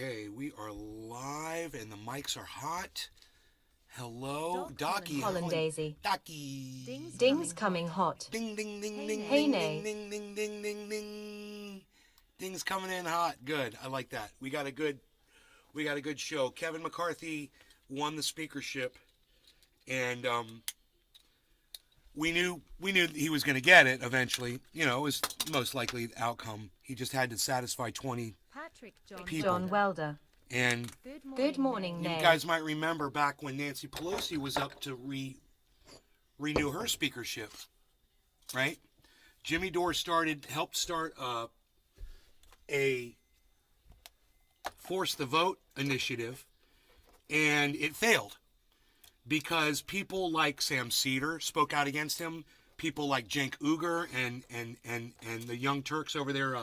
Okay, we are live and the mics are hot. Hello, Docky. Hollandaise. Docky. Ding's coming hot. Ding, ding, ding, ding, Hey, ding, nay. ding, ding, ding, ding, ding, ding. Ding's coming in hot. Good. I like that. We got a good show. Kevin McCarthy won the speakership, and we knew he was going to get it eventually. You know, it was most likely the outcome. He just had to satisfy 20 people. John Welder. And Good morning, you Nay. guys might remember back when Nancy Pelosi was up to renew her speakership, right? Jimmy Dore helped start a force the vote initiative, and it failed because people like Sam Cedar spoke out against him. People like Cenk Uygur and the Young Turks over there,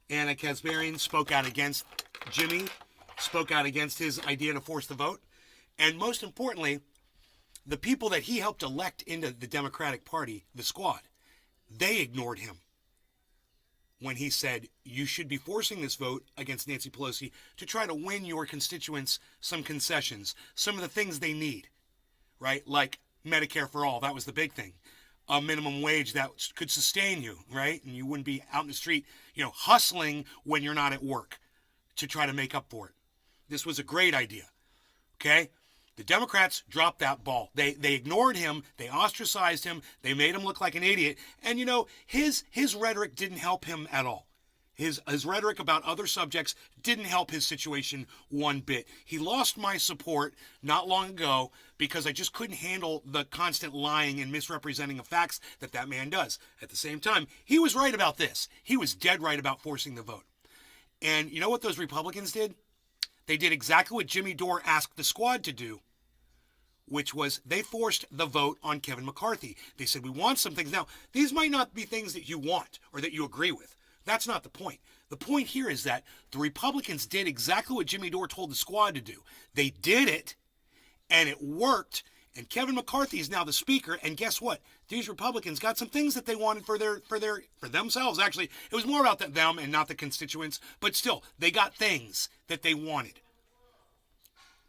Anna Kasbarian, spoke out against Jimmy, spoke out against his idea to force the vote. And most importantly, the people that he helped elect into the Democratic Party, the squad, they ignored him when he said, you should be forcing this vote against Nancy Pelosi to try to win your constituents some concessions, some of the things they need, right? Like Medicare for all, that was the big thing. A minimum wage that could sustain you, right? And you wouldn't be out in the street, hustling when you're not at work to try to make up for it. This was a great idea, okay? The Democrats dropped that ball. They ignored him. They ostracized him. They made him look like an idiot. And, his rhetoric didn't help him at all. His rhetoric about other subjects didn't help his situation one bit. He lost my support not long ago because I just couldn't handle the constant lying and misrepresenting of facts that man does. At the same time, he was right about this. He was dead right about forcing the vote. And you know what those Republicans did? They did exactly what Jimmy Dore asked the squad to do, which was they forced the vote on Kevin McCarthy. They said, we want some things. Now, these might not be things that you want or that you agree with. That's not the point. The point here is that the Republicans did exactly what Jimmy Dore told the squad to do. They did it, and it worked, and Kevin McCarthy is now the speaker, and guess what? These Republicans got some things that they wanted for themselves. Actually, it was more about them and not the constituents, but still, they got things that they wanted.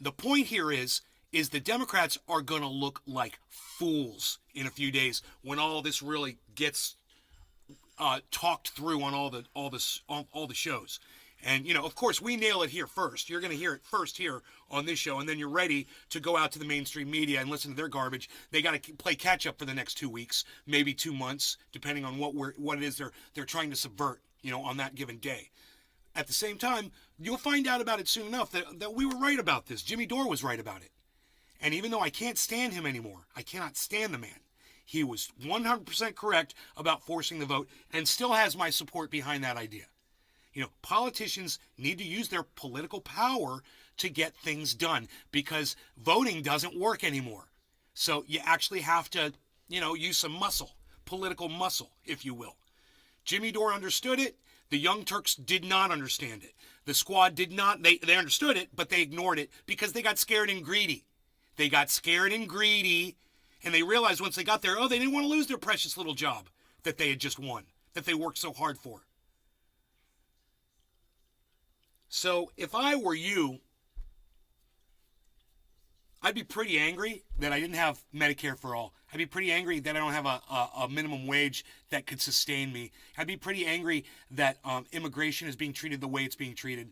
The point here is the Democrats are going to look like fools in a few days when all this really gets talked through on all the shows. And, of course, we nail it here first. You're going to hear it first here on this show, and then you're ready to go out to the mainstream media and listen to their garbage. They got to play catch-up for the next 2 weeks, maybe 2 months, depending on what it is they're trying to subvert, on that given day. At the same time, you'll find out about it soon enough that we were right about this. Jimmy Dore was right about it. And even though I can't stand him anymore, I cannot stand the man. He was 100% correct about forcing the vote and still has my support behind that idea. Politicians need to use their political power to get things done because voting doesn't work anymore. So you actually have to, use some muscle, political muscle, if you will. Jimmy Dore understood it. The Young Turks did not understand it. The squad did not. They understood it, but they ignored it because they got scared and greedy. They got scared and greedy, and they realized once they got there, they didn't want to lose their precious little job that they had just won, that they worked so hard for. So if I were you, I'd be pretty angry that I didn't have Medicare for all. I'd be pretty angry that I don't have a minimum wage that could sustain me. I'd be pretty angry that immigration is being treated the way it's being treated.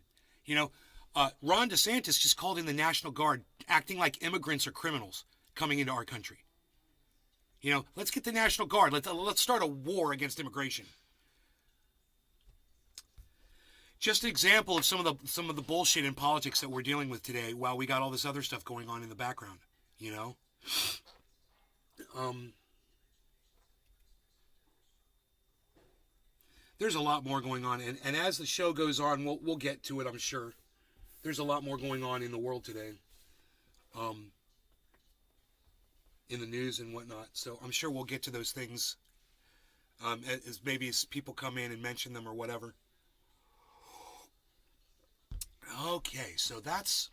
Ron DeSantis just called in the National Guard, acting like immigrants are criminals coming into our country. Let's get the National Guard. Let's start a war against immigration. Just an example of some of the bullshit in politics that we're dealing with today while we got all this other stuff going on in the background, There's a lot more going on, and as the show goes on, we'll get to it, I'm sure. There's a lot more going on in the world today, in the news and whatnot, so I'm sure we'll get to those things as people come in and mention them or whatever. Okay, so that's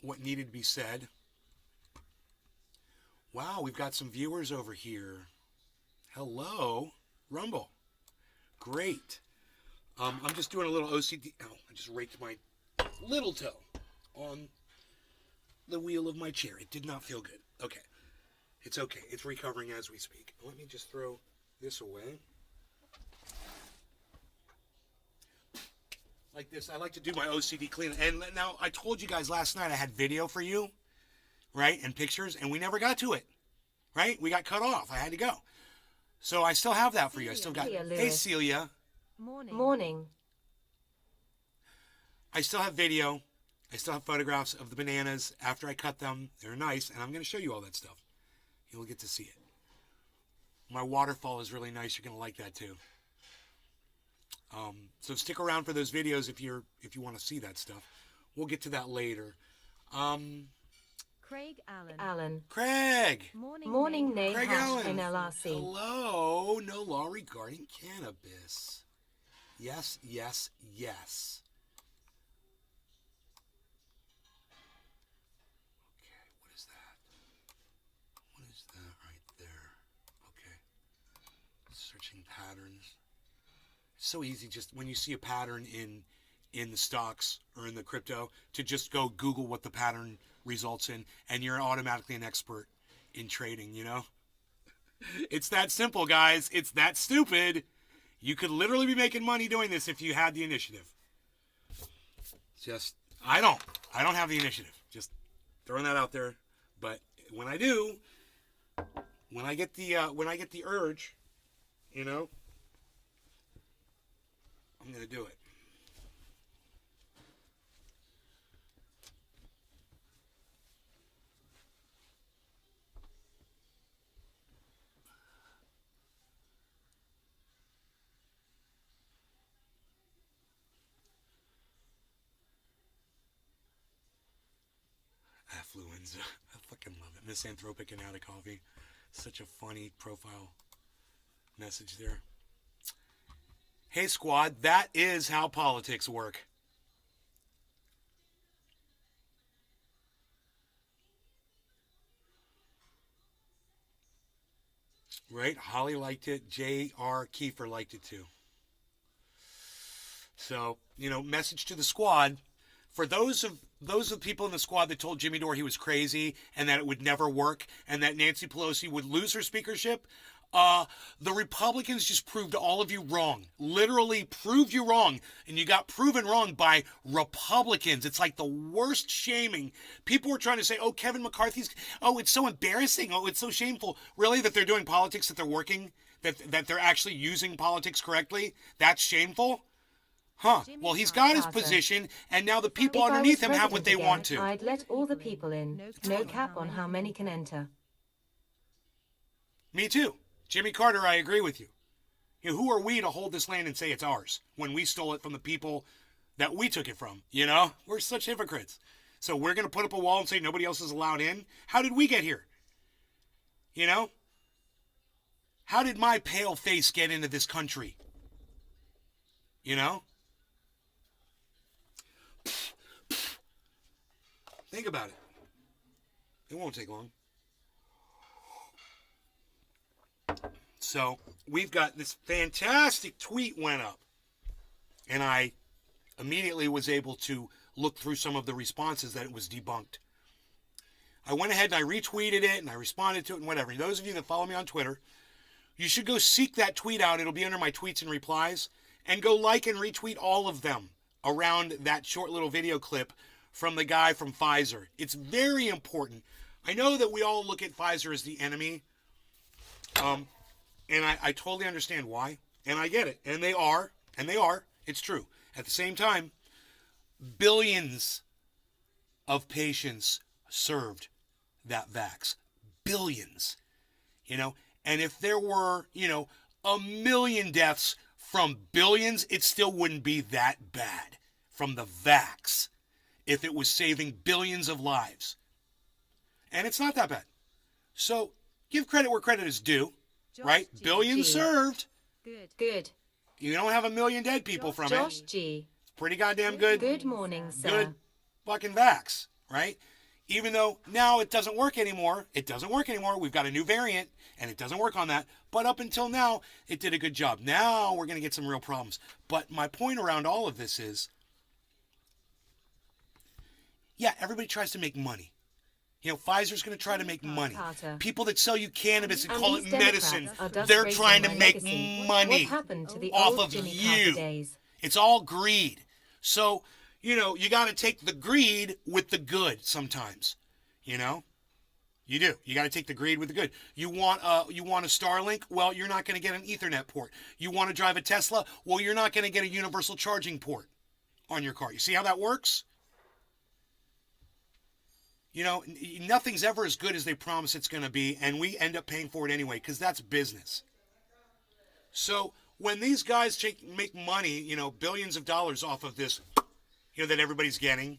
what needed to be said. Wow, we've got some viewers over here. Hello, Rumble. Great. I'm just doing a little OCD. Oh, I just raked my little toe on the wheel of my chair. It did not feel good. Okay. It's okay. It's recovering as we speak. Let me just throw this away. Like this. I like to do my OCD cleaning. And now, I told you guys last night I had video for you, right, and pictures, and we never got to it, right? We got cut off. I had to go. So I still have that for you. I still got... Hey, Celia. Morning. I still have video. I still have photographs of the bananas after I cut them. They're nice, and I'm going to show you all that stuff. You'll get to see it. My waterfall is really nice. You're going to like that too. So stick around for those videos if you want to see that stuff. We'll get to that later. Craig Allen. Craig. Morning, Nay Craig Hash Allen. NLRC. Hello. No law regarding cannabis. Yes, yes, yes. Okay, what is that? What is that right there? Okay. Searching patterns. It's so easy just when you see a pattern in the stocks or in the crypto to just go Google what the pattern results in, and you're automatically an expert in trading, you know? It's that simple, guys. It's that stupid. You could literally be making money doing this if you had the initiative. Just, I don't have the initiative. Just throwing that out there. But when I do, when I get the urge, you know, I'm going to do it. Affluenza. I fucking love it. Misanthropic and out of coffee. Such a funny profile message there. Hey, squad, that is how politics work. Right? Holly liked it. J.R. Kiefer liked it too. So, you know, message to the squad. For those of people in the squad that told Jimmy Dore he was crazy and that it would never work and that Nancy Pelosi would lose her speakership, the Republicans just proved all of you wrong. Literally proved you wrong. And you got proven wrong by Republicans. It's like the worst shaming. People were trying to say, oh, Kevin McCarthy's, oh, it's so embarrassing. Oh, it's so shameful. Really, that they're doing politics, that they're working, that they're actually using politics correctly? That's shameful? Huh. Well, he's got his position, and now the people underneath him have what they want to. I'd let all the people in. No cap on how many can enter. Me too. Jimmy Carter, I agree with you. You know, who are we to hold this land and say it's ours when we stole it from the people that we took it from? You know, we're such hypocrites. So we're going to put up a wall and say nobody else is allowed in? How did we get here? You know? How did my pale face get into this country? You know? Think about it. It won't take long. So, we've got this fantastic tweet went up. And I immediately was able to look through some of the responses that it was debunked. I went ahead and I retweeted it and I responded to it and whatever. Those of you that follow me on Twitter, you should go seek that tweet out. It'll be under my tweets and replies. And go like and retweet all of them around that short little video clip from the guy from Pfizer. It's very important. I know that we all look at Pfizer as the enemy. And I totally understand why. And I get it. And they are. It's true. At the same time, billions of patients served that vax. Billions. You know, and if there were, you know, 1 million deaths from billions, it still wouldn't be that bad from the vax if it was saving billions of lives. And it's not that bad. So give credit where credit is due, right? Billions served. Good. You don't have 1 million dead people from Josh it. G. It's pretty goddamn good. Good morning, sir. Good fucking vax, right? Even though now it doesn't work anymore. It doesn't work anymore. We've got a new variant, and it doesn't work on that. But up until now, it did a good job. Now we're going to get some real problems. But my point around all of this is Yeah, everybody tries to make money. Pfizer's going to try to make money. Carter. People that sell you cannabis and And call these it medicine, Democrats are thus they're raising trying to my make legacy. money What happened to the off old of Jimmy you. Carter days? It's all greed. So, you got to take the greed with the good sometimes. You do. You got to take the greed with the good. You want a Starlink? Well, you're not going to get an Ethernet port. You want to drive a Tesla? Well, you're not going to get a universal charging port on your car. You see how that works? Nothing's ever as good as they promise it's going to be, and we end up paying for it anyway because that's business. So when these guys make money, billions of dollars off of this, that everybody's getting,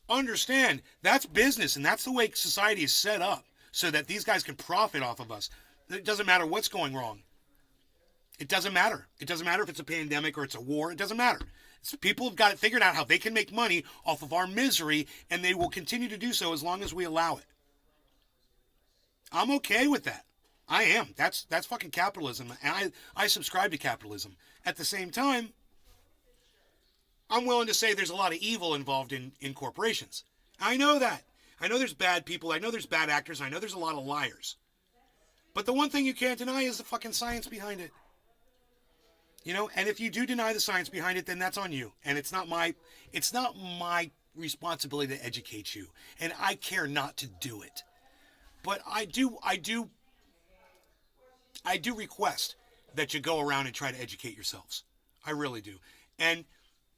understand that's business, and that's the way society is set up so that these guys can profit off of us. It doesn't matter what's going wrong. It doesn't matter. It doesn't matter if it's a pandemic or it's a war. It doesn't matter. People have got it figured out how they can make money off of our misery, and they will continue to do so as long as we allow it. I'm okay with that. I am. That's fucking capitalism, and I subscribe to capitalism. At the same time, I'm willing to say there's a lot of evil involved in corporations. I know that. I know there's bad people. I know there's bad actors. I know there's a lot of liars. But the one thing you can't deny is the fucking science behind it. And if you do deny the science behind it, then that's on you. And it's not my responsibility to educate you. And I care not to do it. But I do request that you go around and try to educate yourselves. I really do. And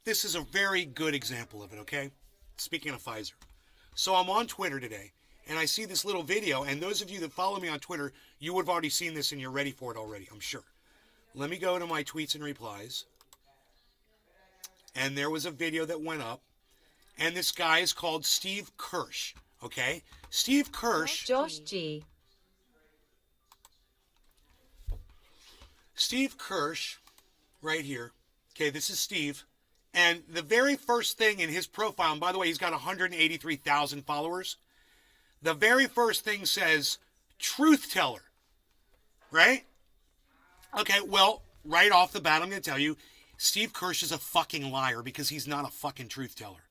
this is a very good example of it, okay? Speaking of Pfizer. So I'm on Twitter today, and I see this little video, and those of you that follow me on Twitter, you would have already seen this and you're ready for it already, I'm sure. Let me go to my tweets and replies. And there was a video that went up. And this guy is called Steve Kirsch. Okay? Steve Kirsch. Josh G. Steve Kirsch, right here. Okay, this is Steve. And the very first thing in his profile, and by the way, he's got 183,000 followers. The very first thing says, truth teller. Right? Okay, well, right off the bat, I'm going to tell you, Steve Kirsch is a fucking liar because he's not a fucking truth teller.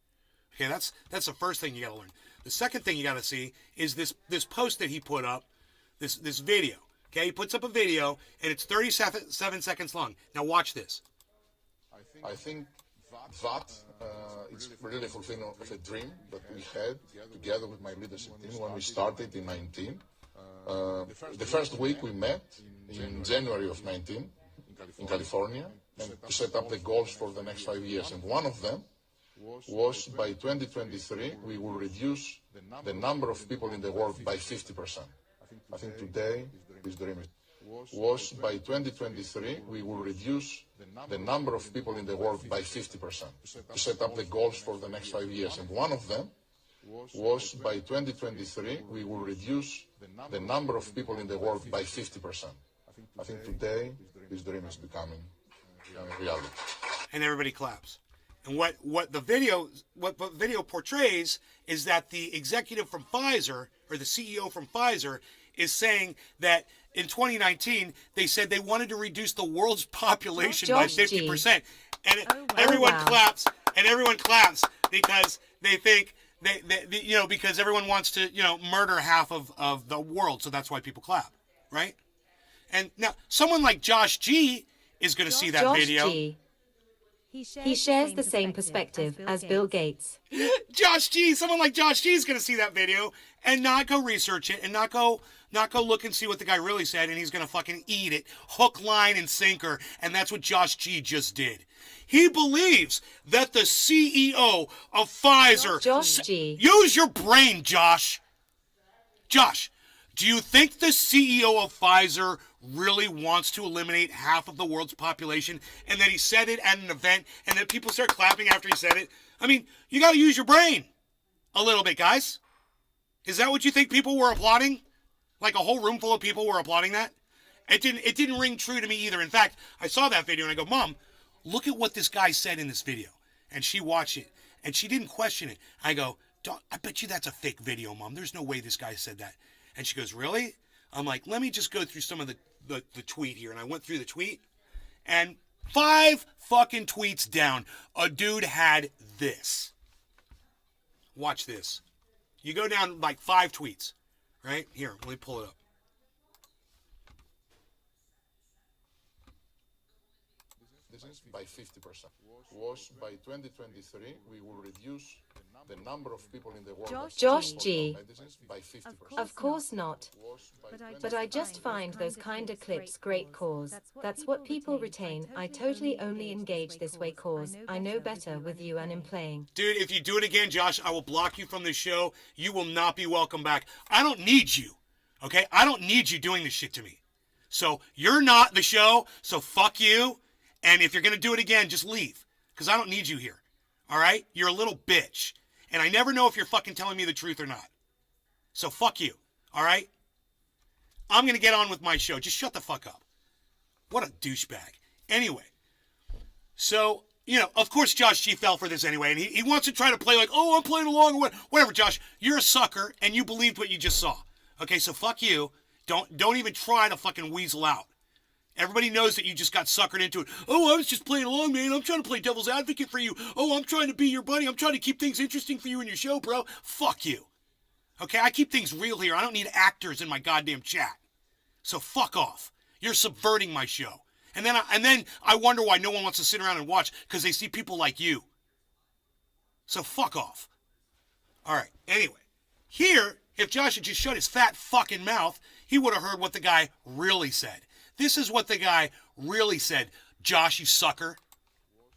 Okay, that's the first thing you got to learn. The second thing you got to see is this post that he put up, this video. Okay, he puts up a video, and it's 37 seconds long. Now watch this. I think that it's really fulfilling of a dream that we had together with my leadership team when we started in 19. The first week we met in January of 19 in California and to set up the goals for the next 5 years. And one of them was by 2023 we will reduce the number of people in the world by 50%. I think today this dream was by 2023 we will reduce the number of people in the world by 50%. To set up the goals for the next 5 years. And one of them was by 2023 we will reduce the number of people in the world by 50%. I think today this dream is becoming reality. And everybody claps. And what the video portrays is that the executive from Pfizer, or the CEO from Pfizer, is saying that in 2019 they said they wanted to reduce the world's population by 50%, and everyone claps, and everyone claps because they think because everyone wants to murder half of the world, so that's why people clap, right? And now someone like Josh G is going to see that video. G. He shares the same perspective as Bill Gates. Josh G, someone like Josh G is going to see that video and not go research it and not go look and see what the guy really said, and he's going to fucking eat it hook, line, and sinker. And that's what Josh G just did. He believes that the CEO of Pfizer... Josh G. Use your brain, Josh. Josh, do you think the CEO of Pfizer really wants to eliminate half of the world's population, and that he said it at an event and that people start clapping after he said it? I mean, you got to use your brain a little bit, guys. Is that what you think people were applauding? Like a whole room full of people were applauding that? It didn't ring true to me either. In fact, I saw that video and I go, Mom, look at what this guy said in this video. And she watched it and she didn't question it. I go, I bet you that's a fake video, Mom. There's no way this guy said that. And she goes, really? I'm like, let me just go through some of the tweet here. And I went through the tweet, and 5 fucking tweets down, a dude had this. Watch this. You go down like 5 tweets, right? Here, let me pull it up. By 50%. Was by 2023 we will reduce the number of people in the world that Josh support G. our medicines by 50%. Of course not. Was by But I just find those kinda clips great cause. That's what people retain. I totally only engage this way cause I know better with you and in playing. Dude, if you do it again, Josh, I will block you from the show. You will not be welcome back. I don't need you, okay? I don't need you doing this shit to me. So you're not the show, so fuck you. And if you're going to do it again, just leave. Because I don't need you here. All right? You're a little bitch. And I never know if you're fucking telling me the truth or not. So fuck you. All right? I'm going to get on with my show. Just shut the fuck up. What a douchebag. Anyway. So, you know, of course Josh G fell for this anyway. And he wants to try to play like, oh, I'm playing along or whatever, Josh. You're a sucker and you believed what you just saw. Okay, so fuck you. Don't even try to fucking weasel out. Everybody knows that you just got suckered into it. Oh, I was just playing along, man. I'm trying to play devil's advocate for you. Oh, I'm trying to be your buddy. I'm trying to keep things interesting for you in your show, bro. Fuck you. Okay, I keep things real here. I don't need actors in my goddamn chat. So fuck off. You're subverting my show. And then I wonder why no one wants to sit around and watch, because they see people like you. So fuck off. All right, anyway. Here, if Josh had just shut his fat fucking mouth, he would have heard what the guy really said. This is what the guy really said. Josh, you sucker.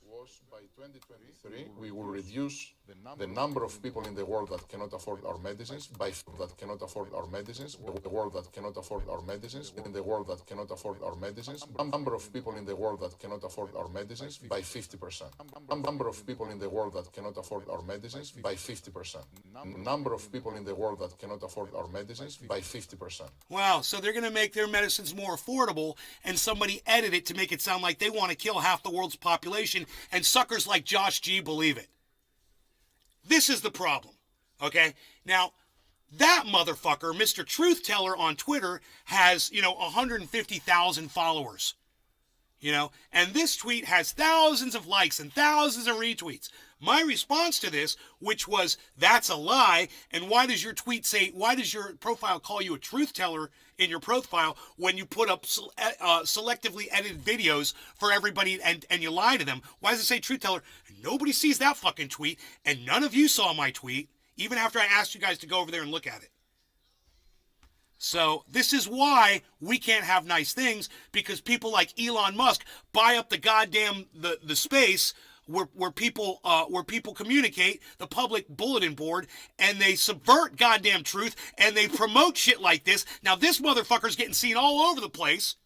Was by 2023 we will reduce the number of people in the world that cannot afford our medicines by that cannot afford our medicines, the world that cannot afford our medicines, in the world that cannot afford our medicines, number of people in the world that cannot afford our medicines by 50%. Number of people in the world that cannot afford our medicines by 50%. Number of people in the world that cannot afford our medicines by 50%. Wow, so they're going to make their medicines more affordable, and somebody edit it to make it sound like they want to kill half the world's population, and suckers like Josh G believe it. This is the problem, okay? Now, that motherfucker, Mr. Truth Teller on Twitter, has, 150,000 followers, and this tweet has thousands of likes and thousands of retweets. My response to this, which was, that's a lie, and why does your profile call you a truth teller in your profile when you put up selectively edited videos for everybody and you lie to them? Why does it say truth teller? Nobody sees that fucking tweet, and none of you saw my tweet, even after I asked you guys to go over there and look at it. So this is why we can't have nice things, because people like Elon Musk buy up the goddamn the space where people communicate, the public bulletin board, and they subvert goddamn truth, and they promote shit like this. Now this motherfucker's getting seen all over the place,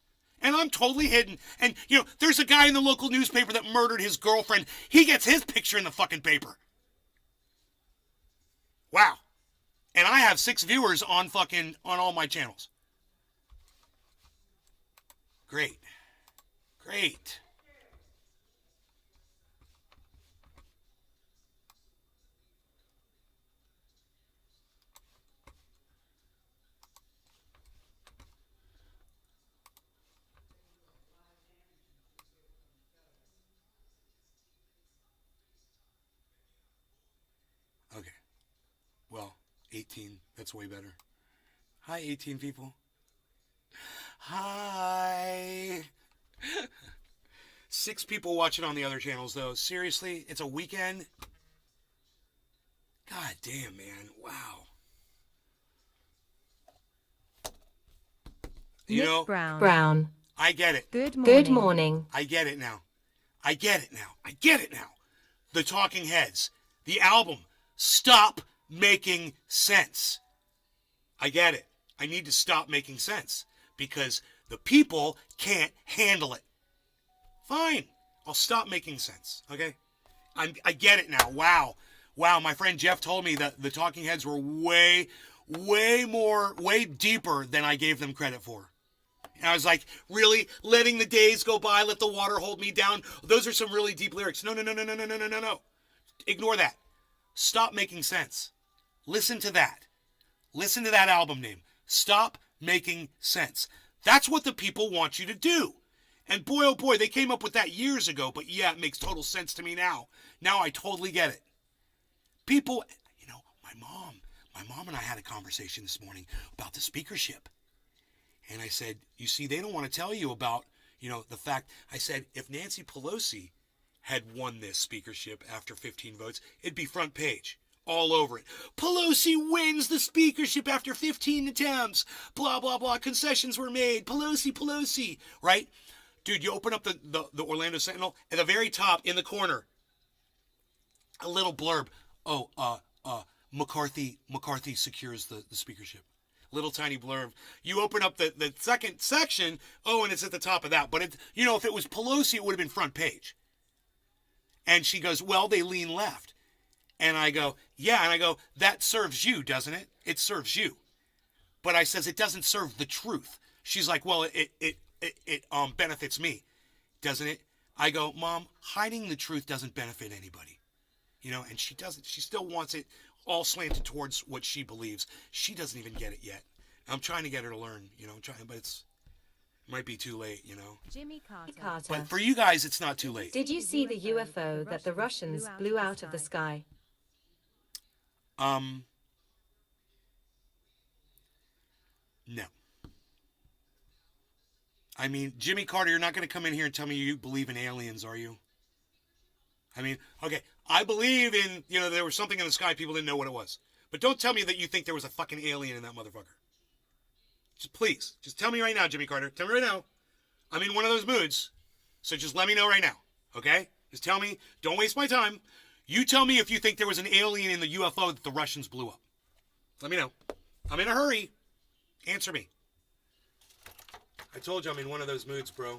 and I'm totally hidden. And there's a guy in the local newspaper that murdered his girlfriend. He gets his picture in the fucking paper. Wow. And I have 6 viewers on all my channels. Great. Great. Okay. Well, 18. That's way better. Hi, 18 people. Hi. 6 people watching on the other channels, though. Seriously? It's a weekend? God damn, man. Wow. Nick Brown. I get it. Good morning. I get it now. I get it now. The Talking Heads. The album. Stop making sense. I get it. I need to stop making sense because the people can't handle it. Fine. I'll stop making sense. Okay? I get it now. Wow. My friend Jeff told me that the Talking Heads were way deeper than I gave them credit for. And I was like, really? Letting the days go by, let the water hold me down. Those are some really deep lyrics. No. Ignore that. Stop making sense. Listen to that. Listen to that album name. Stop making sense. That's what the people want you to do. And boy, oh boy, they came up with that years ago. But yeah, it makes total sense to me now. Now I totally get it. People, my mom and I had a conversation this morning about the speakership. And I said, you see, they don't want to tell you about, the fact. I said, if Nancy Pelosi had won this speakership after 15 votes, it'd be front page. All over it. Pelosi wins the speakership after 15 attempts. Blah, blah, blah. Concessions were made. Pelosi. Right? Dude, you open up the Orlando Sentinel, at the very top, in the corner, a little blurb. McCarthy secures the speakership. Little tiny blurb. You open up the second section, and it's at the top of that. But, if it was Pelosi, it would have been front page. And she goes, well, they lean left. And I go, yeah. And I go, that serves you, doesn't it? It serves you. But I says, it doesn't serve the truth. She's like, well, it benefits me, doesn't it? I go, Mom, hiding the truth doesn't benefit anybody. And she doesn't. She still wants it all slanted towards what she believes. She doesn't even get it yet. I'm trying to get her to learn, but it might be too late, Jimmy Carter. But for you guys, it's not too late. Did you see the UFO that the Russians blew out of the sky? No. I mean, Jimmy Carter, you're not going to come in here and tell me you believe in aliens, are you? I mean, okay, I believe in, there was something in the sky, people didn't know what it was. But don't tell me that you think there was a fucking alien in that motherfucker. Just tell me right now, Jimmy Carter. Tell me right now. I'm in one of those moods, so just let me know right now, okay? Just tell me. Don't waste my time. You tell me if you think there was an alien in the UFO that the Russians blew up. Let me know. I'm in a hurry. Answer me. I told you I'm in one of those moods, bro.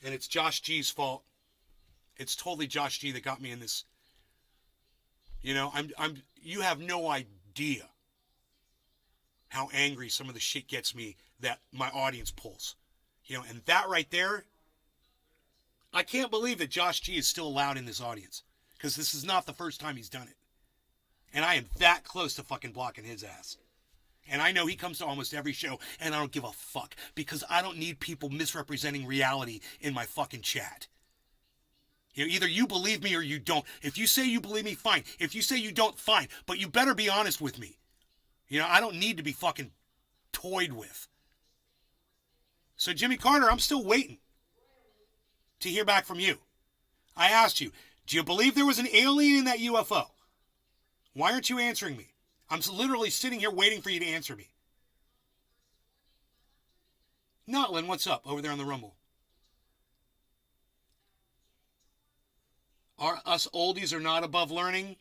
And it's Josh G's fault. It's totally Josh G that got me in this. You have no idea how angry some of the shit gets me that my audience pulls. And that right there, I can't believe that Josh G is still allowed in this audience. Because this is not the first time he's done it. And I am that close to fucking blocking his ass. And I know he comes to almost every show, and I don't give a fuck. Because I don't need people misrepresenting reality in my fucking chat. Either you believe me or you don't. If you say you believe me, fine. If you say you don't, fine. But you better be honest with me. I don't need to be fucking toyed with. So Jimmy Carter, I'm still waiting to hear back from you. I asked you, do you believe there was an alien in that UFO? Why aren't you answering me? I'm literally sitting here waiting for you to answer me. Notlin, what's up over there on the Rumble? Us oldies are not above learning?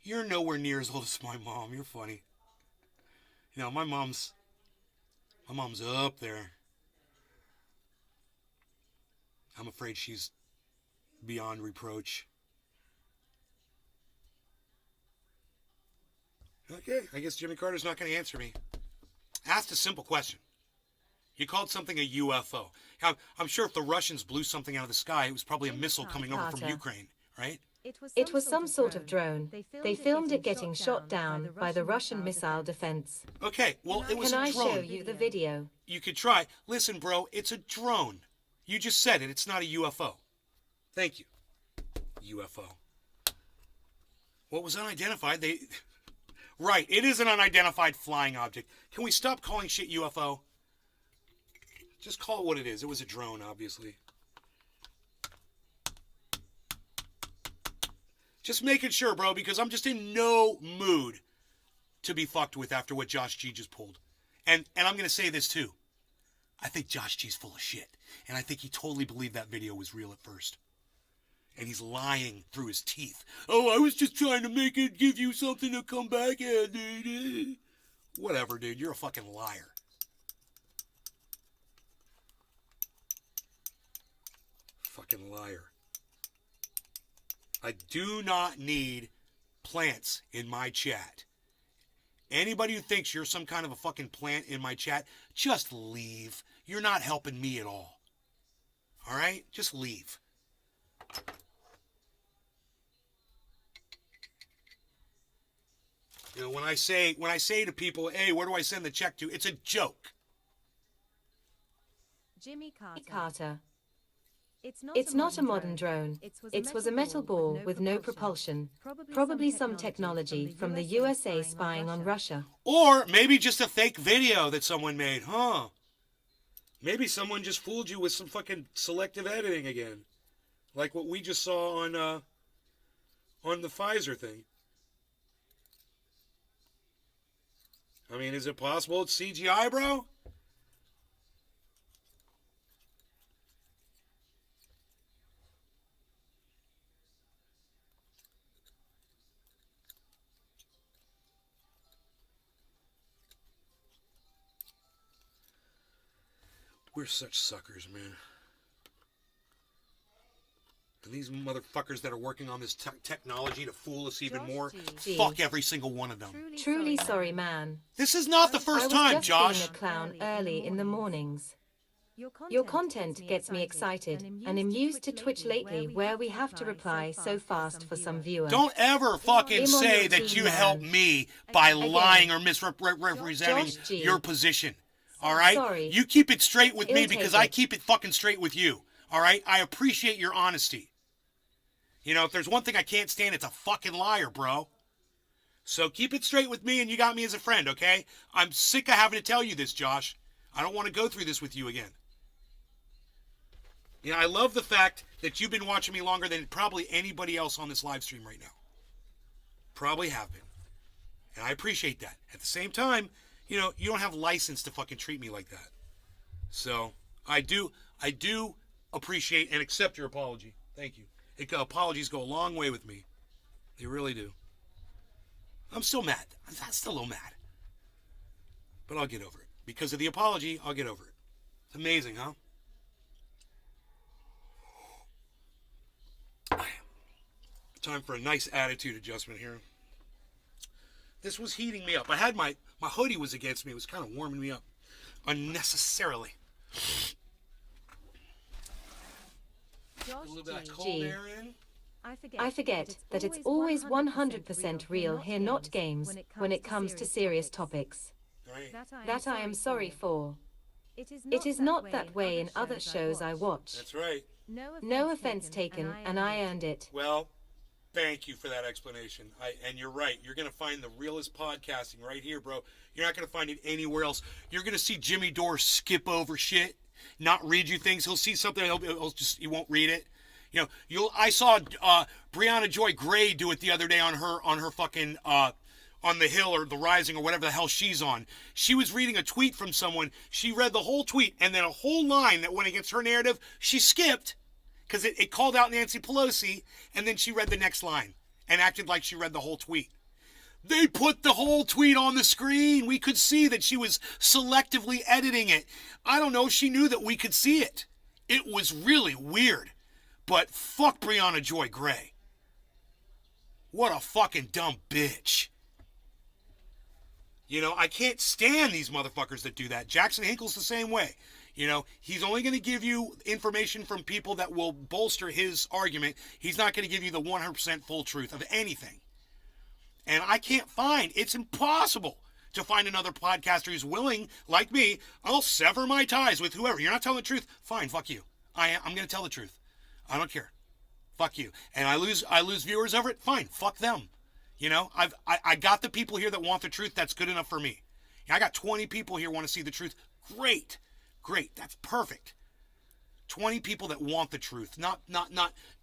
You're nowhere near as old as my mom. You're funny. My mom's up there. I'm afraid she's beyond reproach. Okay, I guess Jimmy Carter's not going to answer me. Asked a simple question. You called something a UFO. I'm sure if the Russians blew something out of the sky, it was probably a missile coming over from Ukraine, right? It was some sort of drone. They filmed it getting shot down by the Russian missile defense. Okay, well, it was a drone. Can I show you the video? You could try. Listen, bro, it's a drone. You just said it. It's not a UFO. Thank you. UFO. What was unidentified? Right, it is an unidentified flying object. Can we stop calling shit UFO? Just call it what it is. It was a drone, obviously. Just making sure, bro, because I'm just in no mood to be fucked with after what Josh G just pulled. And I'm going to say this, too. I think Josh G's full of shit. And I think he totally believed that video was real at first. And he's lying through his teeth. Oh, I was just trying to make it give you something to come back at, dude. Whatever, dude. You're a fucking liar. Fucking liar. I do not need plants in my chat. Anybody who thinks you're some kind of a fucking plant in my chat, just leave. You're not helping me at all. All right? Just leave. When I say to people, hey, where do I send the check to? It's a joke. Jimmy Carter. It's not a modern drone. It was a metal ball with no propulsion. Probably some technology from the USA spying on Russia. Or maybe just a fake video that someone made, huh? Maybe someone just fooled you with some fucking selective editing again. Like what we just saw on the Pfizer thing. I mean, is it possible it's CGI, bro? We're such suckers, man. And these motherfuckers that are working on this technology to fool us even more, fuck every single one of them. Truly sorry, man. This is not the first time, Josh. I was just being a clown early in the mornings. Your content gets me excited, and I'm used to Twitch lately where we have to reply so fast for some viewer. Don't ever fucking say that you helped me by lying or misrepresenting your position. All right? Sorry. You keep it straight with me because I keep it fucking straight with you. All right? I appreciate your honesty. You know, if there's one thing I can't stand, it's a fucking liar, bro. So keep it straight with me and you got me as a friend, okay? I'm sick of having to tell you this, Josh. I don't want to go through this with you again. You know, I love the fact that you've been watching me longer than probably anybody else on this live stream right now. Probably have been. And I appreciate that. At the same time, you know, you don't have license to fucking treat me like that. So, I do appreciate and accept your apology. Thank you. Apologies go a long way with me. They really do. I'm still mad. I'm still a little mad. But I'll get over it. Because of the apology, I'll get over it. It's amazing, huh? Time for a nice attitude adjustment here. This was heating me up. I had my hoodie was against me. It was kind of warming me up unnecessarily. A little bit of cold air in. I forget that it's always 100% real here, not games, when it comes to serious topics. Right. That I am sorry for. It is not that way in other shows I watch. That's right. No offense taken, and I earned it. Well, thank you for that explanation. And you're right. You're going to find the realest podcasting right here, bro. You're not going to find it anywhere else. You're going to see Jimmy Dore skip over shit, not read you things. He'll see something, he won't read it. You know, I saw Brianna Joy Gray do it the other day on her fucking on the Hill or the Rising or whatever the hell she's on. She was reading a tweet from someone. She read the whole tweet and then a whole line that went against her narrative. She skipped because it called out Nancy Pelosi, and then she read the next line and acted like she read the whole tweet. They put the whole tweet on the screen. We could see that she was selectively editing it. I don't know. She knew that we could see it. It was really weird. But fuck Brianna Joy Gray. What a fucking dumb bitch. You know, I can't stand these motherfuckers that do that. Jackson Hinkle's the same way. You know, he's only going to give you information from people that will bolster his argument. He's not going to give you the 100% full truth of anything. And I can't find, it's impossible to find another podcaster who's willing, like me, I'll sever my ties with whoever. You're not telling the truth? Fine, fuck you. I'm going to tell the truth. I don't care. Fuck you. And I lose viewers over it? Fine, fuck them. You know, I got the people here that want the truth. That's good enough for me. I got 20 people here want to see the truth. Great. That's perfect. 20 people that want the truth. Not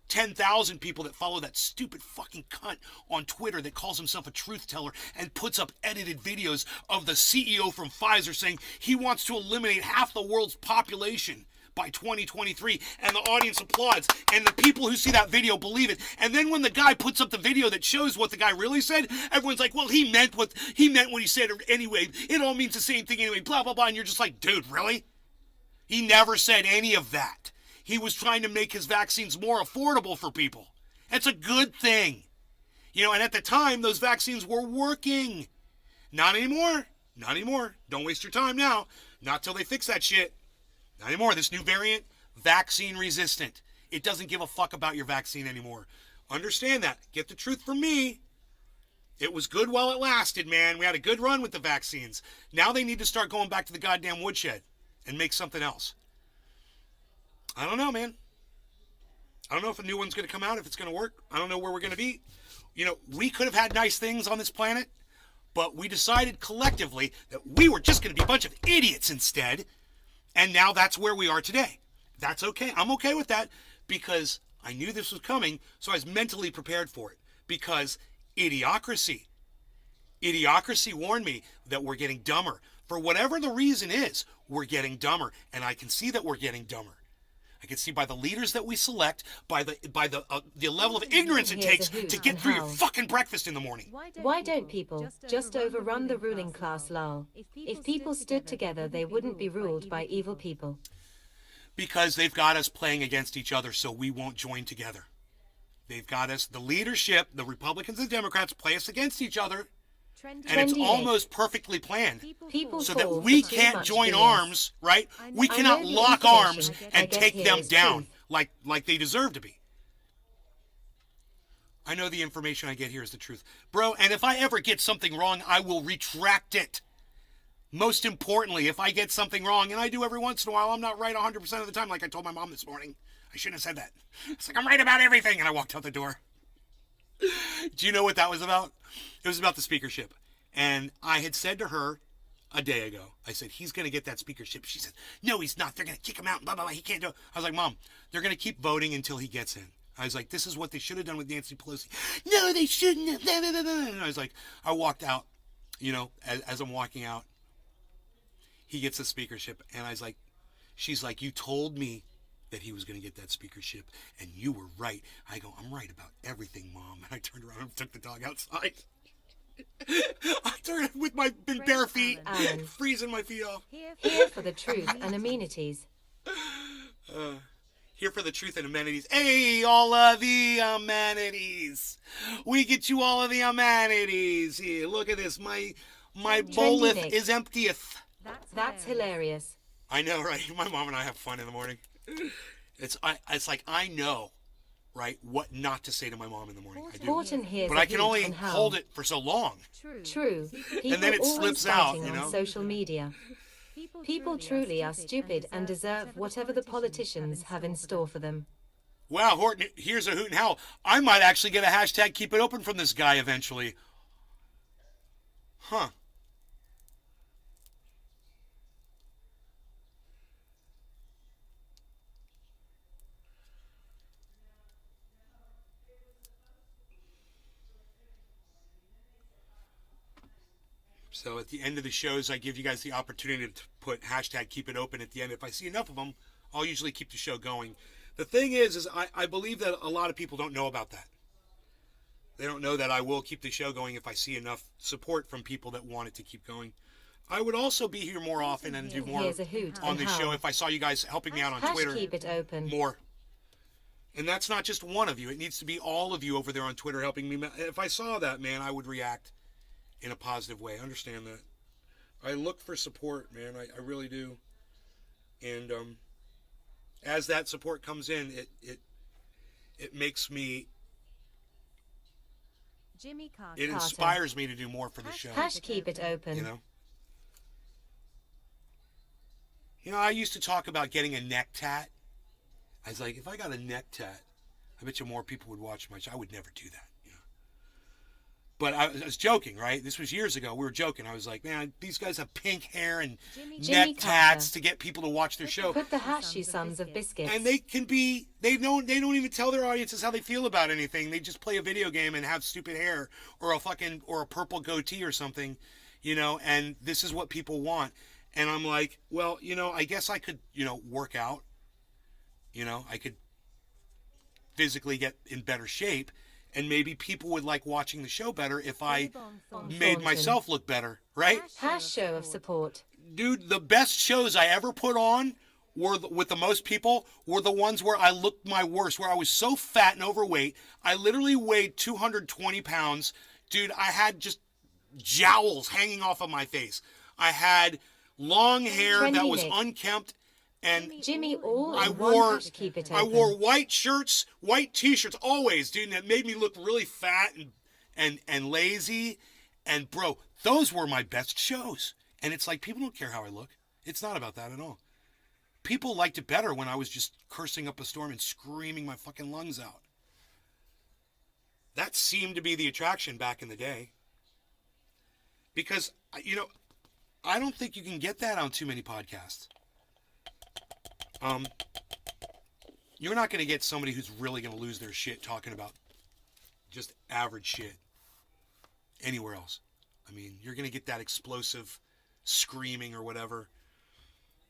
10,000 people that follow that stupid fucking cunt on Twitter that calls himself a truth teller and puts up edited videos of the CEO from Pfizer saying he wants to eliminate half the world's population by 2023, and the audience applauds, and the people who see that video believe it. And then when the guy puts up the video that shows what the guy really said, everyone's like, well, he meant what he said anyway. It all means the same thing anyway, blah, blah, blah. And you're just like, dude, really? He never said any of that. He was trying to make his vaccines more affordable for people. That's a good thing. You know, and at the time, those vaccines were working. Not anymore. Not anymore. Don't waste your time now. Not till they fix that shit. Not anymore. This new variant, vaccine resistant. It doesn't give a fuck about your vaccine anymore. Understand that. Get the truth from me. It was good while it lasted, man. We had a good run with the vaccines. Now they need to start going back to the goddamn woodshed and make something else. I don't know, man. I don't know if a new one's going to come out, if it's going to work. I don't know where we're going to be. You know, we could have had nice things on this planet, but we decided collectively that we were just going to be a bunch of idiots instead. And now that's where we are today. That's okay. I'm okay with that because I knew this was coming, so I was mentally prepared for it. Because idiocracy warned me that we're getting dumber. For whatever the reason is, we're getting dumber. And I can see that we're getting dumber. I can see by the leaders that we select, by the level of ignorance it takes to get through your fucking breakfast in the morning. Why don't people just overrun the ruling class, lol? If people stood together, they wouldn't be ruled by evil people. Because they've got us playing against each other, so we won't join together. They've got us, the leadership, the Republicans and Democrats play us against each other, and it's almost perfectly planned. So that we can't join arms, right? We cannot lock arms and take them down like they deserve to be. I know the information I get here is the truth. Bro, and if I ever get something wrong, I will retract it. Most importantly, if I get something wrong, and I do every once in a while, I'm not right 100% of the time, like I told my mom this morning. I shouldn't have said that. It's like, I'm right about everything, and I walked out the door. Do you know what that was about? It was about the speakership. And I had said to her a day ago, I said, he's going to get that speakership. She said, no, he's not. They're going to kick him out, blah, blah, blah. He can't do it. I was like, Mom, they're going to keep voting until he gets in. I was like, this is what they should have done with Nancy Pelosi. No, they shouldn't have. Blah, blah, blah, blah. And I was like, I walked out, you know, as I'm walking out. He gets the speakership, and I was like, she's like, you told me that he was going to get that speakership, and you were right. I go, I'm right about everything, Mom. And I turned around and took the dog outside. I turned with my bare feet, freezing my feet off. Here for the truth and amenities. Here for the truth and amenities. Hey, all of the amenities. We get you all of the amenities. Here, look at this. My bolith is emptieth. That's hilarious. I know, right? My mom and I have fun in the morning. It's like I know, right, what not to say to my mom in the morning. I do. But I can only hold it for so long. True. And then it slips out, you know. On social media. People truly are stupid and deserve whatever the politicians have in store for them. Wow, Horton, here's a hoot and howl. I might actually get a hashtag keep it open from this guy eventually. Huh. So at the end of the shows, I give you guys the opportunity to put hashtag keep it open at the end. If I see enough of them, I'll usually keep the show going. The thing is I believe that a lot of people don't know about that. They don't know that I will keep the show going if I see enough support from people that want it to keep going. I would also be here more often and do more on this show if I saw you guys helping me out on Twitter keep it open. more. And that's not just one of you. It needs to be all of you over there on Twitter helping me. If I saw that, man, I would react in a positive way. I understand that. I look for support, man. I really do. And as that support comes in, it makes me... It inspires me to do more for the show. Keep it open. You know, I used to talk about getting a neck tat. I was like, if I got a neck tat, I bet you more people would watch my show. I would never do that. But I was joking, right? This was years ago. We were joking. I was like, man, these guys have pink hair and neck tats to get people to watch their show. Put the hash, you sons of biscuits. And they don't even tell their audiences how they feel about anything. They just play a video game and have stupid hair or a purple goatee or something, you know, and this is what people want. And I'm like, well, you know, I guess I could, you know, work out. You know, I could physically get in better shape. And maybe people would like watching the show better if I made myself look better, right? Hash show of support. Dude, the best shows I ever put on were with the most people were the ones where I looked my worst, where I was so fat and overweight. I literally weighed 220 pounds. Dude, I had just jowls hanging off of my face. I had long hair that was unkempt. And Jimmy, I wore white shirts, white t-shirts always, dude, and it made me look really fat and lazy. And bro, those were my best shows. And it's like people don't care how I look. It's not about that at all. People liked it better when I was just cursing up a storm and screaming my fucking lungs out. That seemed to be the attraction back in the day. Because, you know, I don't think you can get that on too many podcasts. You're not going to get somebody who's really going to lose their shit talking about just average shit anywhere else. I mean, you're going to get that explosive screaming or whatever.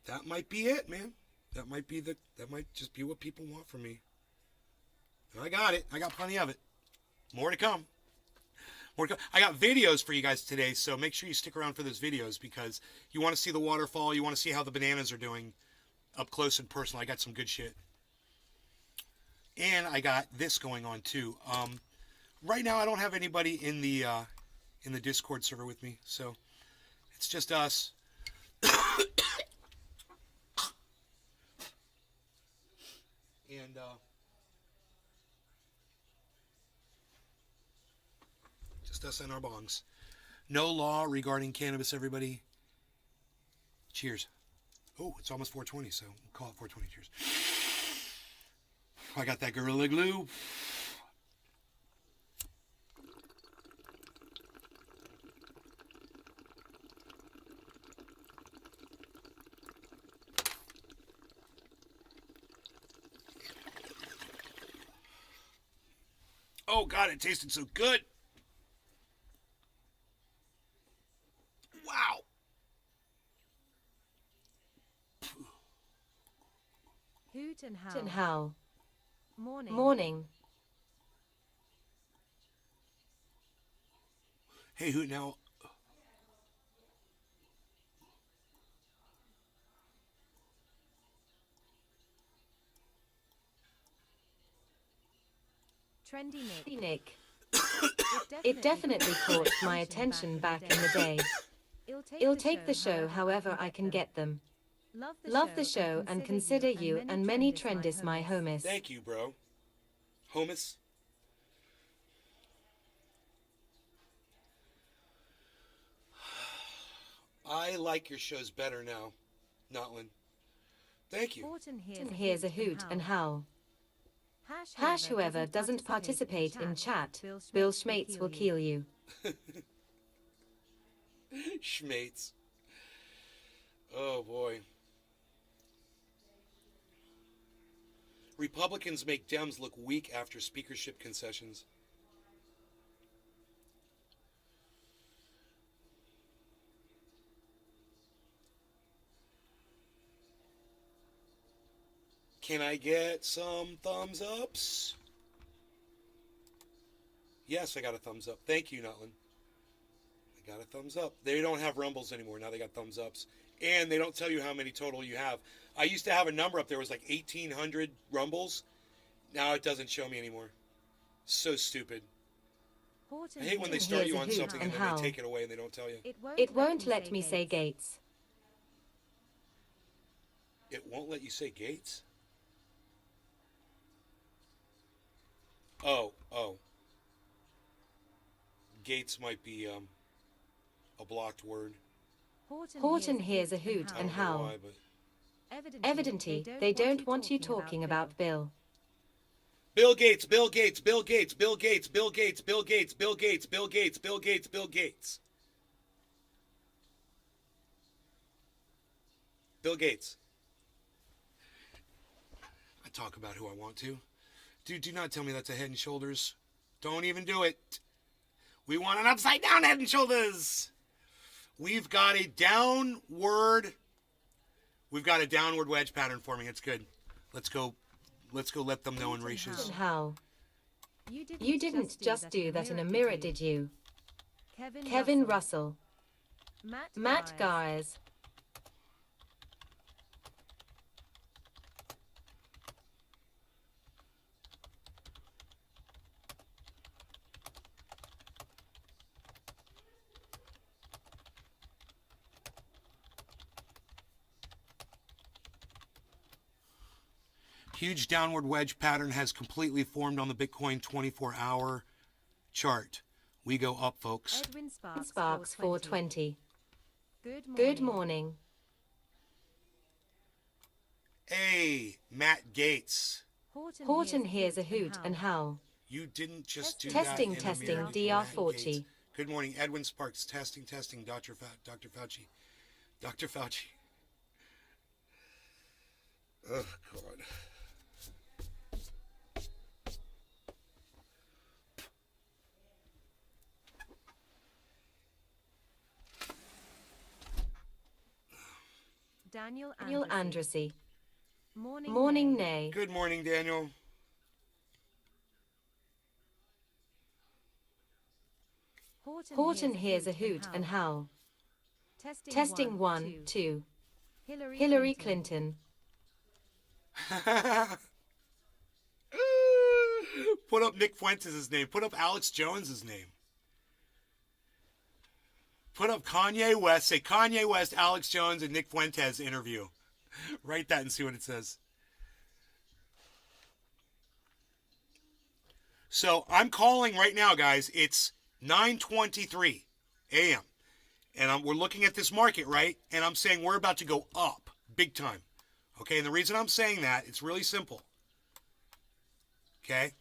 That might be it, man. That might just be what people want from me. And I got it. I got plenty of it. More to come. More to come. I got videos for you guys today, so make sure you stick around for those videos because you want to see the waterfall. You want to see how the bananas are doing up close and personal. I got some good shit. And I got this going on too. Right now I don't have anybody in the Discord server with me, so it's just us. And just us and our bongs. No law regarding cannabis, everybody. Cheers. Oh, it's almost 420, so we'll call it 420. Cheers. I got that Gorilla Glue. Oh, God, it tasted so good. Wow. Hoot and howl. Morning. Hey, Hoot now. Trendy Nick. It definitely caught my attention back in the day. It'll take the show however I can get them. Love the show and consider you and many trendis my homies. Thank you, bro. Homies. I like your shows better now, Notlin. Thank you. Here's a hoot and howl. Hash whoever doesn't participate in chat, Bill Schmates will kill you. Schmates. Oh, boy. Republicans make Dems look weak after speakership concessions. Can I get some thumbs ups? Yes, I got a thumbs up. Thank you, Nutlin. I got a thumbs up. They don't have rumbles anymore. Now they got thumbs ups. And they don't tell you how many total you have. I used to have a number up there. It was like 1,800 rumbles. Now it doesn't show me anymore. So stupid. I hate when they start you on something and then they take it away and they don't tell you. It won't let me say Gates. It won't let you say Gates? Oh. Gates might be a blocked word. Horton hears a hoot and howl. Why, but... Evidently, they don't want you talking about Bill. Bill Gates, Bill Gates, Bill Gates, Bill Gates, Bill Gates, Bill Gates, Bill Gates, Bill Gates, Bill Gates, Bill Gates. Bill Gates. I talk about who I want to. Do not tell me that's a Head and Shoulders. Don't even do it. We want an upside down Head and Shoulders. We've got a downward wedge pattern forming. It's good. Let's go let them know in ratios. How? You didn't just do that in a mirror, did you? Kevin Russell. Matt Guys. Huge downward wedge pattern has completely formed on the Bitcoin 24-hour chart. We go up, folks. Sparks 420. Good morning. Hey, Matt Gates. Horton hears a hoot and howl. You didn't just do Testing, that in testing, a mirror, DR Matt Fauci. Gates. Good morning, Edwin Sparks. Testing, testing, Dr. Fauci. Dr. Fauci. Oh, God. Daniel Andresi. Morning, Morning, Nay. nay. Good morning, Daniel. Horton hears a hoot and howl. Testing 1, 2. Hillary Hillary Clinton. Put up Nick Fuentes' name. Put up Alex Jones' name. Put up Kanye West. Say Kanye West, Alex Jones, and Nick Fuentes interview. Write that and see what it says. So I'm calling right now, guys. It's 9:23 a.m. And we're looking at this market, right? And I'm saying we're about to go up big time. Okay, and the reason I'm saying that, it's really simple. Okay?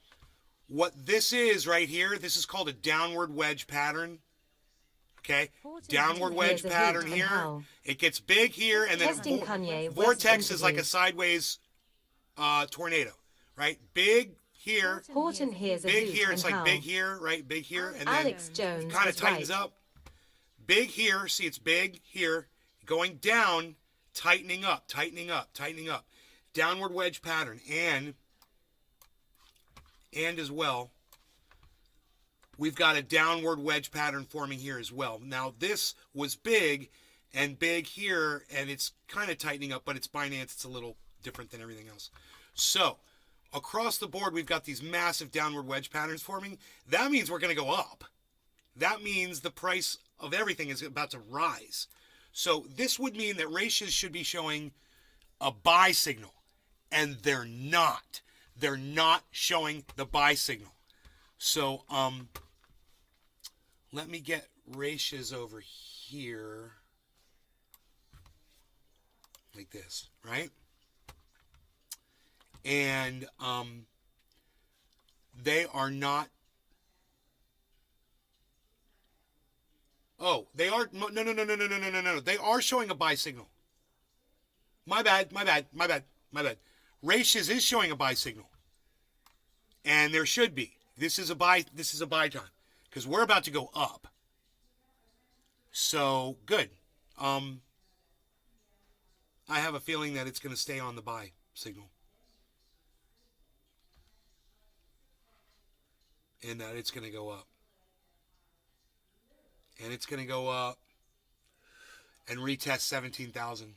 What this is right here, this is called a downward wedge pattern. Okay? Downward wedge Here's a pattern hoot and here. howl. It gets big here, and then Testing Kanye West vortex is like a interview. sideways tornado. Right? Big here. Horton hears a Big hoot here. and It's like howl. big here, right? Big here. And then Alex Jones kind of is tightens right. up. Big here. See, it's big here. Going down, tightening up, tightening up, tightening up. Downward wedge pattern. And as well, we've got a downward wedge pattern forming here as well. Now, this was big and big here, and it's kind of tightening up, but it's Binance. It's a little different than everything else. So, across the board, we've got these massive downward wedge patterns forming. That means we're going to go up. That means the price of everything is about to rise. So, this would mean that ratios should be showing a buy signal, and they're not. They're not showing the buy signal. So, let me get ratios over here. Like this, right? And they are not. Oh, they are. No. They are showing a buy signal. My bad. Ratios is showing a buy signal. And there should be. This is a buy time. Because we're about to go up. So, good. I have a feeling that it's going to stay on the buy signal. And that it's going to go up. And it's going to go up and retest 17,000.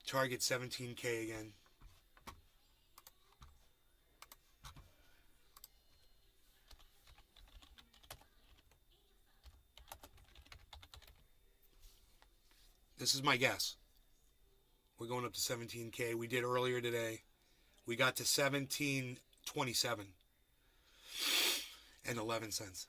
Target 17K again. This is my guess. We're going up to 17K. We did earlier today. We got to 1727 and 11 cents.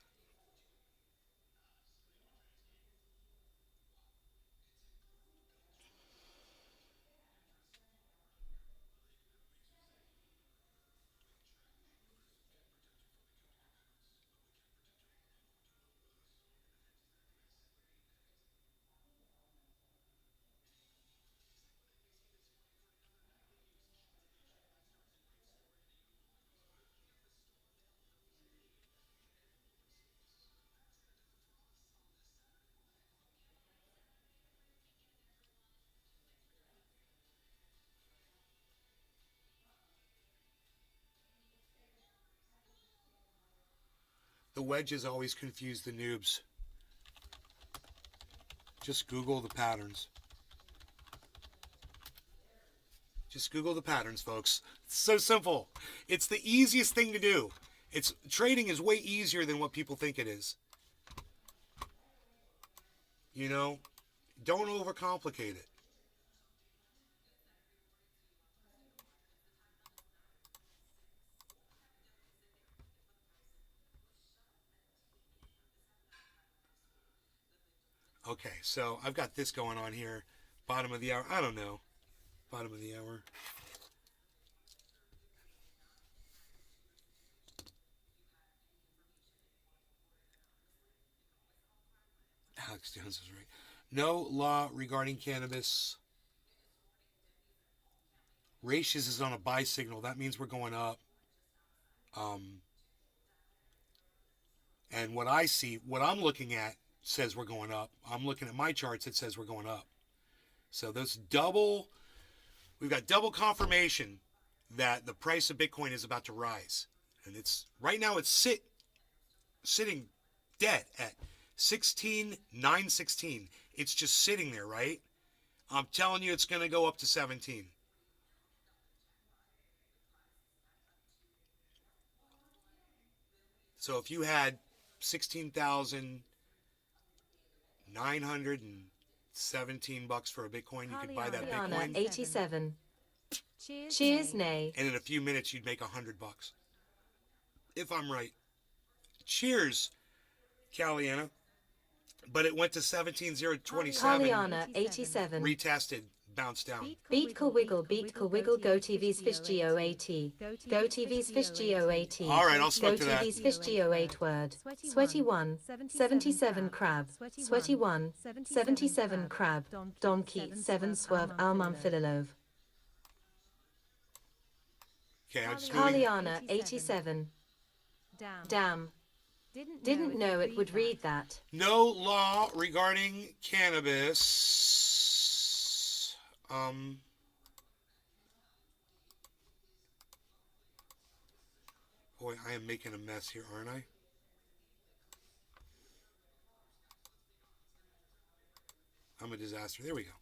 The wedges always confuse the noobs. Just Google the patterns. Just Google the patterns, folks. It's so simple. It's the easiest thing to do. Trading is way easier than what people think it is. You know, don't overcomplicate it. Okay, so I've got this going on here. Bottom of the hour. I don't know. Bottom of the hour. Alex Jones is right. No law regarding cannabis. Ratios is on a buy signal. That means we're going up. And what I see, what I'm looking at says we're going up. I'm looking at my charts. It says we're going up. So we've got double confirmation that the price of Bitcoin is about to rise. And it's right now it's sitting dead at 16,916. It's just sitting there, right? I'm telling you it's going to go up to 17. So if you had 16,917 bucks for a Bitcoin, you could buy that Rihanna, Bitcoin. 87. Cheers, nay. And in a few minutes you'd make $100. If I'm right. Cheers, Caliana. But it went to 17,027. Kaliana, 87. Retested, bounced down. Beat wiggle, go TV's fish GOAT. Go TV's fish GOAT. All right, I'll smoke Go to that. TV's fish GO8 word. Sweaty 1, 77 crab. Sweaty 1, 77 crab. Don Keats 7 swerve Alman Fililov. Okay, I'm just moving. Kaliana, 87. Damn. Didn't know it would read that. No law regarding cannabis. Boy, I am making a mess here, aren't I? I'm a disaster. There we go.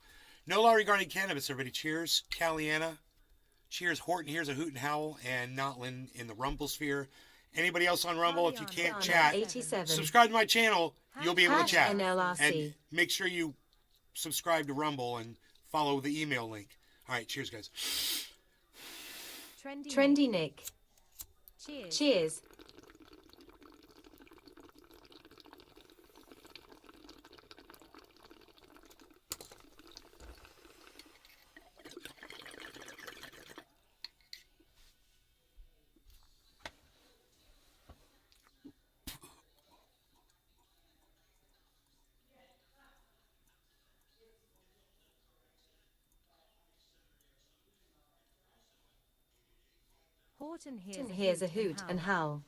No law regarding cannabis, everybody. Cheers, Caliana. Cheers, Horton. Here's a hoot and howl, and Notlin in the Rumble sphere. Anybody else on Rumble? If you can't chat, 87. subscribe to my channel. You'll be able to Hash chat. NLRC. And make sure you subscribe to Rumble and follow the email link. All right, cheers, guys. Trendy Nick. Cheers. Horton Here's a hoot and howl.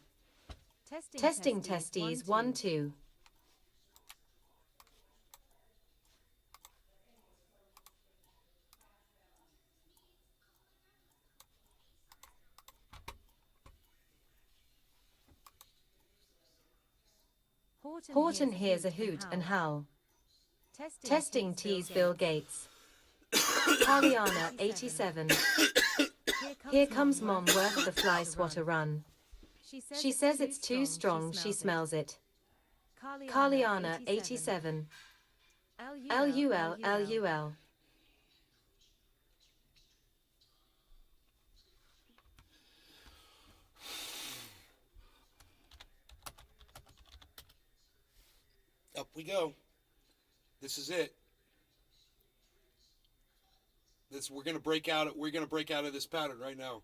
Testing testes 1 2. Horton hears a hoot and howl. Testing tease Bill Gates. Kaliana 87. Here comes Mom worth the fly swatter run. She says it's too strong, she smells it. Kaliana 87. LUL. Up we go. This is it. We're gonna break out. We're gonna break out of this pattern right now.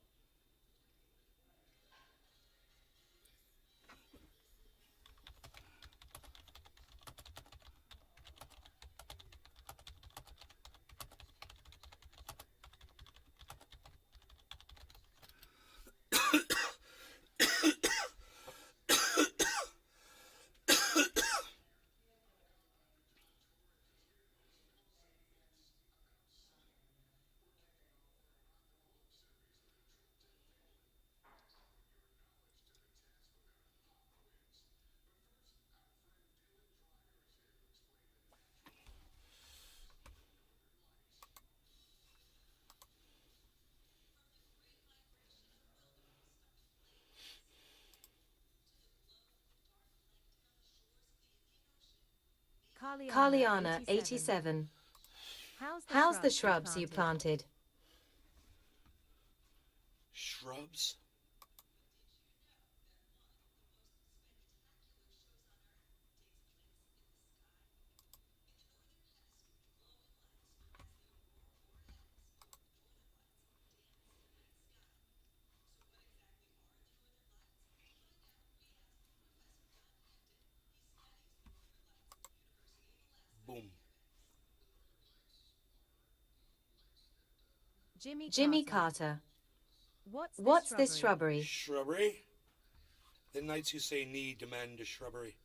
Kaliana 87. How's the shrubs you planted? Shrubs? Jimmy Carter. What's What's this shrubbery? Shrubbery? The knights who say knee demand a shrubbery.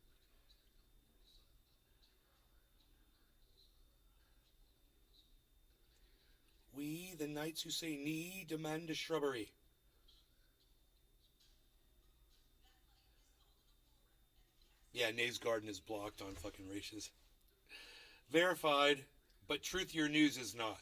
We, the knights who say knee, demand a shrubbery. Yeah, Nays Garden is blocked on fucking races. Verified, but Truth Your News is not.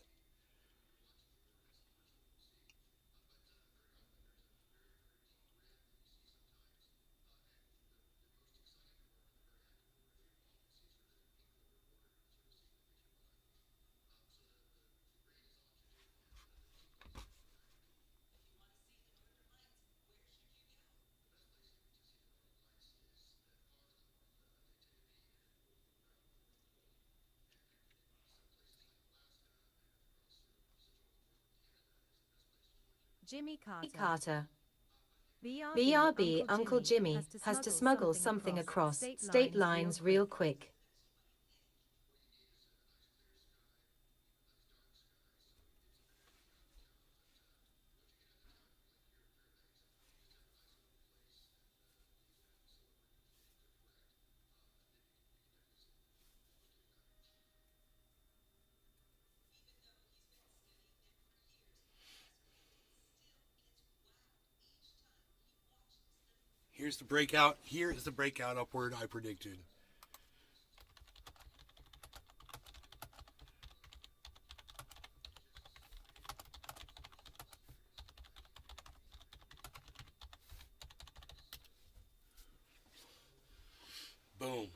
Jimmy Carter. BRB, BRB, Uncle Jimmy has to smuggle something across state lines real quick. Here's the breakout. Here is the breakout upward I predicted. Boom.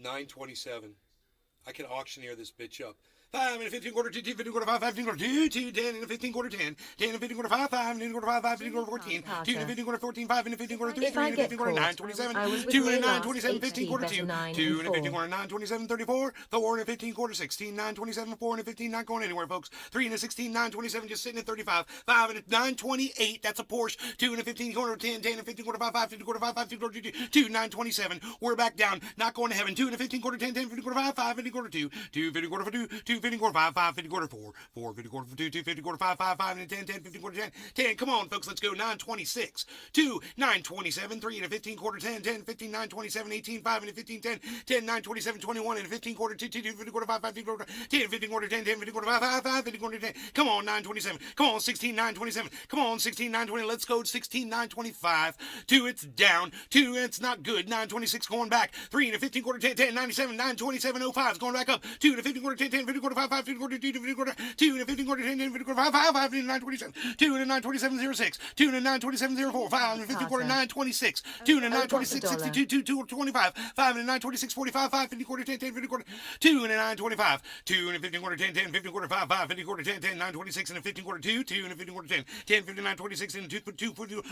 $9.27. I can auctioneer this bitch up. 5 and a 15 quarter, 2, 15 quarter, 5, 15 quarter, 2, 2, 10 and a 15 quarter, 10, 10 and a 15 quarter, 5, 5 and a 15 quarter, 5, 5 and a 15 quarter, 14, 2 and a 15 quarter, 14, 5 and a 15 quarter, 3, If 3 I and a get 15 quarter, caught, 9, 27, I was with 2 and a Ray 9, last, 27, 15 quarter, HT 2, better 9 2 and and a 15 4. quarter, 9, 27, 34, 4 and a 15 quarter, 16, 9, 27, 4 and a 15, not going anywhere, folks. 3 and a 16, 9, 27, just sitting at 35, 5 and a 9, 28, that's a Porsche, 2 and a 15 quarter, 10, 10 and a 15 quarter, 5, 5, 15 quarter, 5, 5, 15 quarter, 2, 2, 9, 27, we're back down, not going to heaven, 2 and a 15 quarter, 10, 10, 15 quarter, 5, 5, 15 quarter, 2, 2, 50 quarter, 2, 2, 50 quarter, 5, 5, 50 quarter, 4, 4, 50 quarter, 2, 2, 50 quarter, 5, 5, 5, and 10, 10, 15 quarter, 10, 10, come on, folks, let's go, 926, 2, 927, 3 and a 15 quarter, 10, 10, 15, 927, 18, 5 and a 15, 10, 10, 927, 21 and a 15 quarter, 2, 2, 50 quarter, 5, 5, 50 quarter, 10, 15 quarter, 10, 10, 50 quarter, 5, 5, 5, 50 quarter, 10, come on, 927, come on, 16, 927, come on, 16, 920, let's go, 16, 925, 2, it's down, 2, it's not good, 926 going back, 3 and a 15 quarter, 10, 10, 97, 927, 05 is going back up, 2 and a 15 quarter, 10, 10, 50 quarter, 5, 5, 50 quarter, 2, 50 quarter, 2 and a 15 quarter, 10, 10, 50 quarter, 5, 5, 5, 927, 2 and a 927, 06, 2 and a 927, 04, 5 and a 50 quarter, 926, 2 and a 926, 62, 2, 2, 25, 5 and a 926, 45, 5, 50 quarter, 10, 10, 50 quarter, 2 and a 925, 2 and a 15 quarter, 10, 10, 50 quarter, 5, 5, 50 quarter, 10, 10, 926 and a 15 quarter, 2, 2 and a 15 quarter, 10, 10, 59, 26 and 2, 2, 2,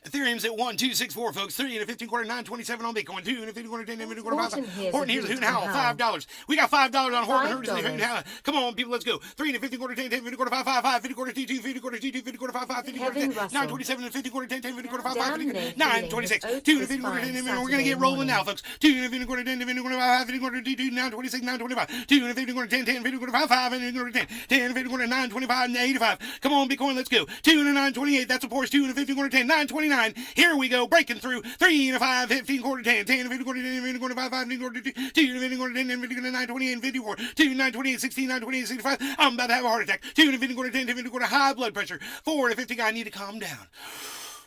Ethereum's at 1, 2, 6, 4, folks, 3 and a 15 quarter, 927 on Bitcoin, 2 and a 15 quarter, 10, 10, 50 quarter, 5, 5. Horton here's a hoot and howl, $5. We got $5 on Horton, hoot and howl. Come on, people, let's go. 3 and a 15 quarter, 10, 10, 50 quarter, 5, 5, 5, 50 quarter, 2, 2, 50 quarter, 2, 2, 50 quarter, 5, 5, 50 quarter, 10, 927 and 50 quarter, 10, 10, 50 quarter, 5, 5, 50, 926, 2 and a 50 quarter, 10, 10, we're going to get rolling now, folks. 2 and a 50 quarter, 10, 10, 50 quarter, 5, 50 quarter, 2, 2, 926, 925, 2 and a 50 quarter, 10, 10, 50 quarter, 5, 5, and 50 quarter, 10, 10, 50 quarter, 925, and 85. Come on, Bitcoin, let's go. 2 and a 928, that's a Porsche, 2 and a 50 quarter, 10, 929. Here we go, breaking through. 3 and a 5, 15 quarter, 10, 10 and 50 quarter, 10, 50 quarter, 5, 5, 50 quarter, 2, 2 and a 50 quarter, 10, 10, 50 quarter, 928, and 54, 2, 928, 16, 928, 65. I'm about to have a heart attack. 2 and a 50 quarter, 10, 10, 50 quarter, high blood pressure. 4 and a 50, I need to calm down.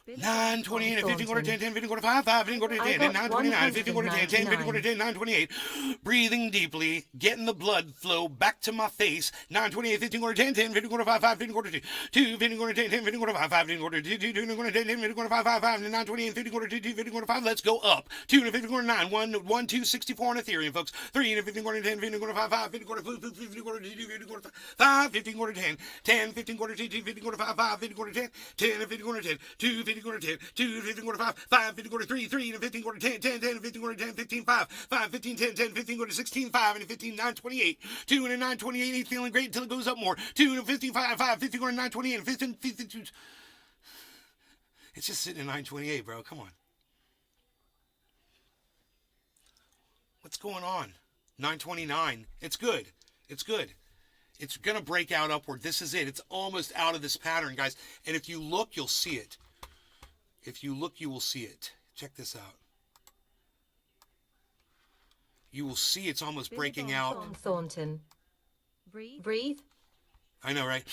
9, 20, and 15 quarter, 10, 10, 15 quarter, 5, 5, 15 quarter, 10, 9, 29, 15 quarter, 10, 10, 15 quarter, 10, 9, 28. Breathing deeply, getting the blood flow back to my face. 9, 28, 15 quarter, 10, 10, 15 quarter, 5, 5, 15 quarter, 2, 2, 15 quarter, 10, 10, 15 quarter, 5, 5, 15 quarter, 2, 2, 2, quarter, 10, 10, 15 quarter, 5, 5, 5, and 9, 28, 15 quarter, 2, 2, 15 quarter, 5. Let's go up. 2 and a 15 quarter, 9, 1, 1, 2, 64 on Ethereum, folks. 3 and a 15 quarter, 10, 15 quarter, 5, 5, 15 quarter, 15 quarter, 2, 2, 15 quarter, 5, 15 quarter, 10, 10, 15 quarter, 2, 2, 15 quarter, 5, 5, 15 quarter, 10, 10 and 15 quarter, 10, 2, 15 quarter, 10, 2, 15 quarter, 5, 5, 15 quarter, 3, 3 and 15 quarter, 10, 10, 10 and 15 quarter, 10, 15, 5, 5, 15, 10, 10, 15 quarter, 16, 5 and a 15, 9, 28, 2 and a 9, 28, ain't feeling great until it goes up more, 2 and a 15, 5, 5, 15 quarter, 9, 28, and 15, 52. It's just sitting at 928, bro. Come on. What's going on? 929. It's good. It's good. It's going to break out upward. This is it. It's almost out of this pattern, guys. And if you look, you'll see it. If you look, you will see it. Check this out. You will see it's almost breaking out. Thornton. Breathe. Breathe. I know, right?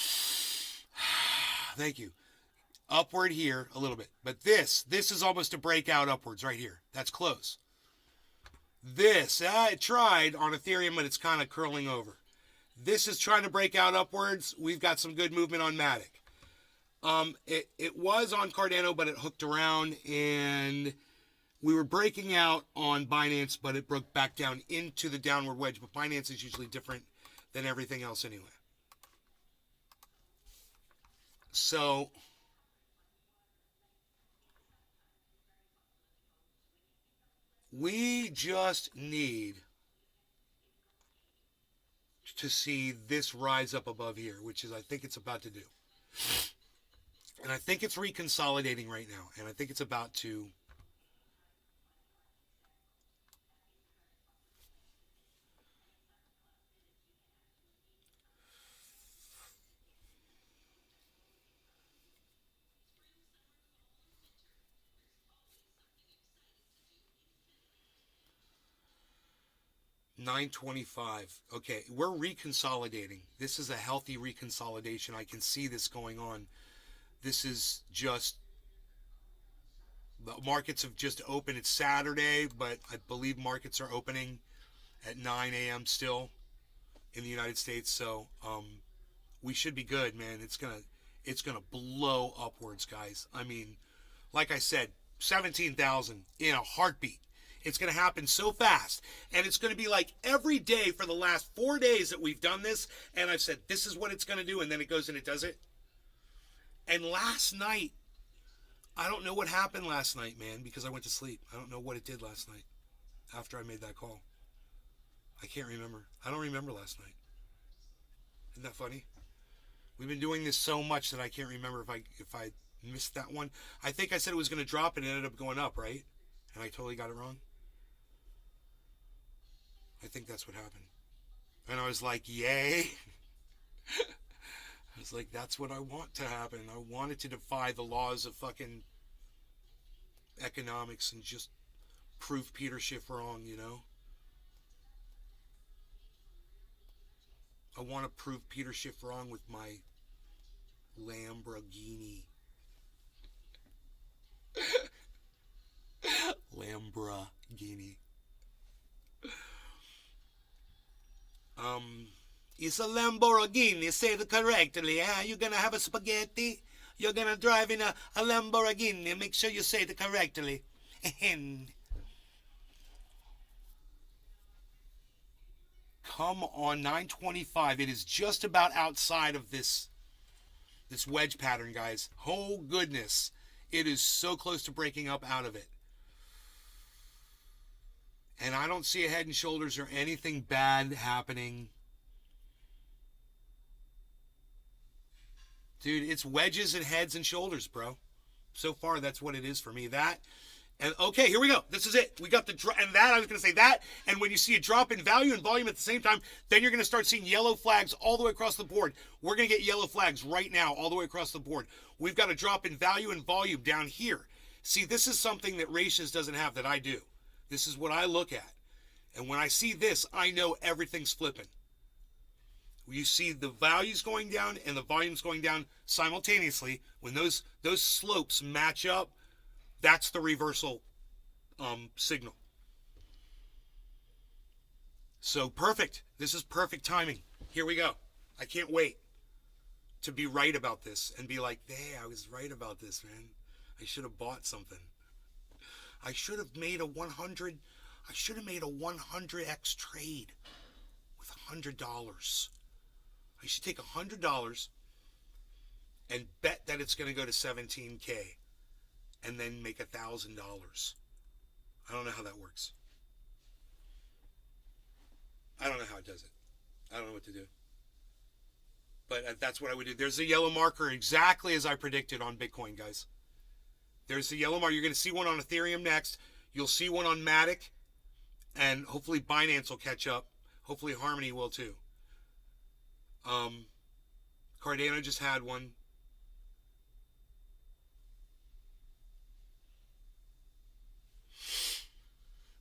Thank you. Upward here a little bit. But this is almost a breakout upwards right here. That's close. This, it tried on Ethereum, but it's kind of curling over. This is trying to break out upwards. We've got some good movement on Matic. It was on Cardano, but it hooked around, and we were breaking out on Binance, but it broke back down into the downward wedge. But Binance is usually different than everything else anyway. So we just need to see this rise up above here, which is I think it's about to do. And I think it's reconsolidating right now. And I think it's about to $9.25. Okay, we're reconsolidating. This is a healthy reconsolidation. I can see this going on. This is just, the markets have just opened. It's Saturday, but I believe markets are opening at 9 a.m. still in the United States. So we should be good, man. It's gonna blow upwards, guys. I mean, like I said, 17,000 in a heartbeat. It's going to happen so fast. And it's going to be like every day for the last 4 days that we've done this. And I've said, this is what it's going to do. And then it goes and it does it. And last night, I don't know what happened last night, man, because I went to sleep. I don't know what it did last night after I made that call. I can't remember. I don't remember last night. Isn't that funny? We've been doing this so much that I can't remember if I missed that one. I think I said it was going to drop and it ended up going up, right? And I totally got it wrong. I think that's what happened. And I was like, yay. I was like, that's what I want to happen. I wanted to defy the laws of fucking economics and just prove Peter Schiff wrong, you know? I want to prove Peter Schiff wrong with my Lamborghini. Lamborghini. It's a Lamborghini, say it correctly, huh? You're gonna have a spaghetti? You're gonna drive in a Lamborghini, make sure you say it correctly. Come on, 925. It is just about outside of this wedge pattern, guys. Oh, goodness. It is so close to breaking up out of it. And I don't see a head and shoulders or anything bad happening. Dude, it's wedges and heads and shoulders, bro. So far, that's what it is for me. That, and okay, here we go. This is it. We got the, and that, I was going to say that, and when you see a drop in value and volume at the same time, then you're going to start seeing yellow flags all the way across the board. We're going to get yellow flags right now all the way across the board. We've got a drop in value and volume down here. See, this is something that Ratios doesn't have that I do. This is what I look at. And when I see this, I know everything's flipping. You see the values going down and the volumes going down simultaneously. When those slopes match up, that's the reversal signal. So perfect. This is perfect timing. Here we go. I can't wait to be right about this and be like, hey, I was right about this, man. I should have bought something. I should have made a 100x trade with $100. I should take $100 and bet that it's going to go to 17K and then make $1,000. I don't know how that works. I don't know how it does it. I don't know what to do. But that's what I would do. There's a yellow marker exactly as I predicted on Bitcoin, guys. There's the yellow marker. You're going to see one on Ethereum next. You'll see one on Matic. And hopefully Binance will catch up. Hopefully Harmony will too. Cardano just had one.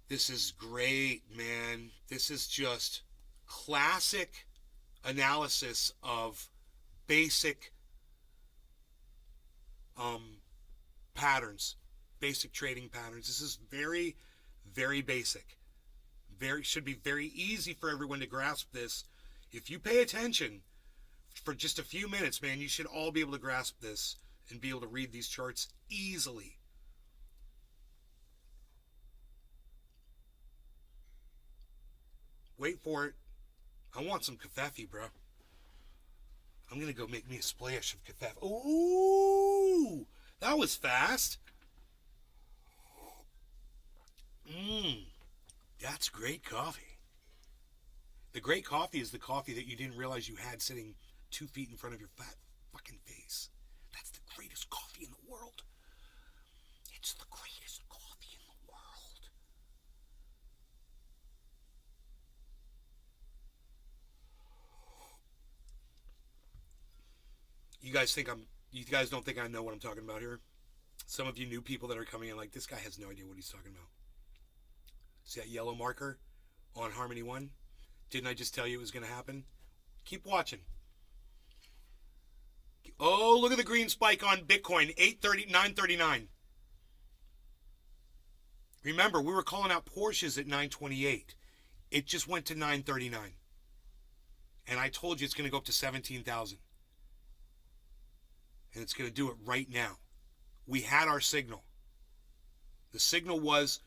This is great, man. This is just classic analysis of basic patterns, basic trading patterns. This is very, very basic. Should be very easy for everyone to grasp this. If you pay attention for just a few minutes, man, you should all be able to grasp this and be able to read these charts easily. Wait for it. I want some kafefe, bro. I'm going to go make me a splash of kafefe. Ooh, that was fast. That's great coffee. The great coffee is the coffee that you didn't realize you had sitting 2 feet in front of your fat fucking face. That's the greatest coffee in the world. It's the greatest coffee in the world. You guys don't think I know what I'm talking about here? Some of you new people that are coming in like, this guy has no idea what he's talking about. See that yellow marker on Harmony 1? Didn't I just tell you it was going to happen? Keep watching. Oh, look at the green spike on Bitcoin, 939. Remember, we were calling out Porsches at 928. It just went to 939. And I told you it's going to go up to 17,000. And it's going to do it right now. We had our signal. The signal was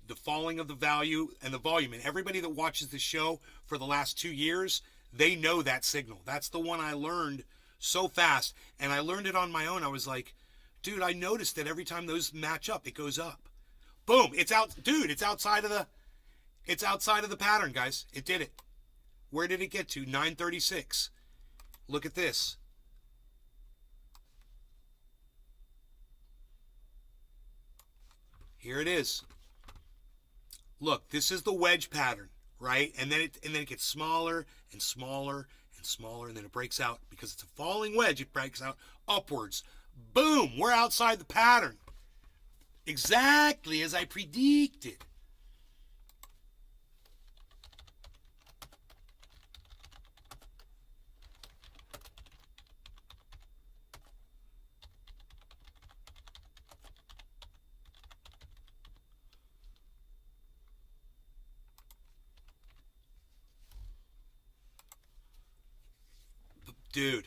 the falling of the value and the volume. And everybody that watches the show for the last 2 years, they know that signal. That's the one I learned so fast. And I learned it on my own. I was like, dude, I noticed that every time those match up, it goes up. Boom. It's out. Dude, it's outside of the pattern, guys. It did it. Where did it get to? 936. Look at this. Here it is. Look, this is the wedge pattern, right? And then it gets smaller and smaller and smaller, and then it breaks out. Because it's a falling wedge, it breaks out upwards. Boom! We're outside the pattern. Exactly as I predicted. Dude,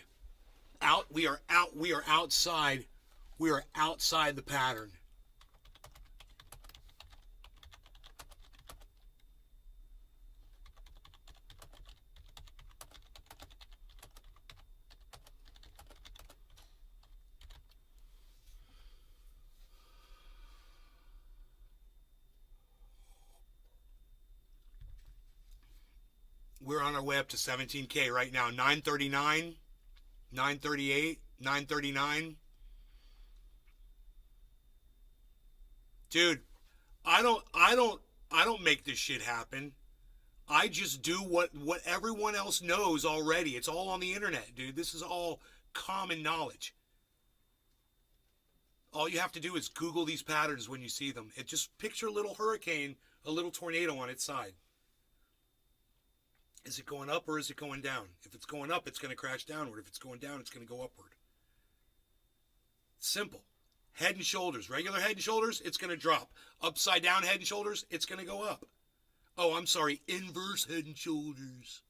we are outside the pattern. We're on our way up to 17K right now. 939, 938, 939. Dude, I don't make this shit happen. I just do what everyone else knows already. It's all on the internet, dude. This is all common knowledge. All you have to do is Google these patterns when you see them. It just picture a little hurricane, a little tornado on its side. Is it going up or is it going down? If it's going up, it's going to crash downward. If it's going down, it's going to go upward. Simple. Head and shoulders. Regular head and shoulders, it's going to drop. Upside down head and shoulders, it's going to go up. Oh, I'm sorry. Inverse head and shoulders.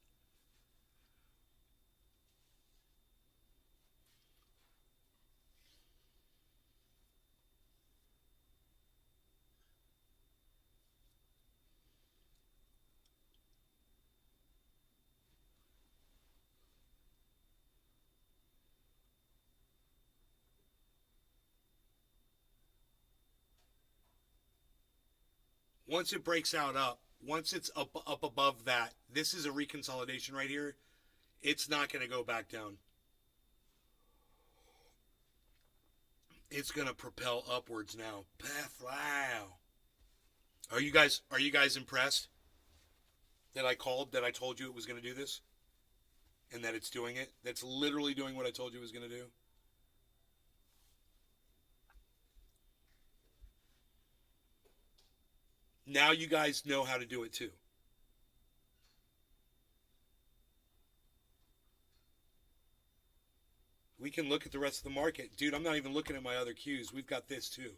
Once it breaks out up, once it's up above that, this is a reconsolidation right here. It's not going to go back down. It's going to propel upwards now. Wow. Are you guys impressed? that I called, that I told you it was going to do this, and that it's doing it. That's literally doing what I told you it was going to do. Now you guys know how to do it too. We can look at the rest of the market. Dude, I'm not even looking at my other cues. We've got this too.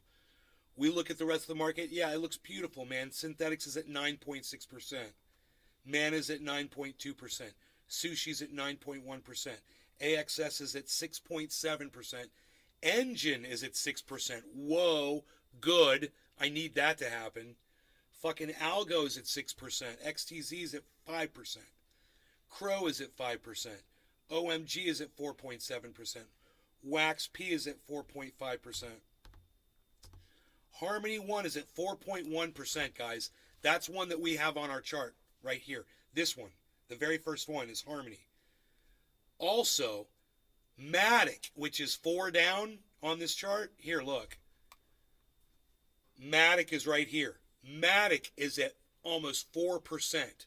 We look at the rest of the market. Yeah, it looks beautiful, man. Synthetics is at 9.6%. Man is at 9.2%. Sushi's at 9.1%. AXS is at 6.7%. Engine is at 6%. Whoa, good. I need that to happen. Fucking Algo's at 6%. XTZ's at 5%. Crow is at 5%. OMG is at 4.7%. Wax P is at 4.5%. Harmony 1 is at 4.1%, guys. That's one that we have on our chart right here. This one, the very first one, is Harmony. Also, Matic, which is 4 down on this chart. Here, look. Matic is right here. Matic is at almost 4%.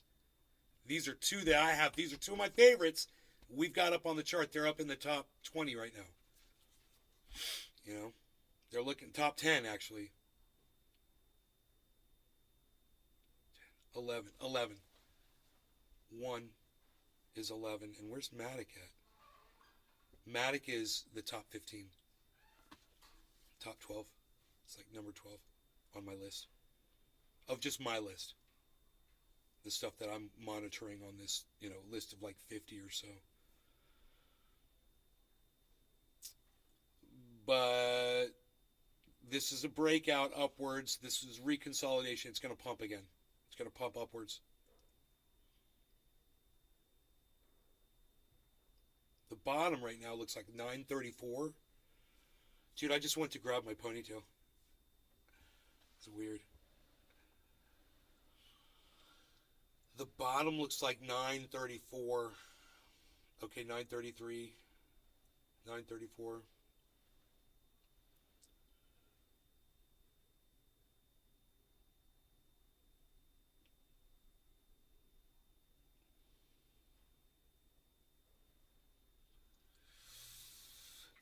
These are two that I have. These are two of my favorites. We've got up on the chart. They're up in the top 20 right now. You know, they're looking top 10 actually. 11. 1 is 11. And where's Matic at? Matic is the top 15. Top 12. It's like number 12 on my list. Of just my list. The stuff that I'm monitoring on this, list of like 50 or so. But this is a breakout upwards. This is reconsolidation. It's going to pump again. It's going to pump upwards. The bottom right now looks like 934. Dude, I just went to grab my ponytail. It's weird. The bottom looks like 934. Okay, 933. 934.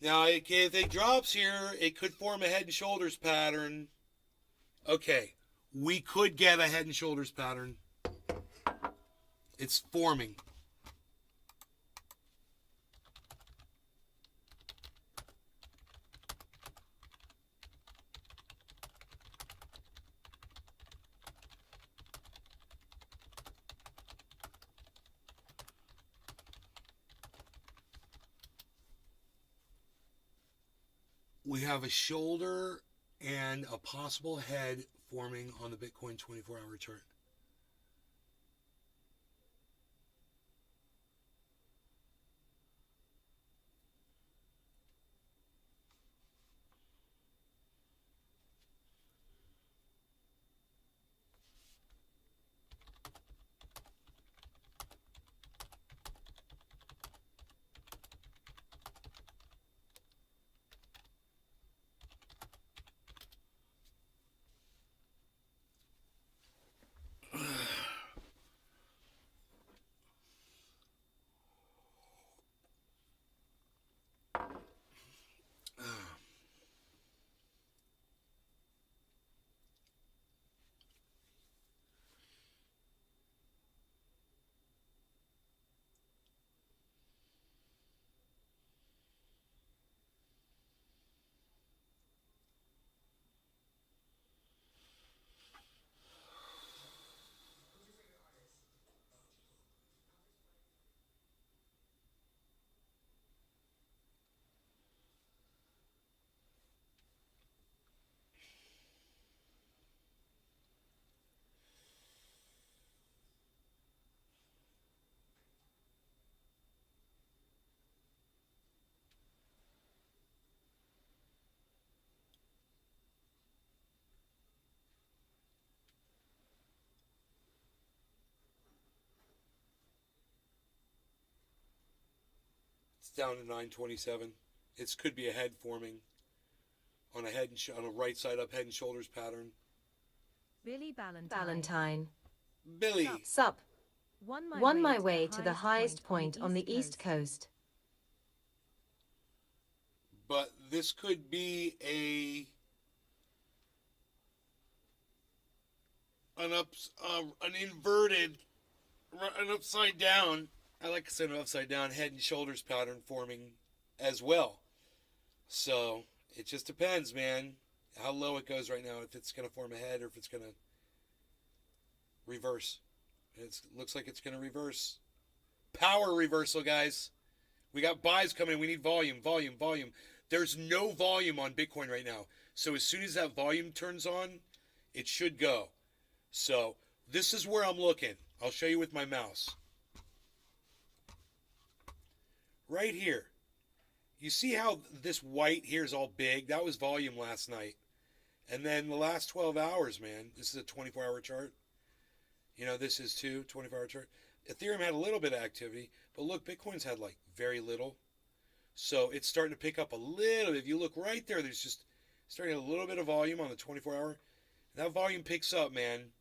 Now, if it drops here, it could form a head and shoulders pattern. Okay, we could get a head and shoulders pattern. It's forming. We have a shoulder and a possible head forming on the Bitcoin 24-hour chart. It's down to 927. It could be a head forming on a head and on a right side up head and shoulders pattern. Billy Ballantyne. Valentine. Billy. Sup. Won my way to the highest point on the East Coast. But this could be an inverted, an upside down. I like to say an upside down head and shoulders pattern forming as well. So it just depends, man, how low it goes right now. If it's going to form a head or if it's going to reverse. It looks like it's going to reverse. Power reversal, guys. We got buys coming. We need volume, volume, volume. There's no volume on Bitcoin right now. So as soon as that volume turns on, it should go. So this is where I'm looking. I'll show you with my mouse. Right here. You see how this white here is all big? That was volume last night. And then the last 12 hours, man. This is a 24-hour chart. You know, this is too, 24-hour chart. Ethereum had a little bit of activity. But look, Bitcoin's had like very little. So it's starting to pick up a little bit. If you look right there, there's just starting a little bit of volume on the 24-hour. That volume picks up, man.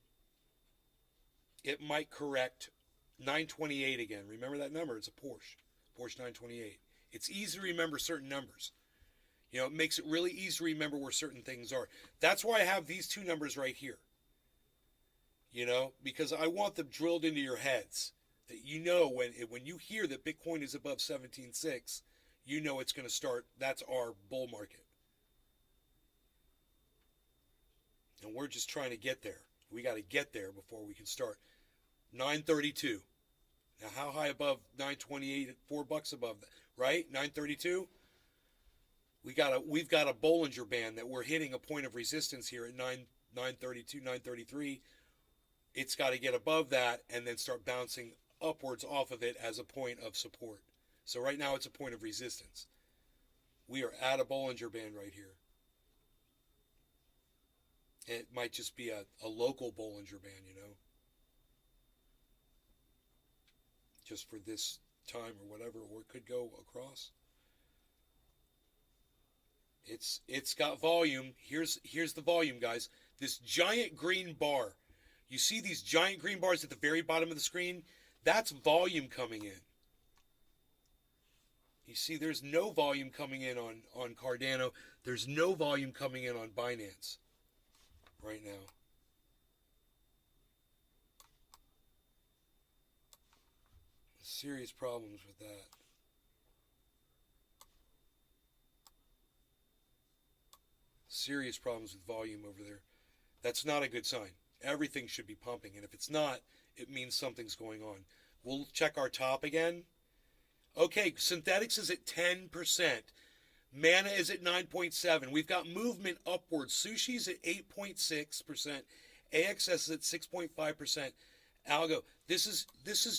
It might correct 928 again. Remember that number? It's a Porsche 928. It's easy to remember certain numbers. You know, it makes it really easy to remember where certain things are. That's why I have these two numbers right here. You know, because I want them drilled into your heads. That you know when you hear that Bitcoin is above 17.6, you know it's going to start. That's our bull market. And we're just trying to get there. We got to get there before we can start. 932. Now, how high above 928? $4 above that, right? 932. We've got a Bollinger Band that we're hitting a point of resistance here at 932, 933. It's got to get above that and then start bouncing upwards off of it as a point of support. So right now it's a point of resistance. We are at a Bollinger Band right here. It might just be a local Bollinger Band, you know. Just for this time or whatever, or it could go across. It's got volume. Here's the volume, guys. This giant green bar. You see these giant green bars at the very bottom of the screen? That's volume coming in. You see, there's no volume coming in on Cardano. There's no volume coming in on Binance right now. Serious problems with that. Serious problems with volume over there. That's not a good sign. Everything should be pumping, and if it's not, it means something's going on. We'll check our top again. Okay, synthetics is at 10%. Mana is at 9.7%. We've got movement upwards. Sushi's at 8.6%. AXS is at 6.5%. Algo. This is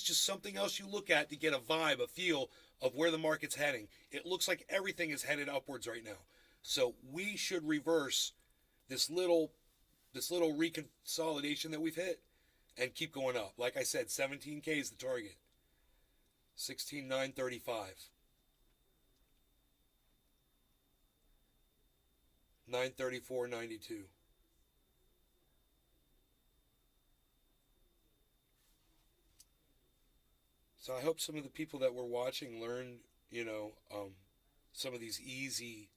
just something else you look at to get a vibe, a feel of where the market's heading. It looks like everything is headed upwards right now. So we should reverse this little reconsolidation that we've hit and keep going up. Like I said, 17K is the target. 16,935. 934.92. So I hope some of the people that were watching learned, you know, some of these easy,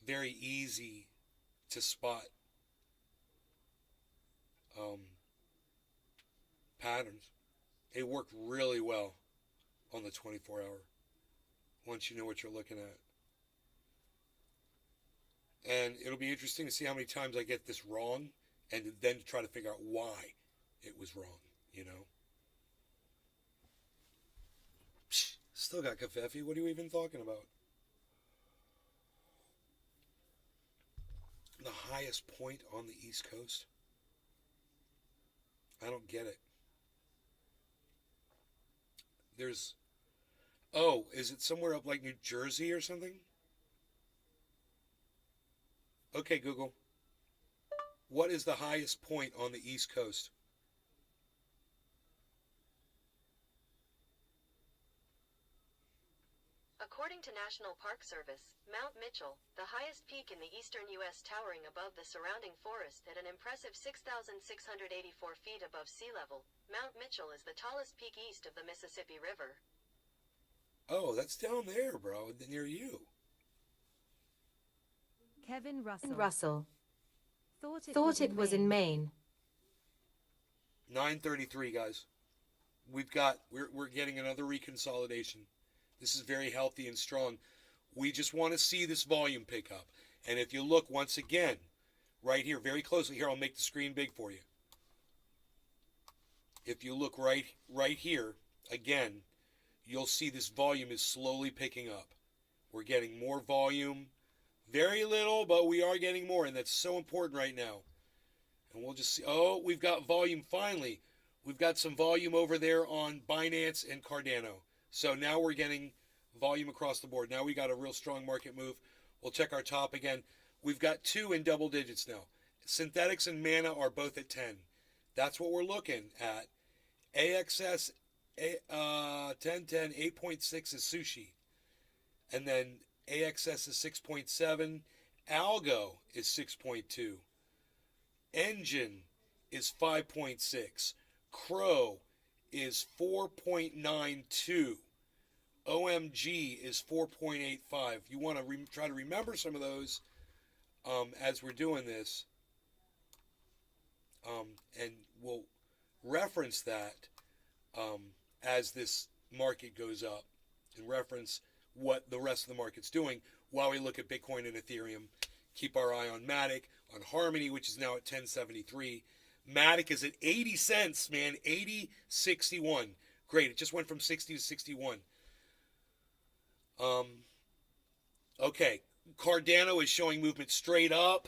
very easy to spot patterns. They work really well on the 24-hour once you know what you're looking at. And it'll be interesting to see how many times I get this wrong and then try to figure out why it was wrong, you know. Still got Kafefi. What are you even talking about? The highest point on the East Coast? I don't get it. There's... Oh, is it somewhere up like New Jersey or something? Okay, Google. What is the highest point on the East Coast? According to National Park Service, Mount Mitchell, the highest peak in the eastern U.S. towering above the surrounding forest at an impressive 6,684 feet above sea level, Mount Mitchell is the tallest peak east of the Mississippi River. Oh, that's down there, bro, near you. Kevin Russell. Russell. Thought it was in Maine. 9:33, guys. We're getting another reconsolidation. This is very healthy and strong. We just want to see this volume pick up. And if you look once again, right here, very closely here, I'll make the screen big for you. If you look right here, again, you'll see this volume is slowly picking up. We're getting more volume. Very little, but we are getting more, and that's so important right now. And we'll just see. Oh, we've got volume finally. We've got some volume over there on Binance and Cardano. So now we're getting volume across the board. Now we got a real strong market move. We'll check our top again. We've got two in double digits now. Synthetics and Mana are both at 10. That's what we're looking at. AXS 1010, 8.6 is Sushi. And then AXS is 6.7. Algo is 6.2. Engine is 5.6. Crow is 4.92. OMG is 4.85. You want to try to remember some of those as we're doing this. And we'll reference that as this market goes up and reference what the rest of the market's doing while we look at Bitcoin and Ethereum. Keep our eye on Matic, on Harmony, which is now at 1073. Matic is at 80 cents, man, 80.61. Great, it just went from 60 to 61. Okay, Cardano is showing movement straight up,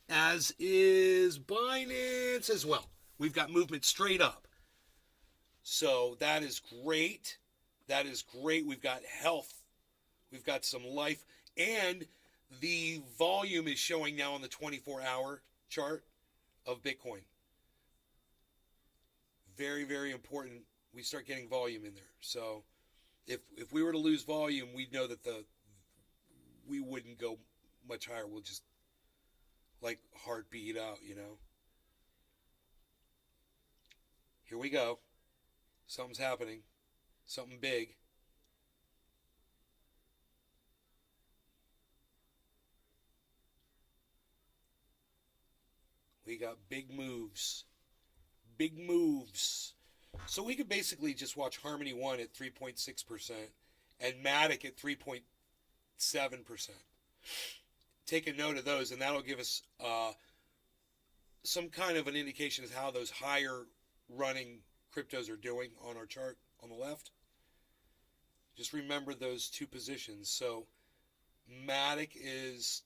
as is Binance as well. We've got movement straight up. So that is great. That is great. We've got health. We've got some life. And the volume is showing now on the 24-hour chart of Bitcoin. Very, very important. We start getting volume in there. So if we were to lose volume, we'd know that we wouldn't go much higher. We'll just like heartbeat out, you know. Here we go. Something's happening. Something big. We got big moves. Big moves. So we could basically just watch Harmony 1 at 3.6% and Matic at 3.7%. Take a note of those, and that'll give us some kind of an indication of how those higher running cryptos are doing on our chart on the left. Just remember those two positions. So Matic is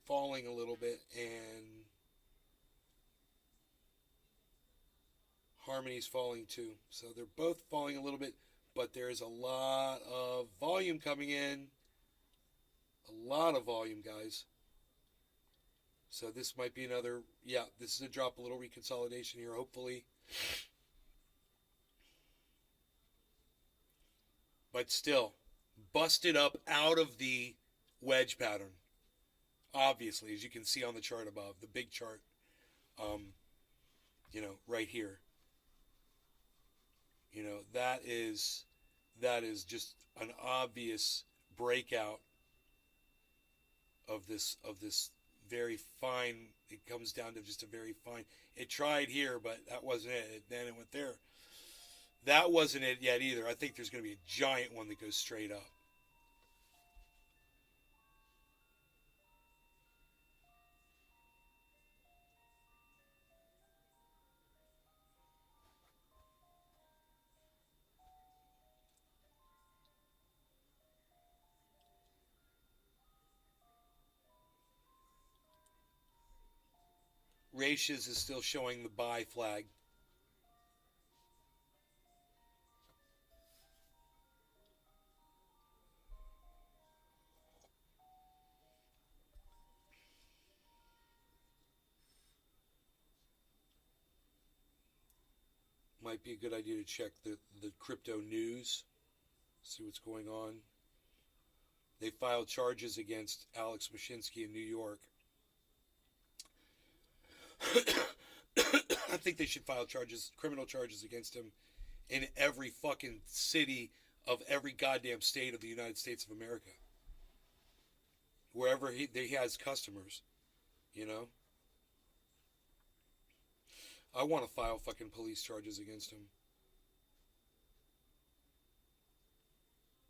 falling a little bit, and Harmony's falling too. So they're both falling a little bit, but there's a lot of volume coming in. A lot of volume, guys. So this might be another, this is a drop, a little reconsolidation here, hopefully. But still, busted up out of the wedge pattern. Obviously, as you can see on the chart above, the big chart, right here. That is just an obvious breakout of this very fine. It comes down to just a very fine. It tried here, but that wasn't it. Then it went there. That wasn't it yet either. I think there's going to be a giant one that goes straight up. Ratios is still showing the buy flag. Might be a good idea to check the crypto news See what's going on. They filed charges against Alex Mashinsky in New York. I think they should file charges, criminal charges against him in every fucking city of every goddamn state of the United States of America. Wherever he has customers, you know? I want to file fucking police charges against him.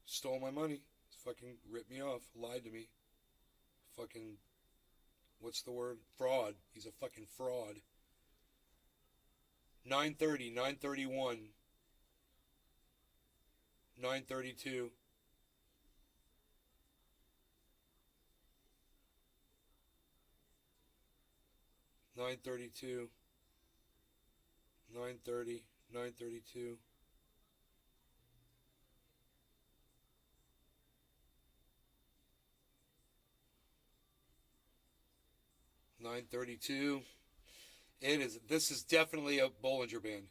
Stole my money. Fucking ripped me off. Lied to me. Fucking, what's the word? Fraud. He's a fucking fraud. 930, 931, 932. $9.32, $9.30, $9.32. $9.32. It is. This is definitely a Bollinger Band.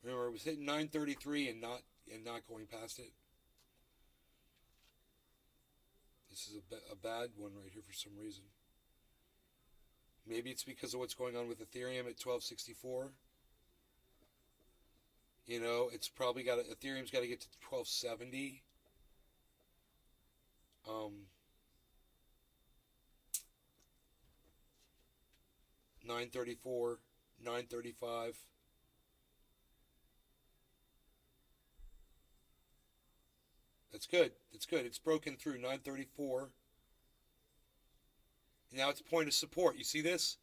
Remember, it was hitting 9.33 and not going past it. This is a bad one right here for some reason. Maybe it's because of what's going on with Ethereum at 1264. You know, it's probably got Ethereum's got to get to 1270. 934, 935. That's good. It's good. It's broken through 934. Now it's point of support. You see this?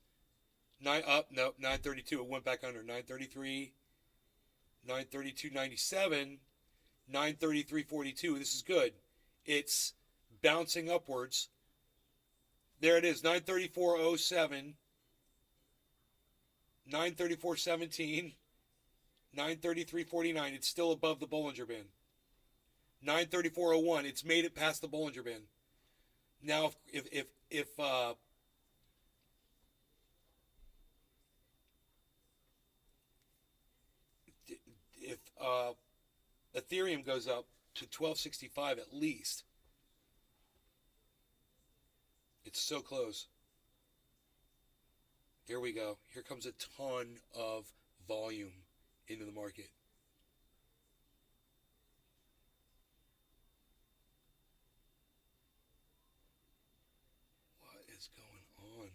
932. It went back under 933, 932.97, 933.42. This is good. It's bouncing upwards. There it is. 934.07, 934.17, 933.49. It's still above the Bollinger Band. 934.01. It's made it past the Bollinger Band. Now, if Ethereum goes up to 1265 at least, it's so close. Here we go. Here comes a ton of volume into the market. What is going on?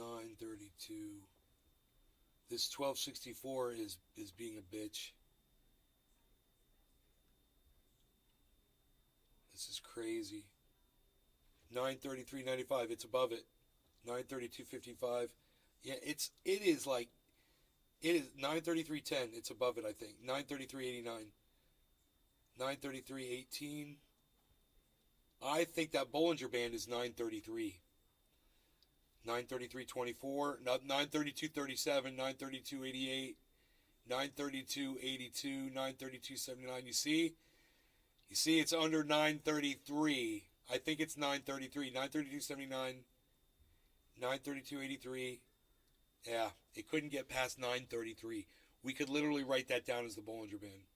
$9.32. This 1264 is being a bitch. This is crazy. 933.95. It's above it. 932.55. Yeah, it is 933.10. It's above it, I think. 933.89. 933.18. I think that Bollinger Band is 933. 933.24, 932.37, 932.88, 932.82, 932.79. You see, it's under 933. I think it's 933, 932.79, 932.83. Yeah, it couldn't get past 933. We could literally write that down as the Bollinger Band.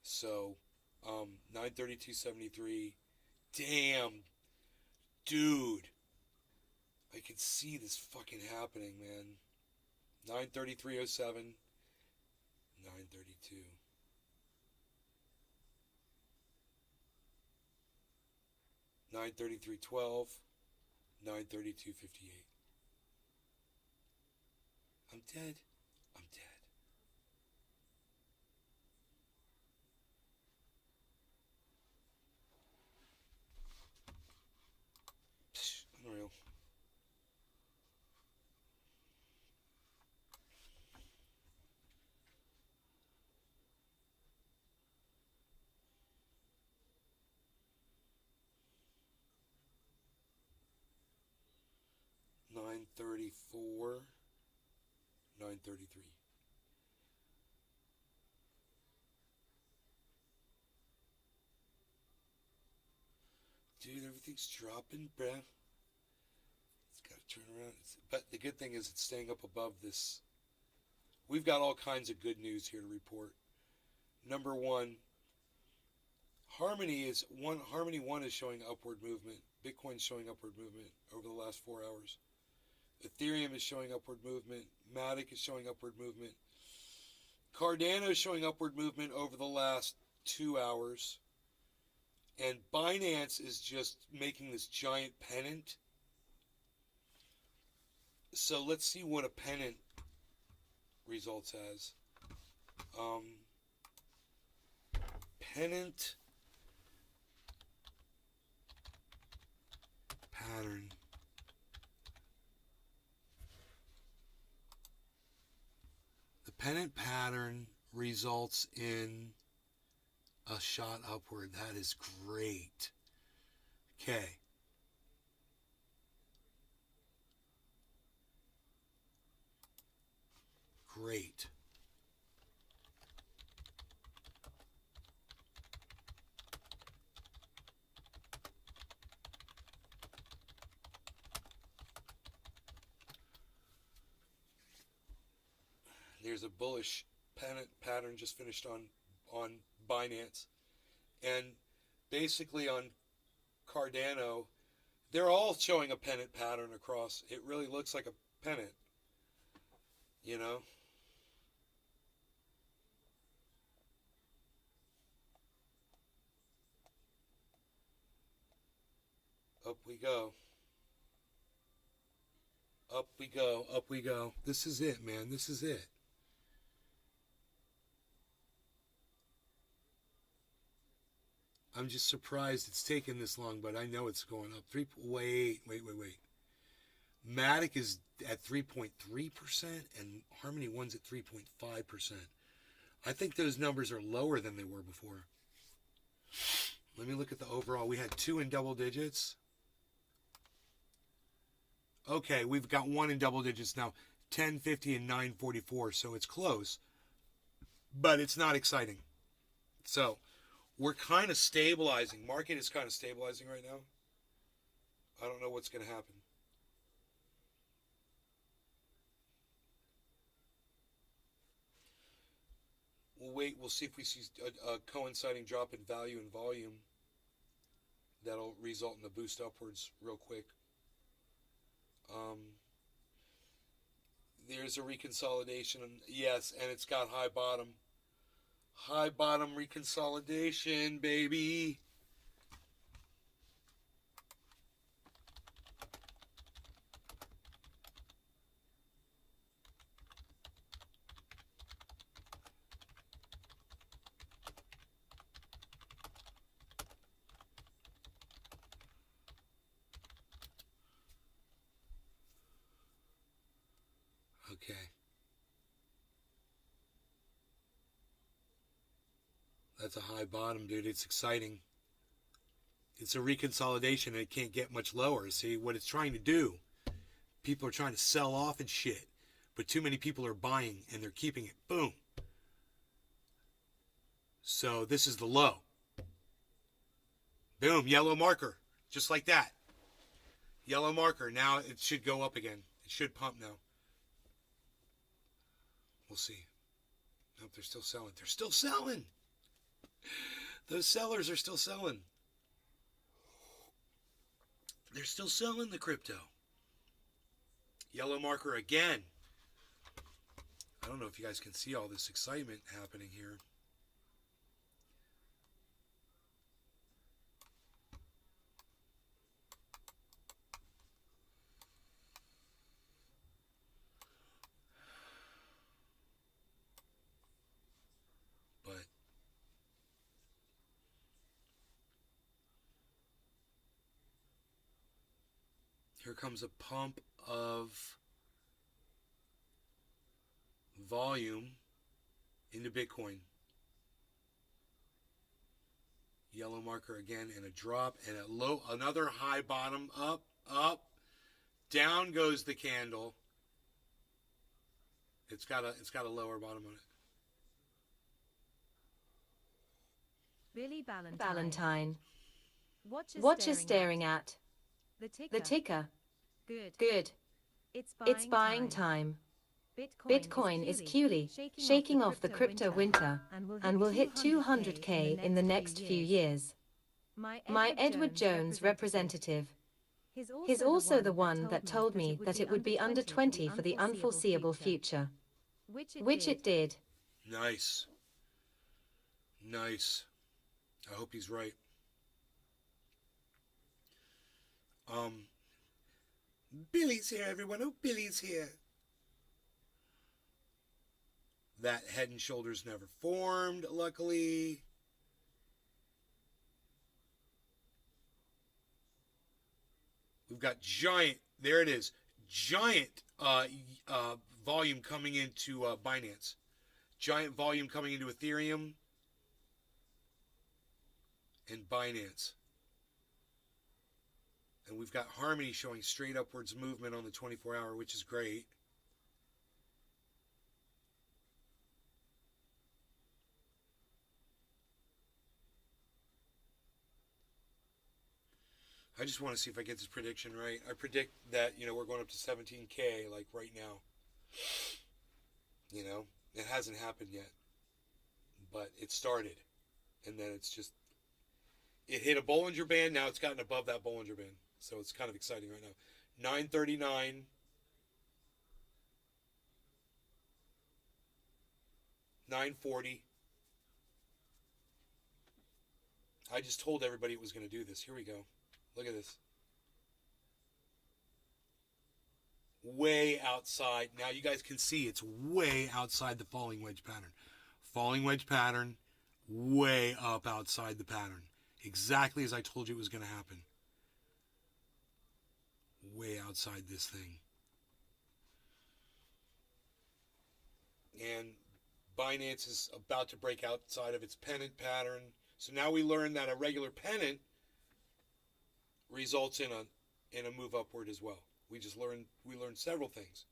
So, 932.73. Damn, dude. I can see this fucking happening, man. 933.07, 932. 933.12, 932.58. I'm dead. I'm dead. Psh, unreal. $934, $933. Dude, everything's dropping, bruh. It's got to turn around. But the good thing is it's staying up above this. We've got all kinds of good news here to report. Number one, Harmony 1 is showing upward movement. Bitcoin's showing upward movement over the last 4 hours. Ethereum is showing upward movement. Matic is showing upward movement. Cardano is showing upward movement over the last 2 hours. And Binance is just making this giant pennant. So let's see what a pennant results as. Pennant pattern. The pennant pattern results in a shot upward. That is great. Okay. Great. There's a bullish pennant pattern just finished on Binance. And basically on Cardano, they're all showing a pennant pattern across. It really looks like a pennant, you know? Up we go. Up we go. Up we go. This is it, man. This is it. I'm just surprised it's taken this long, but I know it's going up. Wait. Matic is at 3.3% and Harmony 1's at 3.5%. I think those numbers are lower than they were before. Let me look at the overall. We had 2 in double digits. Okay, we've got 1 in double digits now. 1050 and 944, so it's close. But it's not exciting. So we're kind of stabilizing. Market is kind of stabilizing right now. I don't know what's going to happen. We'll wait. We'll see if we see a coinciding drop in value and volume. That'll result in a boost upwards real quick. There's a reconsolidation. Yes, and it's got high bottom. High bottom reconsolidation, baby. Okay. That's a high bottom, dude. It's exciting. It's a reconsolidation and it can't get much lower. See, what it's trying to do, people are trying to sell off and shit, but too many people are buying and they're keeping it. Boom. So this is the low. Boom, yellow marker. Just like that. Yellow marker. Now it should go up again. It should pump now. We'll see. Nope, they're still selling. They're still selling. Those sellers are still selling. They're still selling the crypto. Yellow marker again. I don't know if you guys can see all this excitement happening here. But here comes a pump of volume into Bitcoin. Yellow marker again, and a drop, and a low, another high bottom, up, up, down goes the candle. It's got a lower bottom on it. Billy Valentine. What What you're staring at. The ticker. Good. It's buying time. Bitcoin is coolly shaking off the crypto winter and will hit 200K in the next few years. My Edward Jones representative. He's also the one that told me that it would be under 20 for the unforeseeable future. Which it did. Nice. Nice. I hope he's right. Billy's here, everyone. Oh, Billy's here. That head and shoulders never formed, luckily. We've got giant, there it is, giant volume coming into Binance. Giant volume coming into Ethereum and Binance. And we've got Harmony showing straight upwards movement on the 24-hour, which is great. I just want to see if I get this prediction right. I predict that, we're going up to 17K like right now. It hasn't happened yet. But it started. And then it hit a Bollinger Band. Now it's gotten above that Bollinger Band. So it's kind of exciting right now. 939. 940. I just told everybody it was going to do this. Here we go. Look at this. Way outside. Now you guys can see it's way outside the falling wedge pattern. Falling wedge pattern, way up outside the pattern. Exactly as I told you it was going to happen. Way outside this thing. And Binance is about to break outside of its pennant pattern. So now we learn that a regular pennant results in a move upward as well. We learned several things.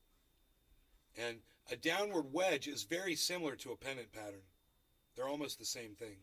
And a downward wedge is very similar to a pennant pattern. They're almost the same thing.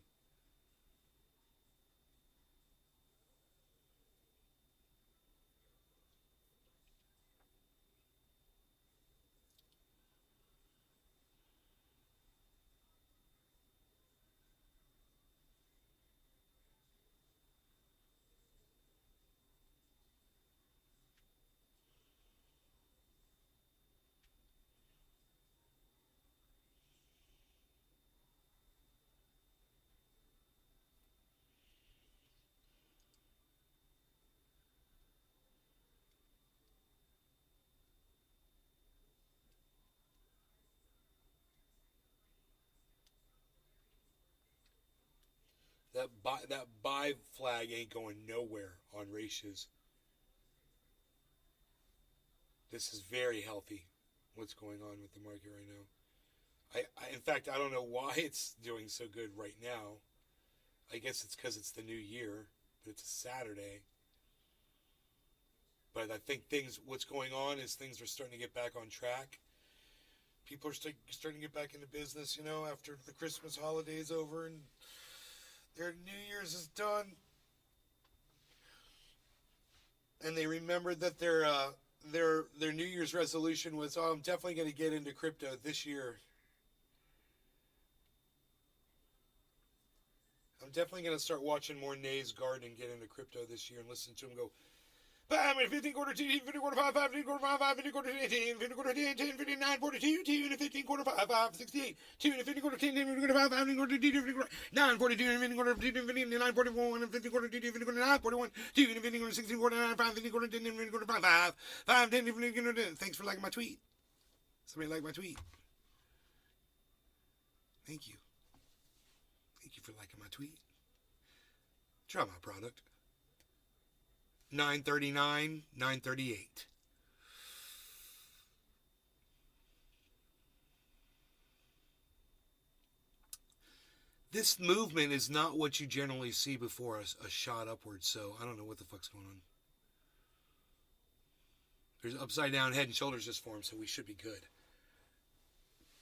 That buy flag ain't going nowhere on ratios. This is very healthy. What's going on with the market right now? In fact, I don't know why it's doing so good right now. I guess it's because it's the new year, but it's a Saturday. But I think what's going on is things are starting to get back on track. People are starting to get back into business, after the Christmas holidays over and their New Year's is done. And they remembered that their New Year's resolution was, I'm definitely going to get into crypto this year. I'm definitely going to start watching more Nay's Garden and get into crypto this year and listen to him go, 5 and 15 quarter 2, 50 quarter 5, 5, 50 quarter 5, 5, 50 quarter 18, 50 quarter 10, 10, 59 quarter 2, 2 and 15 quarter 5, 5, 68, 2 and 50 quarter 10, 10, 50 quarter 5, 5 and quarter 2, 50 quarter 9, 42 and 50 quarter 2, 59, 41 and 50 quarter 2, 50 quarter 9, 41, 2 and 50 quarter 16 quarter 9, 5, 50 quarter 10, 50 quarter 5, 5, 5, 10, 50 quarter 10. Thanks for liking my tweet. Somebody liked my tweet. Thank you. Thank you for liking my tweet. Try my product. 939, 938. This movement is not what you generally see before a shot upwards, so I don't know what the fuck's going on. There's upside down head and shoulders just formed, so we should be good.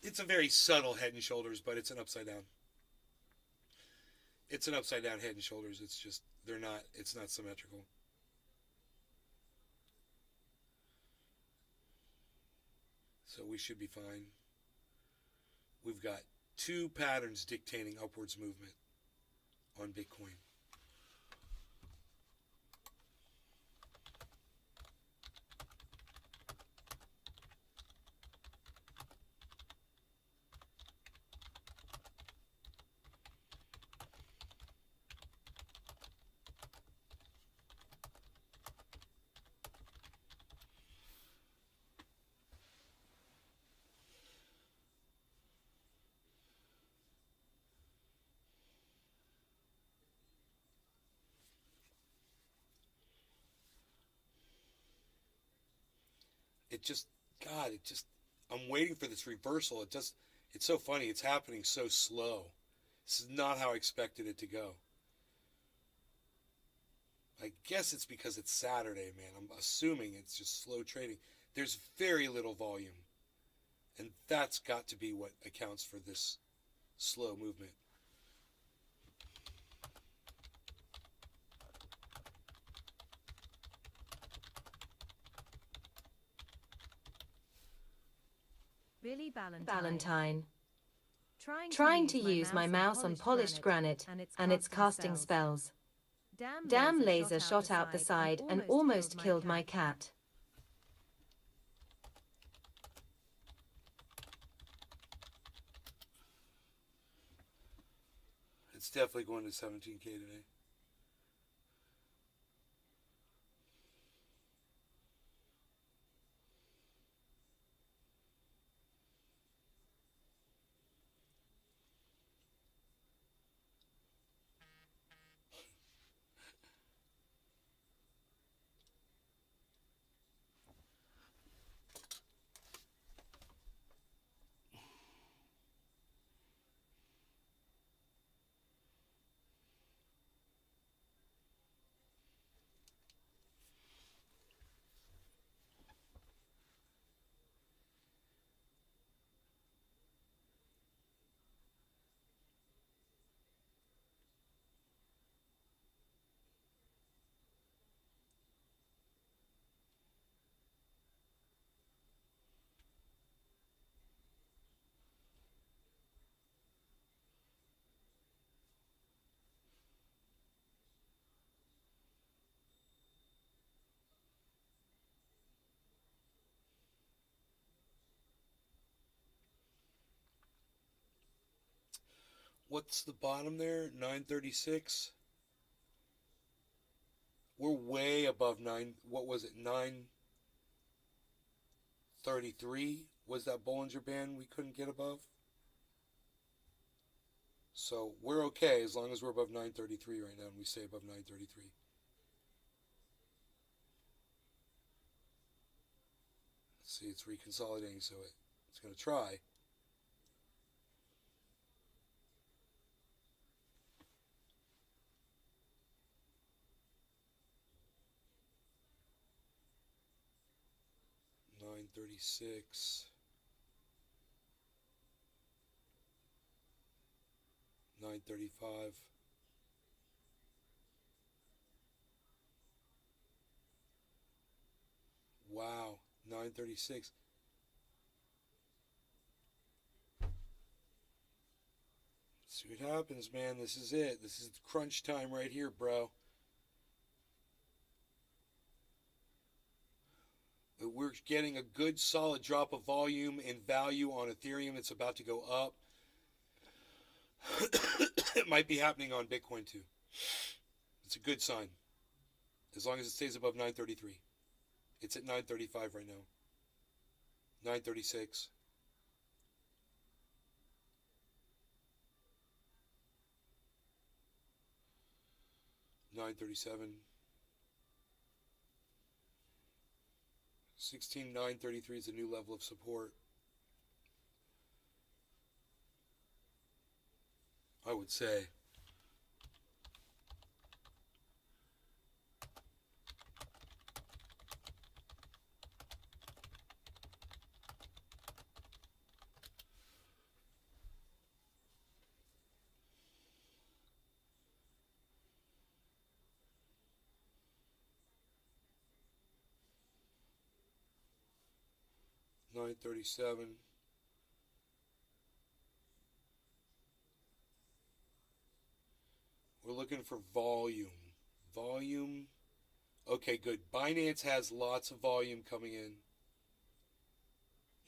It's a very subtle head and shoulders, but it's an upside down. It's an upside down head and shoulders. It's just, it's not symmetrical. So we should be fine. We've got two patterns dictating upwards movement on Bitcoin. I'm waiting for this reversal. It's so funny. It's happening so slow. This is not how I expected it to go. I guess it's because it's Saturday, man. I'm assuming it's just slow trading. There's very little volume. And that's got to be what accounts for this slow movement. Billy Valentine. Trying to use my mouse on polished granite, and it's casting spells. Damn laser shot out the side and almost killed my cat. It's definitely going to 17K today. What's the bottom there? 936. We're way above 9. What was it? 933 was that Bollinger Band we couldn't get above. So we're okay as long as we're above 933 right now, and we stay above 933. Let's see, it's reconsolidating, so it's going to try. $936, $935, wow, $936. See what happens, man. This is it. This is crunch time right here, bro. we're getting a good solid drop of volume and value on Ethereum. It's about to go up. It might be happening on Bitcoin too. It's a good sign. As long as it stays above 933. It's at 935 right now. 936. $937. 16,933 is a new level of support. I would say. $937. We're looking for volume. Volume. Okay, good. Binance has lots of volume coming in.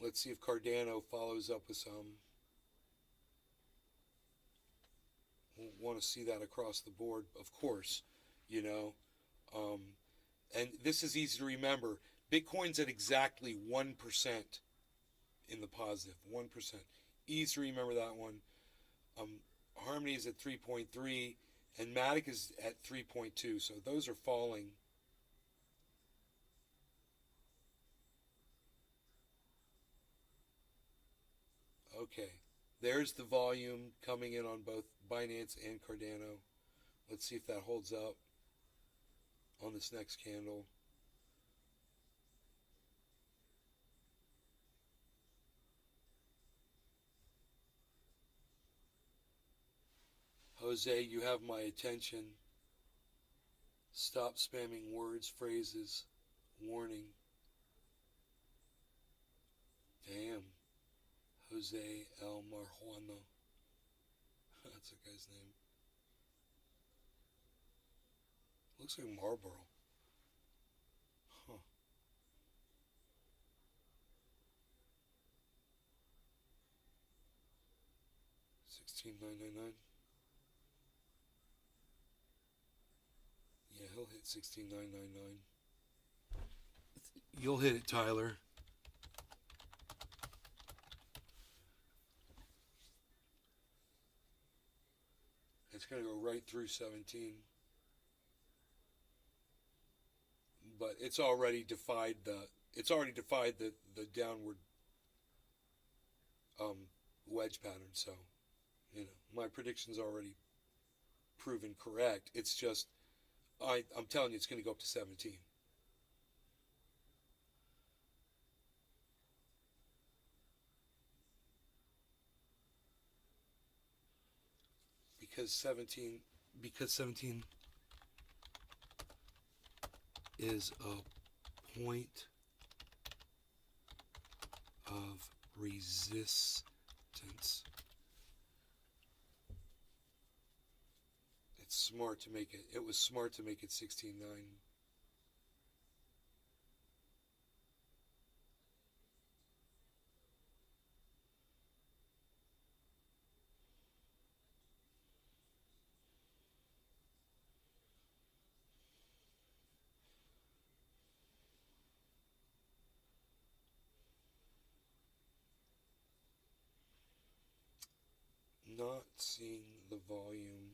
Let's see if Cardano follows up with some. We'll want to see that across the board, of course, you know. And this is easy to remember. Bitcoin's at exactly 1% in the positive. 1%. Easy to remember that one. Harmony is at 3.3, and Matic is at 3.2. So those are falling. Okay. There's the volume coming in on both Binance and Cardano. Let's see if that holds up on this next candle. Jose, you have my attention. Stop spamming words, phrases, warning. Damn. Jose El Marjuano. That's a guy's name. Looks like Marlboro. Huh. $16,999. Yeah, he'll hit $16,999. You'll hit it, Tyler. It's going to go right through 17. But it's already defied the downward wedge pattern. So, you know, my prediction's already proven correct. It's just, I'm telling you, it's going to go up to 17. Because 17 is a point of resistance. It's smart to make it. It was smart to make it 16.9. Not seeing the volume.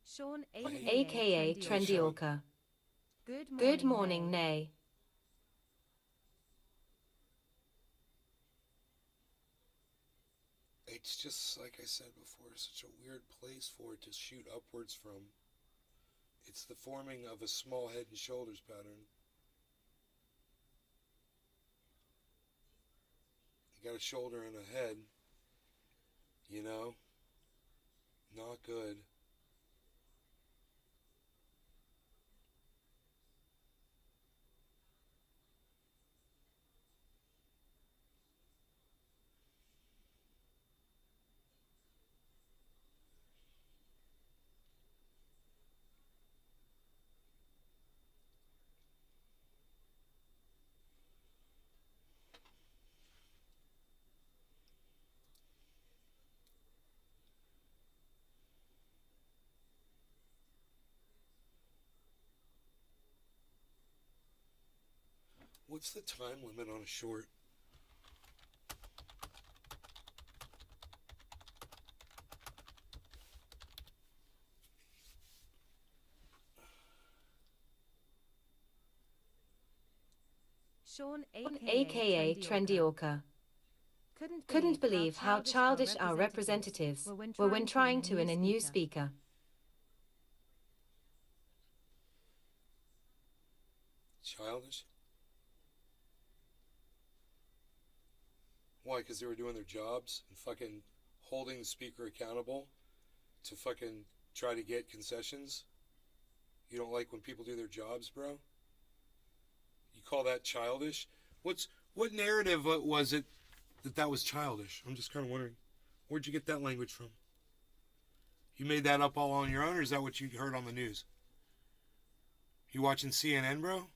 Sean, aka Trendiorca. Good morning, Nay. It's just, like I said before, such a weird place for it to shoot upwards from. It's the forming of a small head and shoulders pattern. You got a shoulder and a head, you know? Not good. What's the time limit on a short? Sean, aka Trendy Orca, couldn't believe how childish our representatives were when trying to win a new speaker. Childish? Why? Because they were doing their jobs and fucking holding the speaker accountable to fucking try to get concessions? You don't like when people do their jobs, bro? You call that childish? What narrative was it that was childish? I'm just kind of wondering. Where'd you get that language from? You made that up all on your own, or is that what you heard on the news? You watching CNN, bro?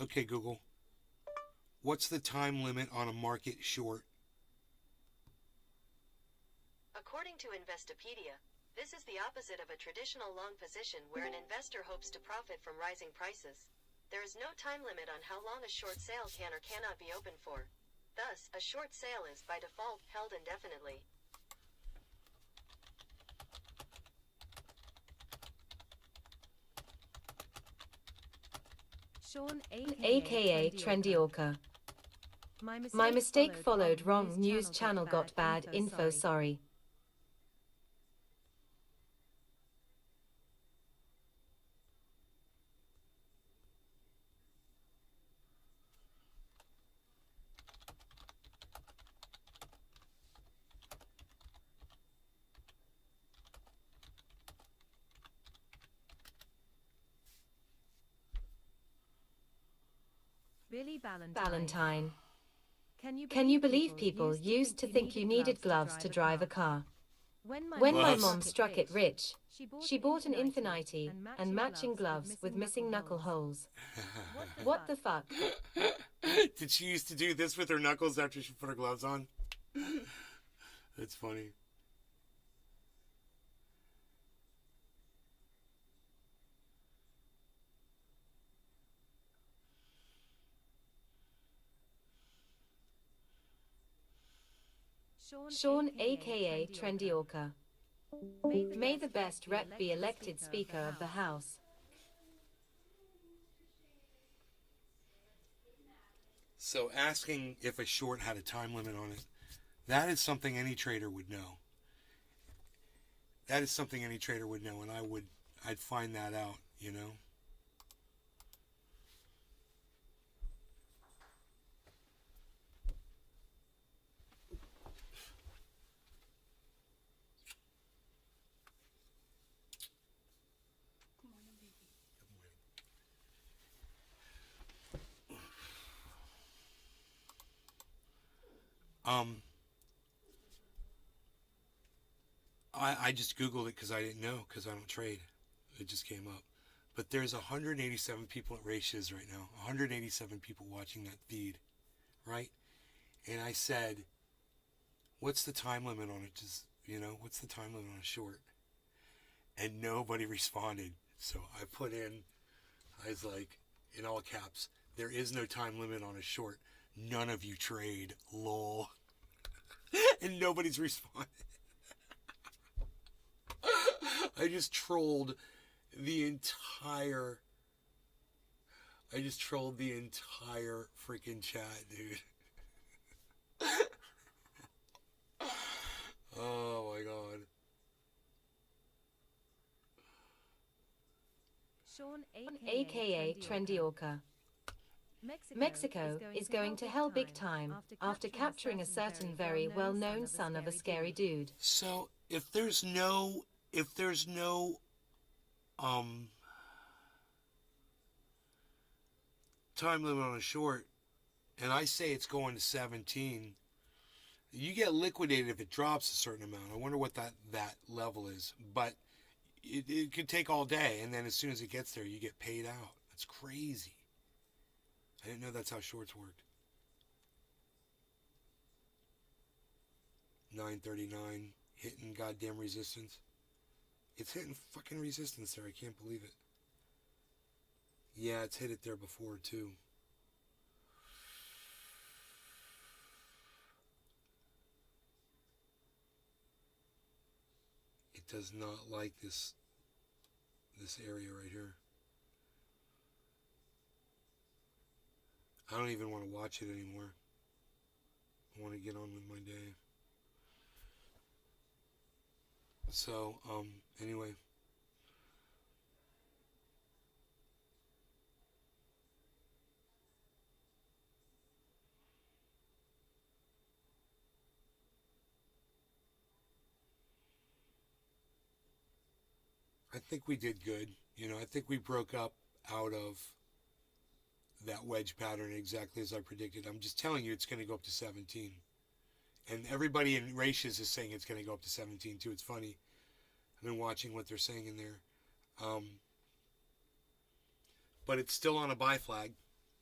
Okay, Google. What's the time limit on a market short? According to Investopedia, this is the opposite of a traditional long position where an investor hopes to profit from rising prices. There is no time limit on how long a short sale can or cannot be open for. Thus, a short sale is, by default, held indefinitely. Sean, aka Trendy Orca. My mistake followed wrong news channel got bad info sorry. Billy Valentine. Can Can you believe people used to think you needed gloves to drive a car? When my Gloves. mom struck it rich, she bought an Infinity and matching gloves with missing knuckle holes. What the fuck? Did she used to do this with her knuckles after she put her gloves on? That's funny. Sean, aka Trendy Orca. May the best rep be elected Speaker of the House. So asking if a short had a time limit on it, that is something any trader would know. That is something any trader would know, and I'd find that out, you know? I just Googled it because I didn't know, because I don't trade. It just came up. But there's 187 people at Ratios right now. 187 people watching that feed, right? And I said, what's the time limit on it? Just, what's the time limit on a short? And nobody responded. So I put in, I was like, in all caps, there is no time limit on a short. None of you trade, lol. And nobody's responded. I just trolled the entire freaking chat, dude. Oh my god. Sean, aka Trendy Orca. Mexico is going to hell big time after capturing a certain very well-known son of a scary dude. So if there's no time limit on a short, and I say it's going to 17, You get liquidated if it drops a certain amount. I wonder what that level is. But it could take all day, and then as soon as it gets there, you get paid out. That's crazy. I didn't know that's how shorts worked. 939 hitting goddamn resistance. It's hitting fucking resistance there. I can't believe it. Yeah, it's hit it there before too. It does not like this area right here. I don't even want to watch it anymore. I want to get on with my day. So, anyway. I think we did good. You know, I think we broke up out of that wedge pattern exactly as I predicted. I'm just telling you it's going to go up to 17. And everybody in ratios is saying it's going to go up to 17 too. It's funny. I've been watching what they're saying in there. But it's still on a buy flag.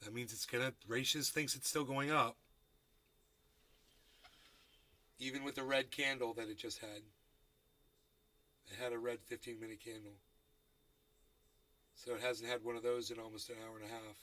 That means it's going to, ratios thinks it's still going up. Even with the red candle that it just had. It had a red 15-minute candle. So it hasn't had one of those in almost an hour and a half.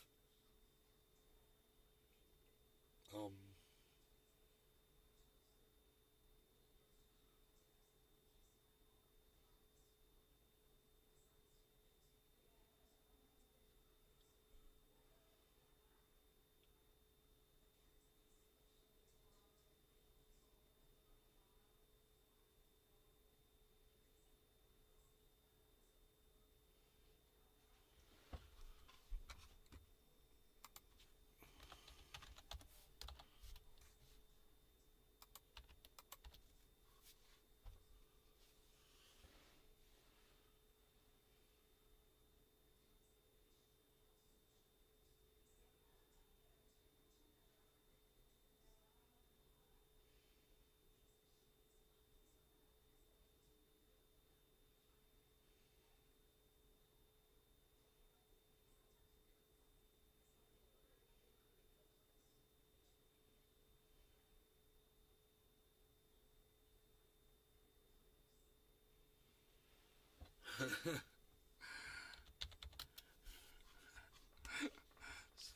It's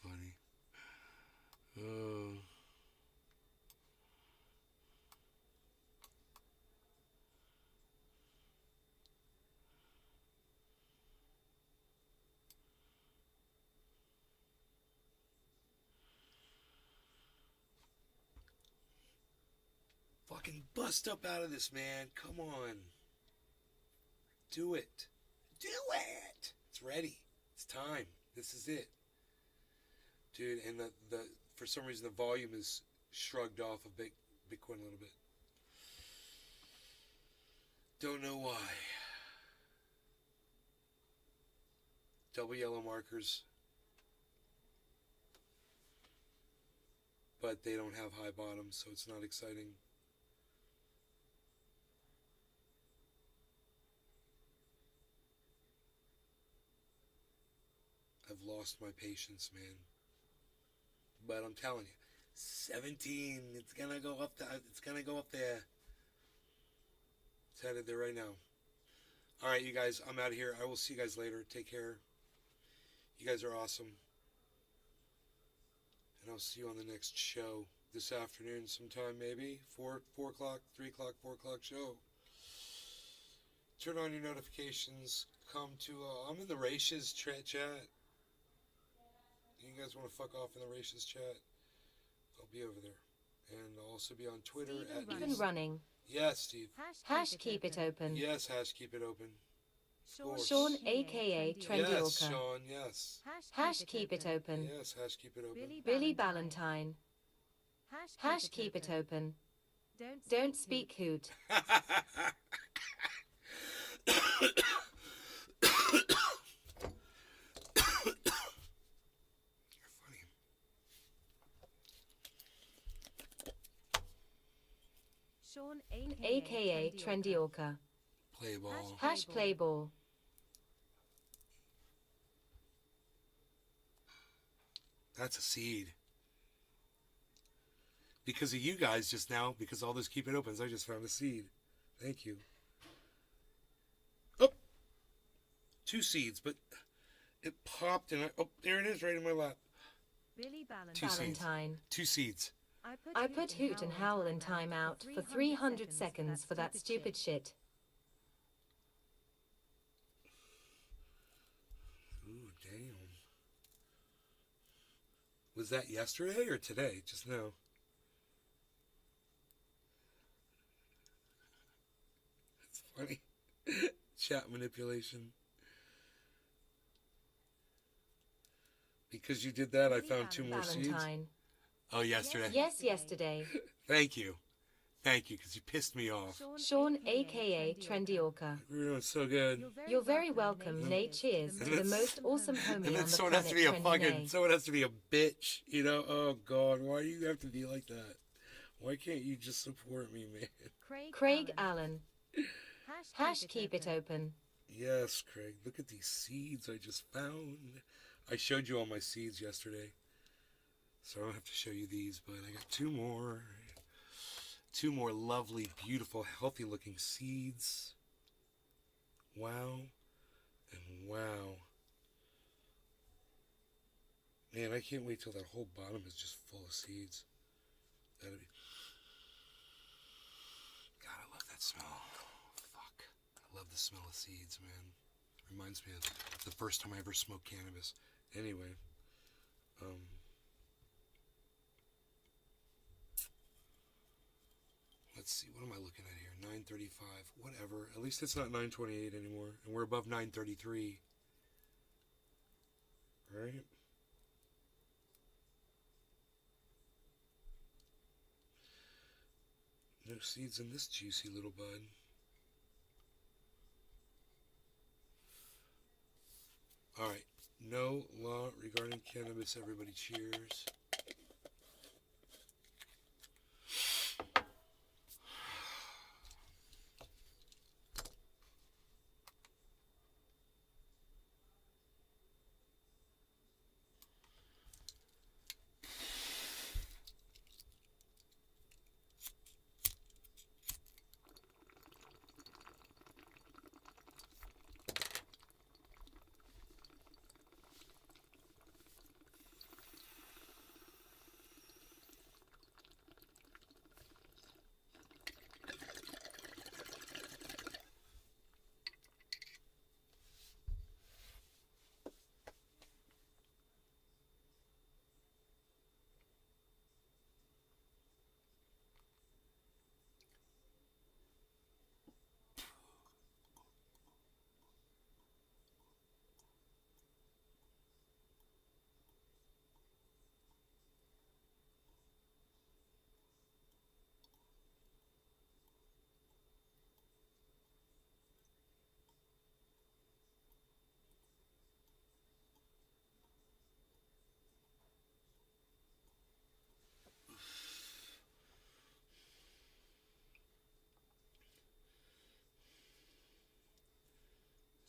funny. Fucking bust up out of this, man. Come on. Do it. Do it. It's ready. It's time. This is it. Dude, and the for some reason the volume is shrugged off of Bitcoin a little bit. Don't know why. Double yellow markers. But they don't have high bottoms, so it's not exciting. I've lost my patience, man. But I'm telling you, 17, it's gonna go up there. It's headed there right now. Alright, you guys, I'm out of here. I will see you guys later. Take care. You guys are awesome. And I'll see you on the next show this afternoon sometime, maybe. 4 o'clock, 3 o'clock, 4 o'clock show. Turn on your notifications. Come to, I'm in the Ratios chat. You guys want to fuck off in the Ratios chat? I'll be over there. And I'll also be on Twitter Even running. Yes, Steve. Hash keep it open. Yes, hash keep it open. Course. Sean, aka Trendy Yes, Orca. Sean, yes. Hash keep it open. Yes, hash keep it open. Billy Ballantyne. Hash keep it open. Don't speak hoot. aka Trendy Orca. Play ball. Hash play ball. That's a seed. Because of you guys just now, because all this keep it opens, I just found a seed. Thank you. Oh! 2 seeds, but it popped and oh, there it is right in my lap. Billy 2 seeds. Valentine. 2 seeds. I put Hoot and Howl in timeout for 300 seconds for that stupid shit. Ooh, damn. Was that yesterday or today? Just now. It's funny. Chat manipulation. Because you did that, I found 2 more seeds. Valentine. Oh, yesterday. Yes, yesterday. Thank you. Thank you, because you pissed me off. Sean, aka Trendy Orca. We're doing so good. You're very welcome, Nate. Cheers to the most awesome homie And on then the someone has planet, to be a Trendy fucking, Nay. someone has to be a bitch, you know? Oh, God, why do you have to be like that? Why can't you just support me, man? Craig Allen. Hash keep it open. Yes, Craig, look at these seeds I just found. I showed you all my seeds yesterday, so I don't have to show you these, but I got 2 more. 2 more lovely, beautiful, healthy-looking seeds. Wow, and wow. Man, I can't wait till that whole bottom is just full of seeds. That'd be... God, I love that smell. Fuck. I love the smell of seeds, man. Reminds me of the first time I ever smoked cannabis. Anyway, let's see, what am I looking at here? 9:35, whatever. At least it's not 9:28 anymore, and we're above 9:33. Right? No seeds in this juicy little bud. All right. No law regarding cannabis. Everybody cheers.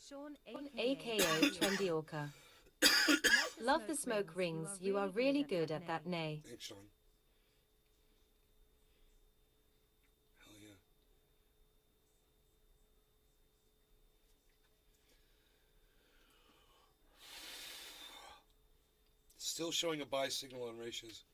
Sean, aka Trendy Orca. Love the smoke rings. You are really good at that, Nay. Thanks, Sean. Hell yeah. Still showing a buy signal on ratios.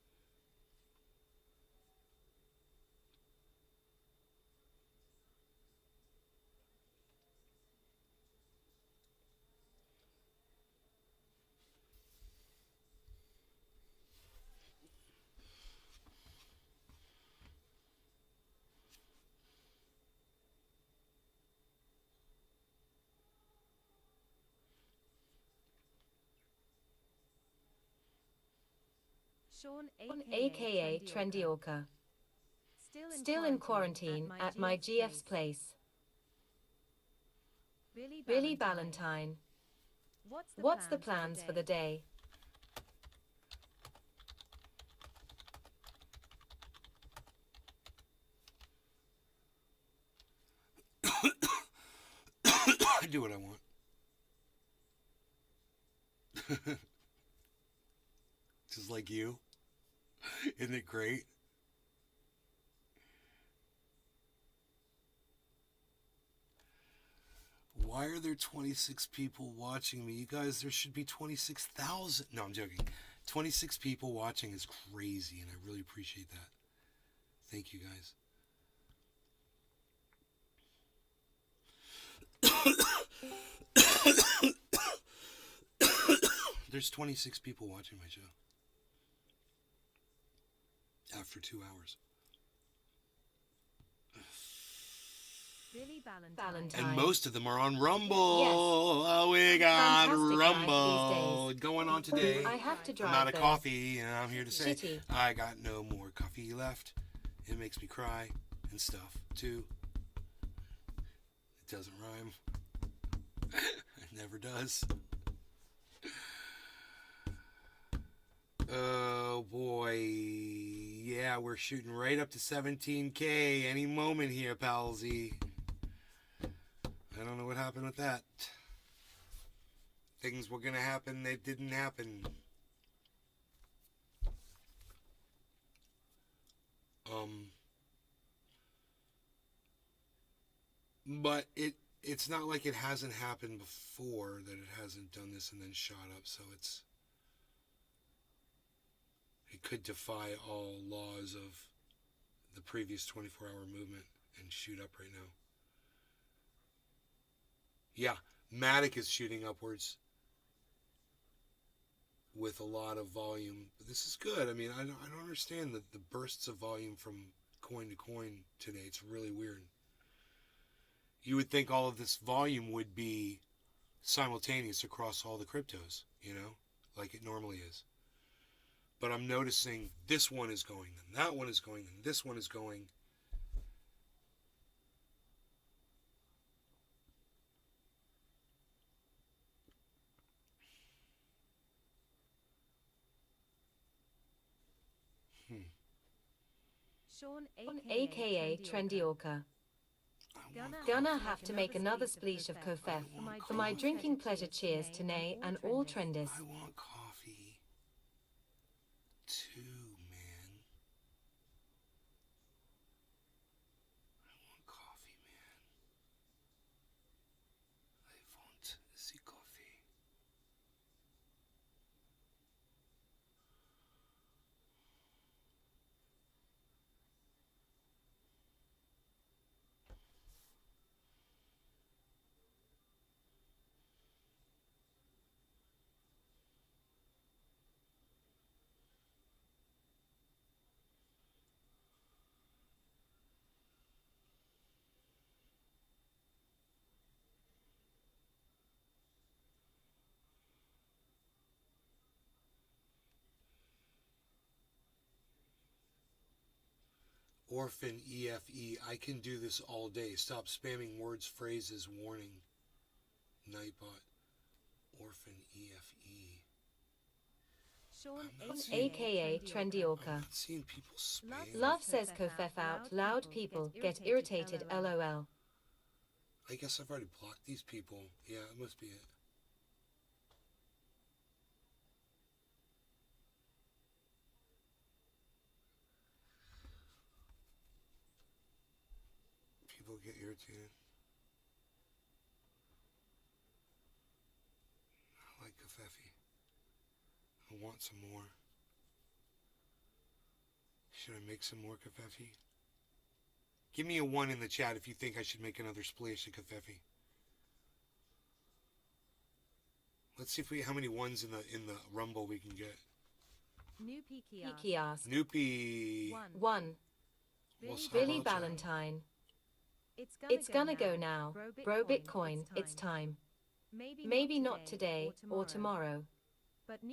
Sean, aka Trendy Orca. Still in quarantine at my GF's place. Billy Valentine. What's the plans for the day? do what I want. Just like you. Isn't it great? Why are there 26 people watching me? You guys, there should be 26,000. No, I'm joking. 26 people watching is crazy, and I really appreciate that. Thank you, guys. There's 26 people watching my show. After 2 hours. Billy Valentine. And most of them are on Rumble. Yes. Oh, we got Fantastic Rumble life these days. going on today. I have to drive I'm out of though. coffee, and I'm here to say Shitty. I got no more coffee left. It makes me cry and stuff, too. It doesn't rhyme. It never does. Oh, boy. Yeah, we're shooting right up to 17K any moment here, palsy. I don't know what happened with that. Things were going to happen, they didn't happen. But it's not like it hasn't happened before, that it hasn't done this and then shot up, so it could defy all laws of the previous 24-hour movement and shoot up right now. Yeah, Matic is shooting upwards with a lot of volume. But this is good. I mean, I don't understand the bursts of volume from coin to coin today. It's really weird. You would think all of this volume would be simultaneous across all the cryptos, you know, like it normally is. But I'm noticing this one is going, and that one is going, and this one is going. Sean, aka Trendy Orca. Gonna have to make another spleesh of Kofef for my drinking pleasure. Cheers to Nay and all Trendis. I want coffee too, man. I want coffee, man. I want the coffee. Orphan EFE. I can do this all day. Stop spamming words, phrases, warning. Nightbot. Orphan EFE. Sean, aka Trendy I'm Orca. not seeing people spam. Love says Kofef out loud. People get irritated. LOL. I guess I've already blocked these people. Yeah, it must be it. People get irritated. I like Kafefi. I want some more. Should I make some more Kafefi? Give me a 1 in the chat if you think I should make another splash of Kafefi. Let's see if how many 1s in the Rumble we can get. New Peaky asked. Noopy. 1. What's Billy up? Valentine. It's gonna go now. Bro Bitcoin, it's time. Maybe not today or tomorrow.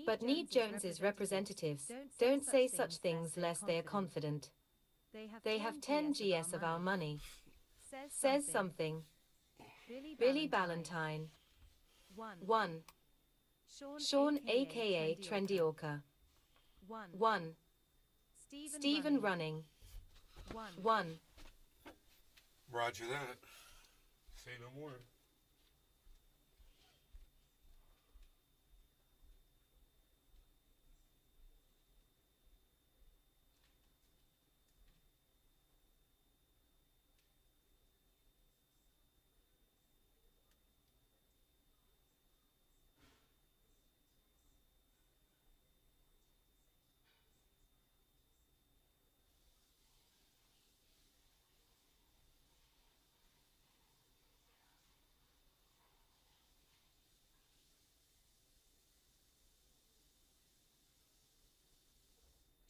But need Jones's representatives don't say such things lest they are confident. They have 10 GS of our money. Says something. Billy Valentine. 1. Sean aka Trendy Orca. 1. Stephen running. 1. Roger that. Say no more.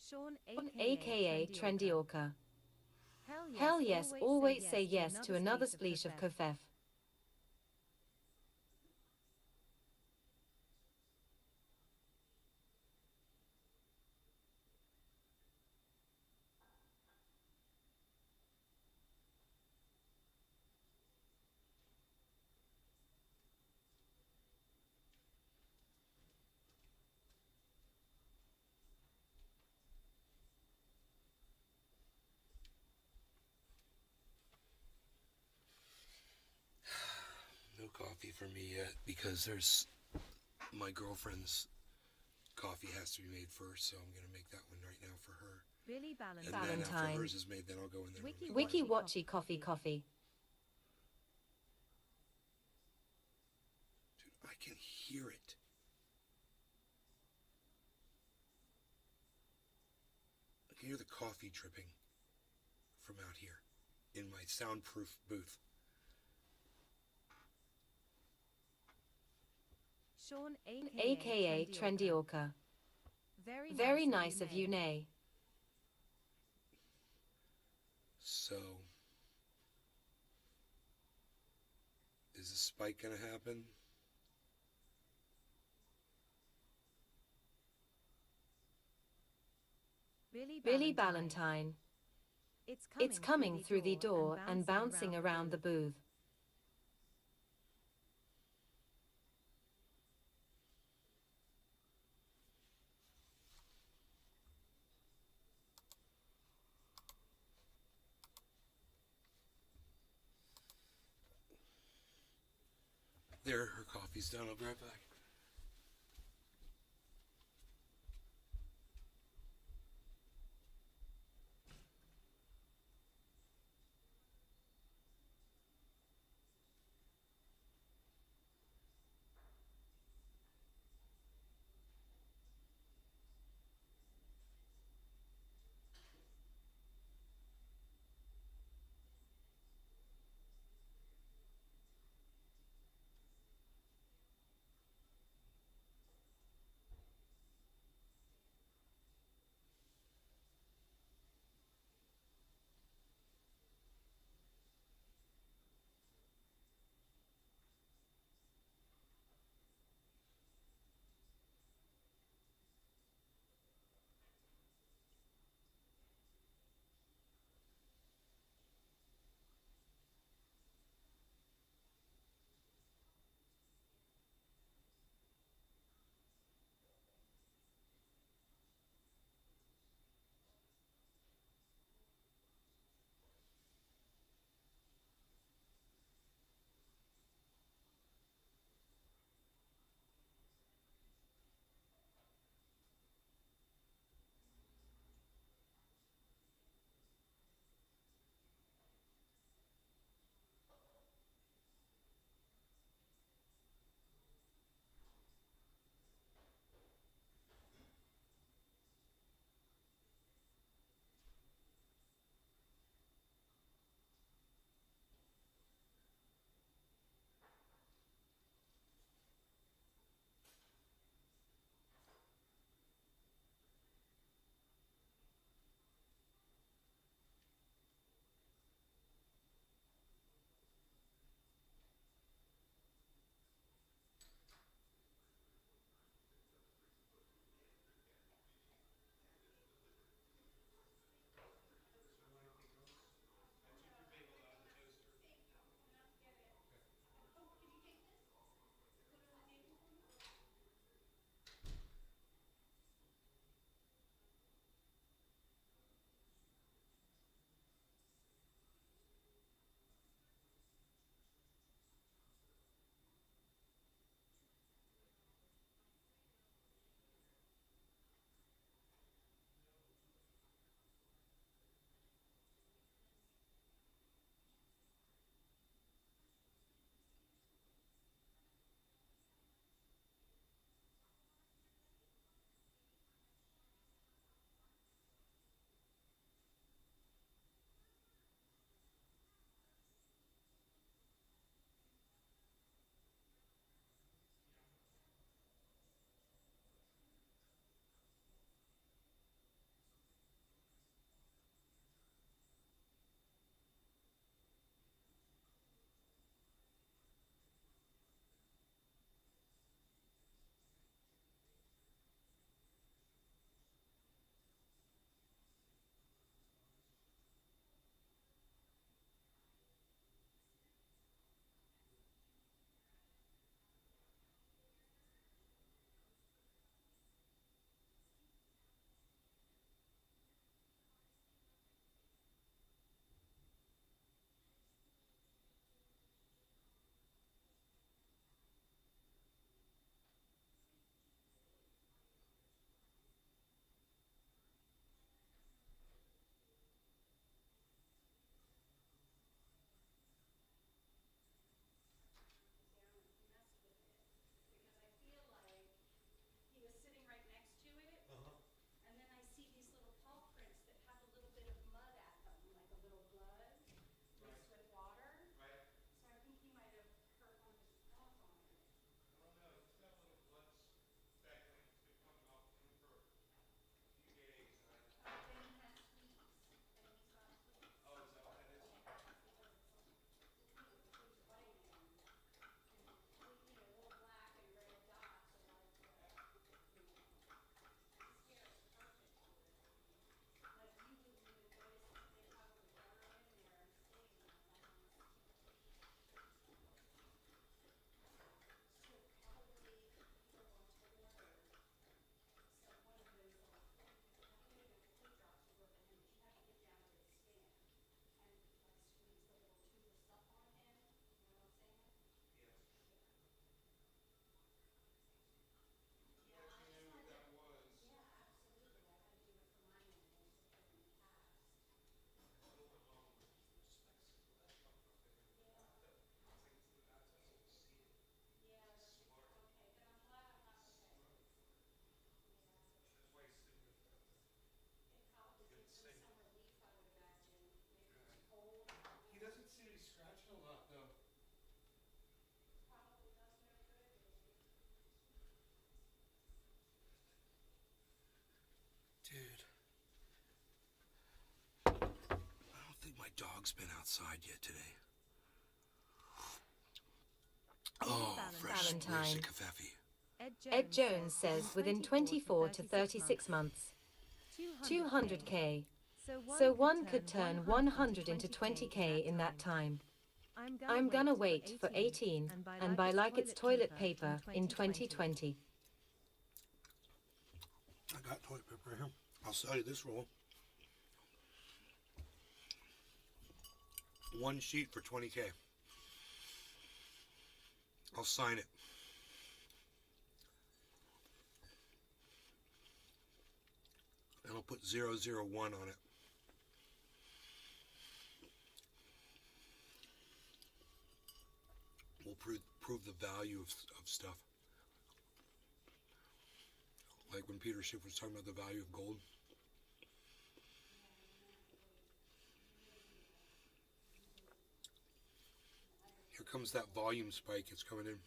Sean, aka Trendy Orca. Hell yes, always say yes to another spleesh of kofef. No coffee for me yet because there's my girlfriend's coffee has to be made first, so I'm gonna make that one right now for her. Billy And then Valentine. after hers is made, then I'll go in there. and make Wiki mine. Watchy Coffee Coffee. Dude, I can hear it. I can hear the coffee dripping from out here in my soundproof booth. Sean, aka Trendy Orca. Very nice of you, Nay. So, is the spike gonna happen? Billy Valentine. It's coming through the door and bouncing around the booth. There, her coffee's done. I'll be right back. my dog's been outside yet today. Oh, fresh Valentine. Kafefi. Ed Jones says within 24 to 36 months. 200k. So one could turn 100 into 20k in that time. I'm gonna wait for 18 and buy like it's toilet paper in 2020. I got toilet paper here. I'll sell you this roll. One sheet for 20k. I'll sign it. And I'll put 001 on it. We'll prove the value of stuff. Like when Peter Schiff was talking about the value of gold. Here comes that volume spike. It's coming in.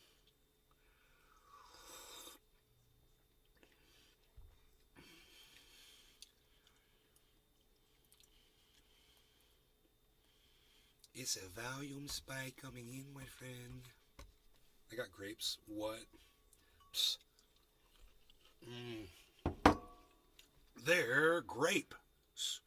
It's a volume spike coming in, my friend. I got grapes. What? Psst. They're grapes.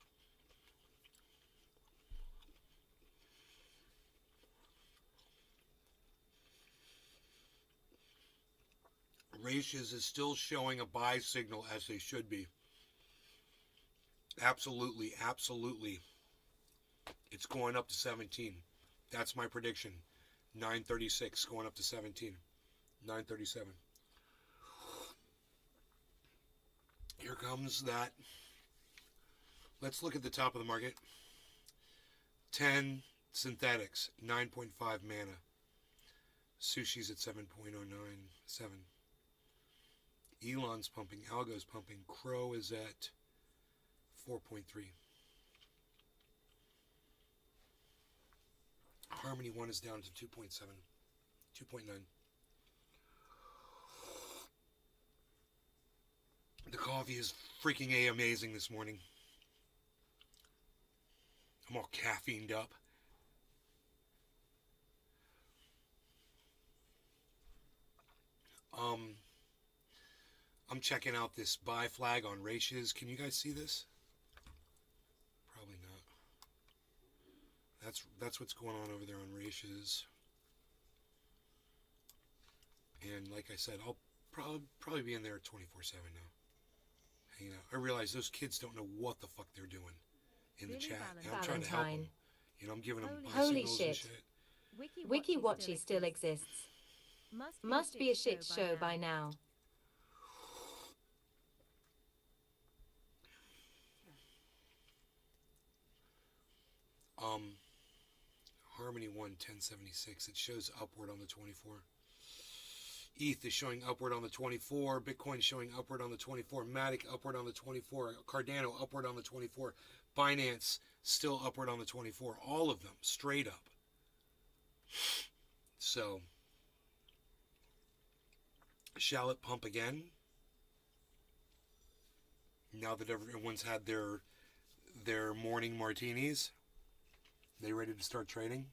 Ratios is still showing a buy signal as they should be. Absolutely, absolutely. It's going up to 17. That's my prediction. 936 going up to 17. 937. Here comes that. Let's look at the top of the market. 10 synthetics, 9.5 mana. Sushi's at 7.097. Elon's pumping, Algo's pumping, Crow is at 4.3. Harmony 1 is down to 2.7, 2.9. The coffee is freaking amazing this morning. I'm all caffeined up. I'm checking out this buy flag on ratios. Can you guys see this? Probably not. That's what's going on over there on ratios. And like I said, I'll probably be in there 24/7 now. Hanging out. I realize those kids don't know what the fuck they're doing in the chat. And I'm trying to help them. You know, I'm giving them buy Holy signals shit. and shit. WikiWatchy still exists. Must be a shit show by now. Harmony 1 1076. It shows upward on the 24. ETH is showing upward on the 24. Bitcoin is showing upward on the 24. Matic upward on the 24. Cardano upward on the 24. Binance still upward on the 24. All of them straight up. So, shall it pump again? Now that everyone's had their morning martinis, they ready to start trading?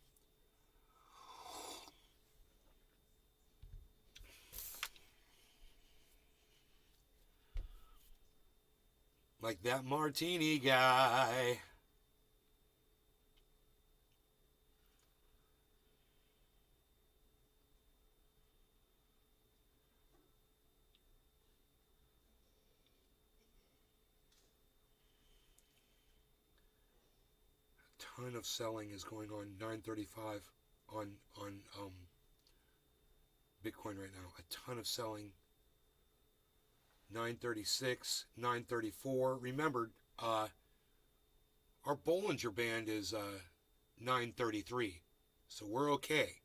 Like that martini guy. A ton of selling is going on. 935 on Bitcoin right now. A ton of selling. 936, 934. Remember, our Bollinger Band is 933. So we're okay.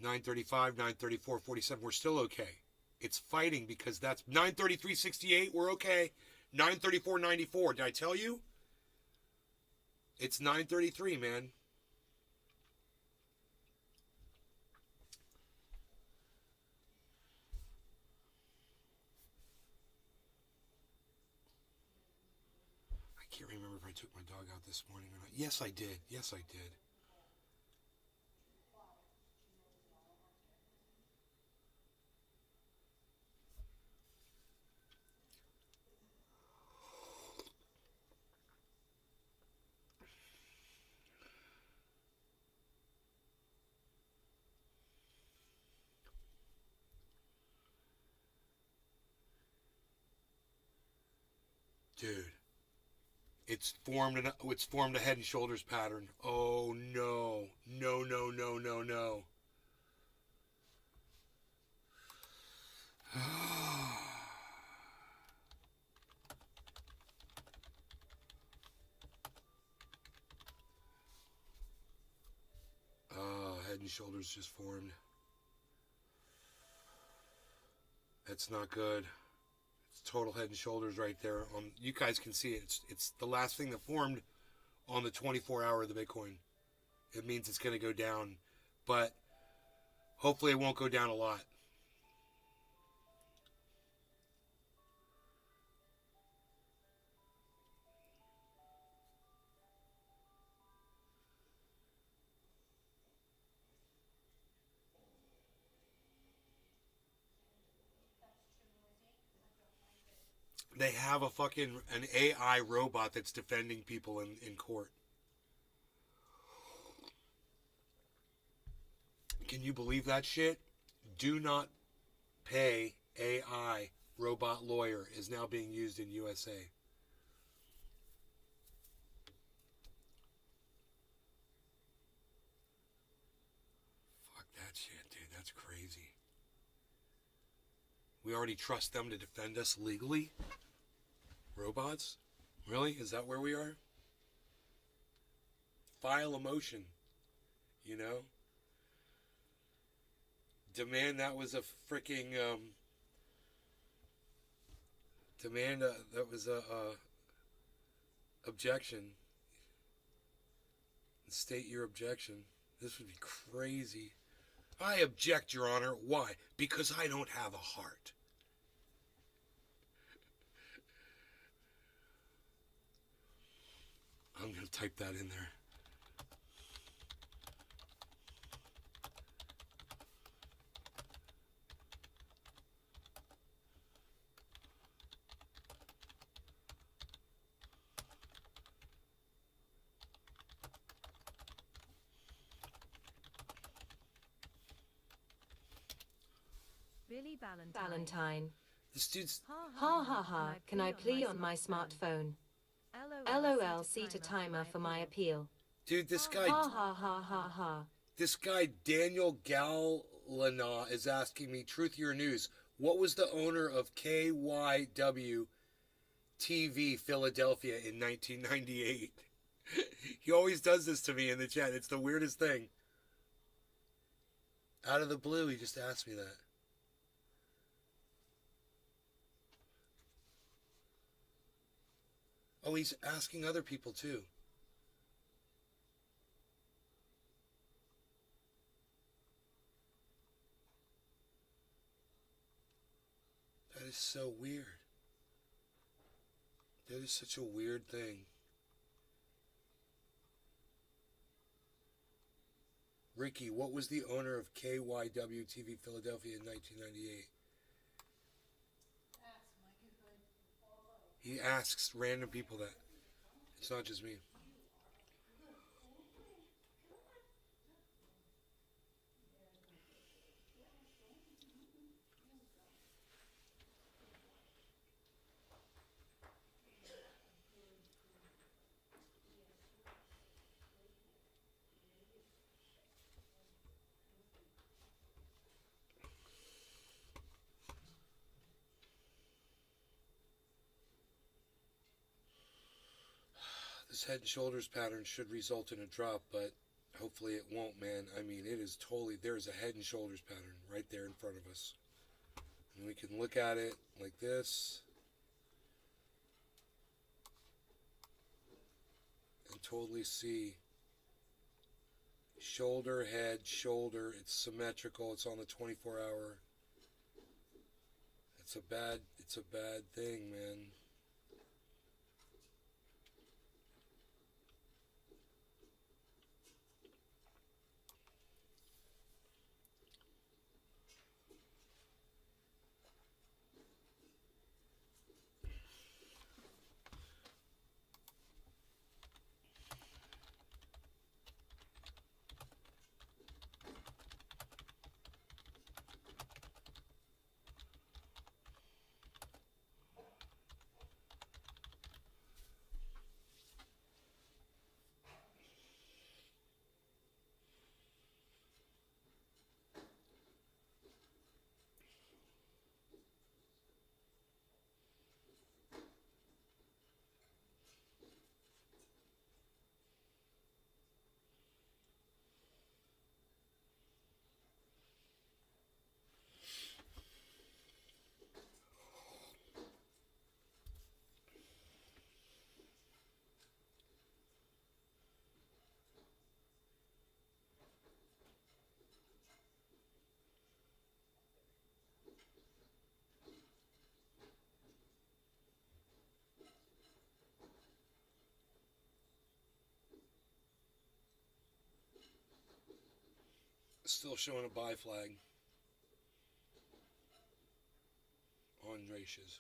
935, 934, 47. We're still okay. It's fighting because that's 933.68. We're okay. 934.94. Did I tell you? It's 933, man. I I can't remember if I took my dog out this morning or not. Yes, I did. Yes, I did. Dude, it's formed a head and shoulders pattern. Oh no. No, no, no, no, no. Head and shoulders just formed. That's not good. It's total head and shoulders right there. You guys can see it. It's the last thing that formed on the 24-hour of the Bitcoin. It means it's going to go down, but hopefully it won't go down a lot. They have an AI robot that's defending people in court. Can you believe that shit? Do not pay AI robot lawyer is now being used in USA. Fuck that shit, dude. That's crazy. We already trust them to defend us legally? Robots? Really? Is that where we are? File a motion. You know? Demand that was a freaking that was a objection. State your objection. This would be crazy. I object, Your Honor. Why? Because I don't have a heart. I'm going to type that in there. Billy Valentine. This dude's... Ha ha ha, can I plea on my smartphone? LOL, set a timer for my appeal. Dude, this guy... Ha ha ha ha ha. This guy, Daniel Galana, is asking me, truth your news, what was the owner of KYW TV Philadelphia in 1998? He always does this to me in the chat. It's the weirdest thing. Out of the blue, he just asked me that. Oh, he's asking other people too. That is so weird. That is such a weird thing. Ricky, what was the owner of KYW TV Philadelphia in 1998? He asks random people that. It's not just me. This head and shoulders pattern should result in a drop, but hopefully it won't, man. I mean, it is totally, there's a head and shoulders pattern right there in front of us. And we can look at it like this and totally see shoulder, head, shoulder. It's symmetrical. It's on the 24-hour. It's a bad thing, man. Still showing a buy flag on ratios.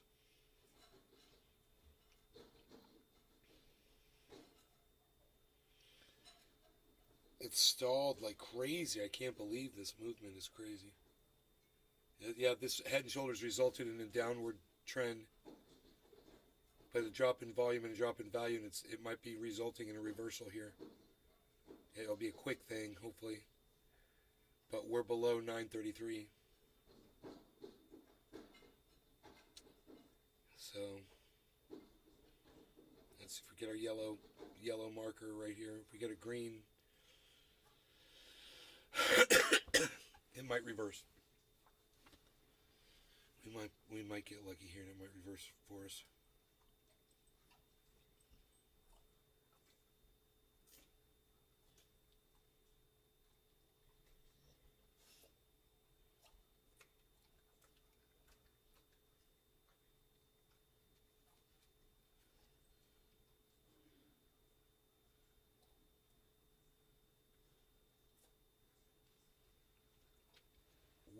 It's stalled like crazy. I can't believe this movement is crazy. Yeah, this head and shoulders resulted in a downward trend, but a drop in volume and a drop in value, and it might be resulting in a reversal here. It'll be a quick thing, hopefully. But we're below 933. So let's see if we get our yellow marker right here. If we get a green, it might reverse. We might get lucky here and it might reverse for us.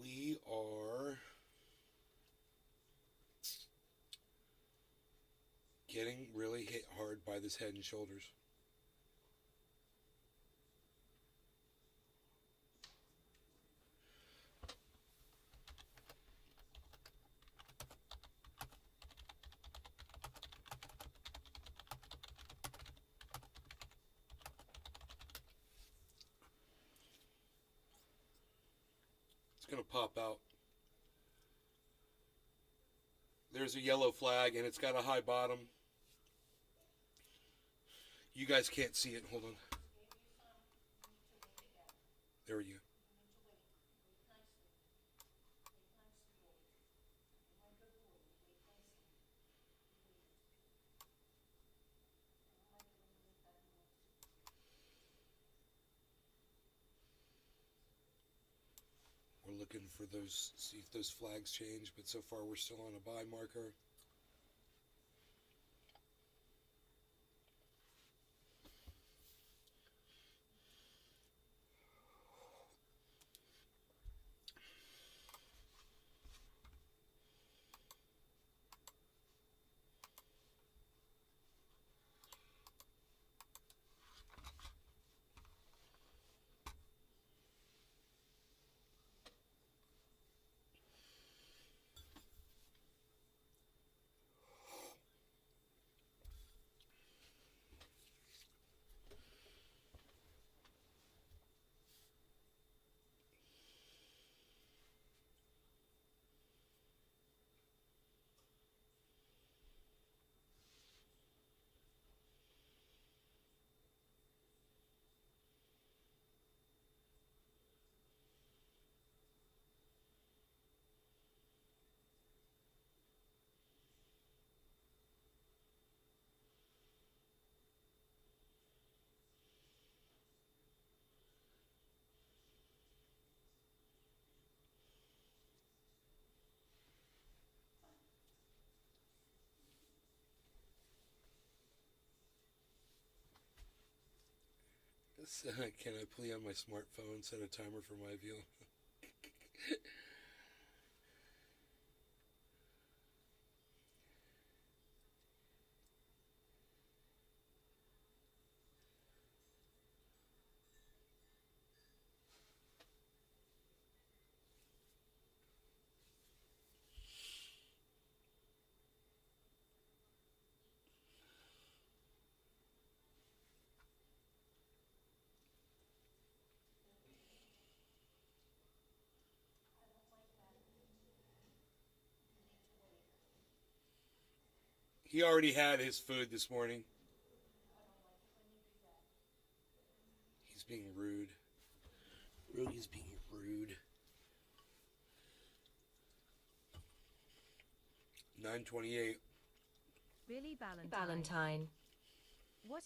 We are getting really hit hard by this head and shoulders. It's going to pop out. There's a yellow flag and it's got a high bottom. You guys can't see it. Hold on. There we go. We're looking for those, see if those flags change, but so far we're still on a buy marker. Can I play on my smartphone, set a timer for my view? He already had his food this morning. He's being rude. Rudy's being rude. 9:28. Really, Valentine.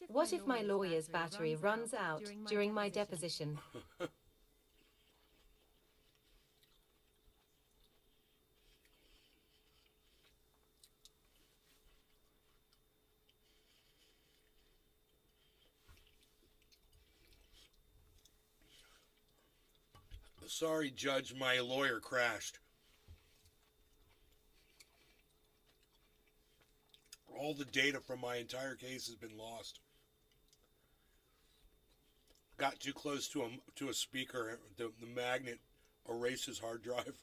What if my lawyer's battery runs out during my deposition? Sorry, Judge, my lawyer crashed. All the data from my entire case has been lost. Got too close to a speaker. The magnet erased his hard drive.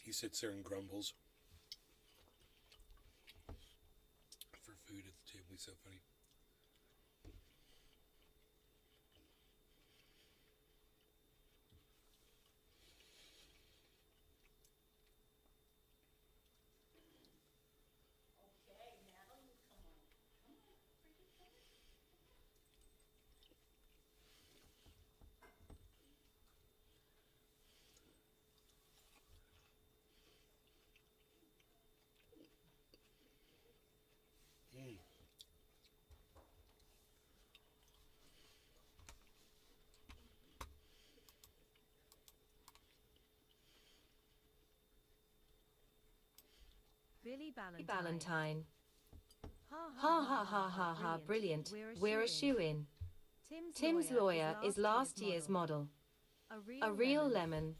He sits there and grumbles for food at the table. He's so funny. Billy Valentine. Ha ha ha ha ha, brilliant. We're a shoe-in. Tim's lawyer is last year's model. A real lemon.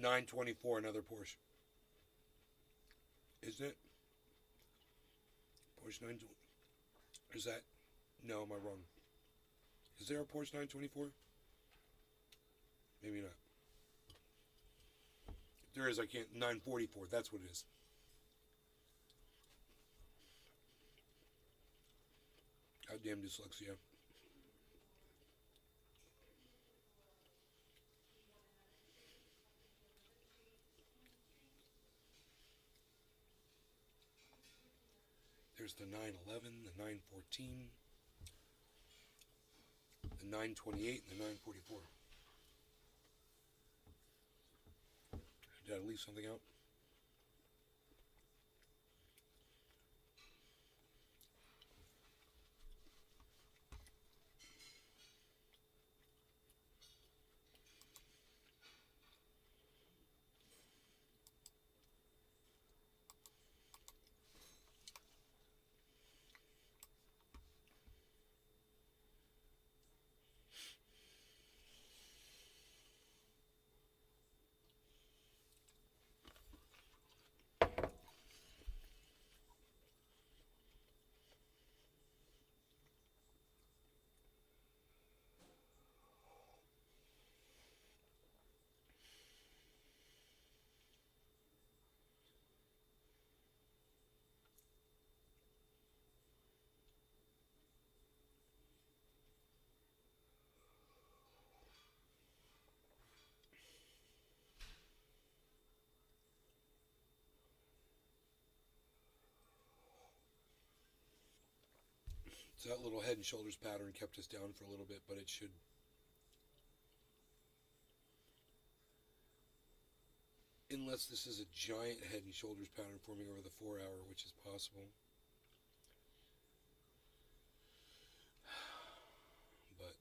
$924, another Porsche. Isn't it? Porsche 920. Is that? No, am I wrong? Is there a Porsche 924? Maybe not. If there is, I can't. 944, that's what it is. Goddamn dyslexia. There's the 911, the 914, the 928, and the 944. Did I leave something out? So that little head and shoulders pattern kept us down for a little bit, but it should. Unless this is a giant head and shoulders pattern forming over the 4 hour, which is possible. But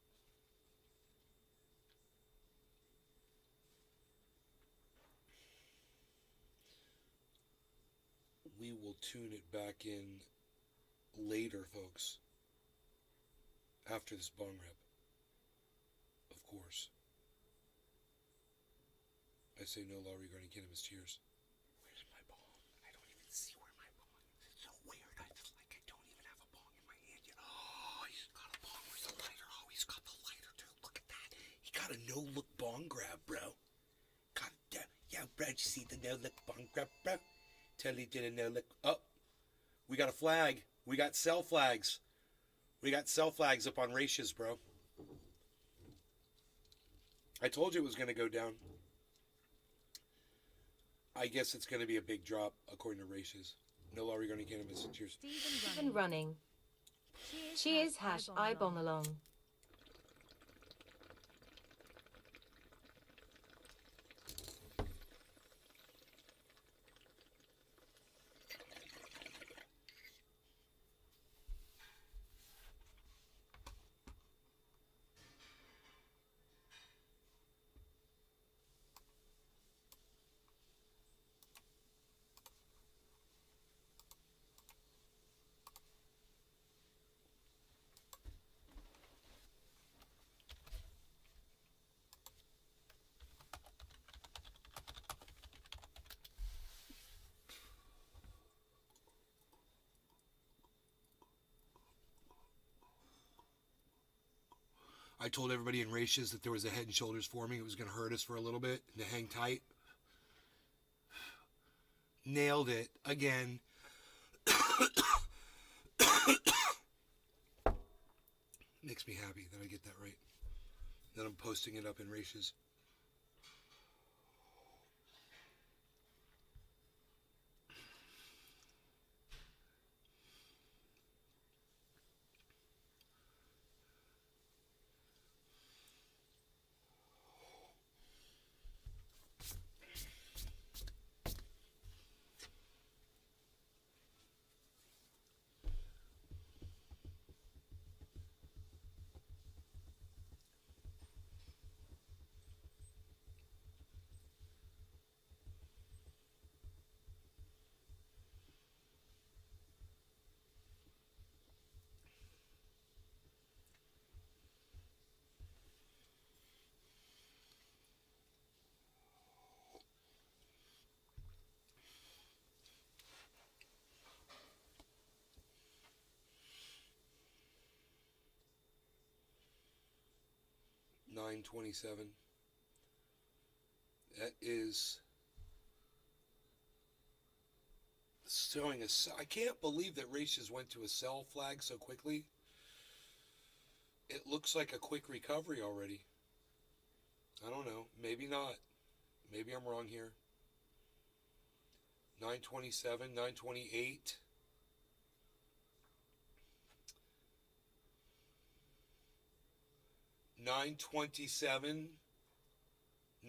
we will tune it back in later, folks. After this bong rip. Of course. I say no law regarding cannabis. Cheers. Where's my bong? I don't even see where my bong is. It's so weird. I feel like I don't even have a bong in my hand yet. Oh, he's got a bong. Where's the lighter? Oh, he's got the lighter too. Look at that. He got a no-look bong grab, bro. God damn. Yeah, bro, you see the no-look bong grab, bro? Tell he did a no-look. Oh, we got a flag. We got sell flags. We got sell flags up on ratios, bro. I told you it was going to go down. I guess it's going to be a big drop, according to ratios. No law regarding cannabis. Cheers. Stephen running. Cheers, hash, eyeball along. I told everybody in ratios that there was a head and shoulders forming. It was going to hurt us for a little bit and to hang tight. Nailed it again. Makes me happy that I get that right. That I'm posting it up in ratios. $9.27. That is showing us. I can't believe that ratios went to a sell flag so quickly. It looks like a quick recovery already. I don't know. Maybe not. Maybe I'm wrong here. 927, 928. $9.27,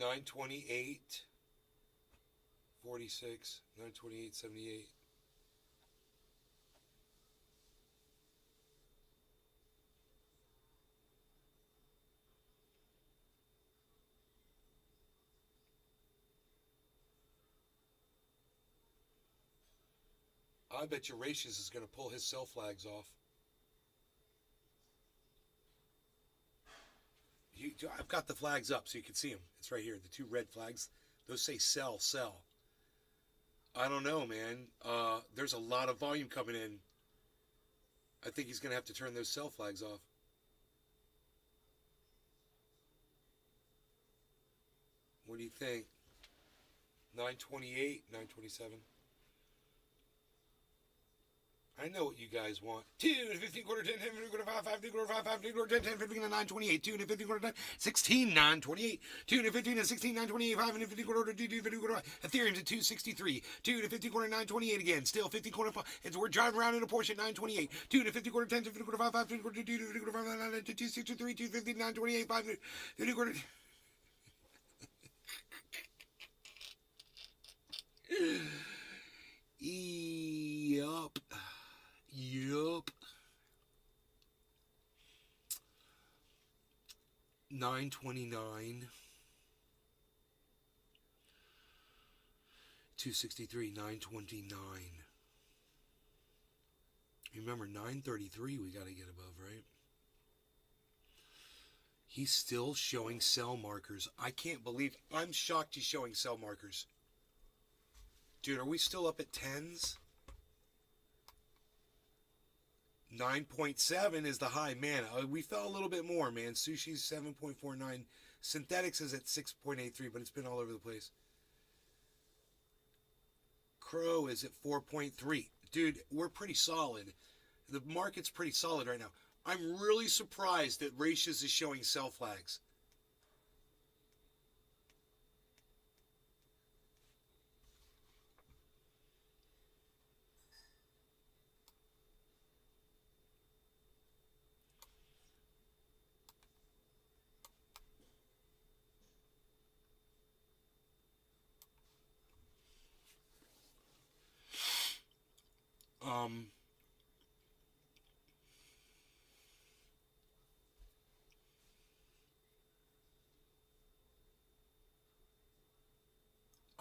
$9.28, 46, $9.28, 78. I bet your Ratius is going to pull his sell flags off. I've got the flags up so you can see them. It's right here. The two red flags. Those say sell, sell. I don't know, man. There's a lot of volume coming in. I think he's going to have to turn those sell flags off. What do you think? 928, 927. I know what you guys want. 2 to 15 quarter 10 10 15 quarter 5 5 2 quarter 5 5 2 quarter 10 10 15 to 928 2 to 15 quarter 10 16 928 2 to 15 to 16 928 5 and 50 quarter 2 to 50 quarter 5 Ethereum's at 263 2 to 50 quarter 928 again still 50 quarter 5 it's we're driving around in a Porsche at 928 2 to 50 quarter 10 to 50 quarter 5 5 2 quarter 2 to 50 quarter 5 9 to 263 2 50 928 5 50 quarter Yup. Yup. 929. 263, 929. Remember, 933 we got to get above, right? He's still showing sell markers. I can't believe, I'm shocked he's showing sell markers. Dude, are we still up at 10s? 9.7 is the high. Man, we fell a little bit more, man. Sushi's 7.49. Synthetics is at 6.83, but it's been all over the place. Crow is at 4.3. Dude, we're pretty solid. the market's pretty solid right now. I'm really surprised that Ratius is showing sell flags.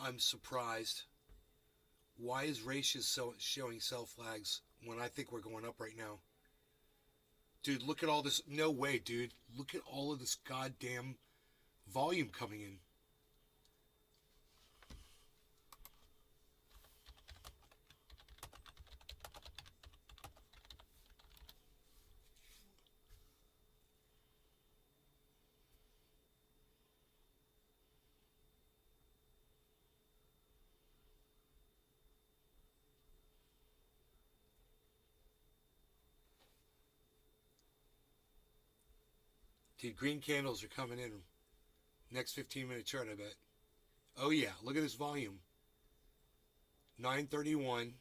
I'm surprised. Why is Ratius showing sell flags when I think we're going up right now? Dude, look at all this. No way, dude. Look at all of this goddamn volume coming in. Dude, green candles are coming in. Next 15-minute chart, I bet. Oh, yeah. Look at this volume. 931.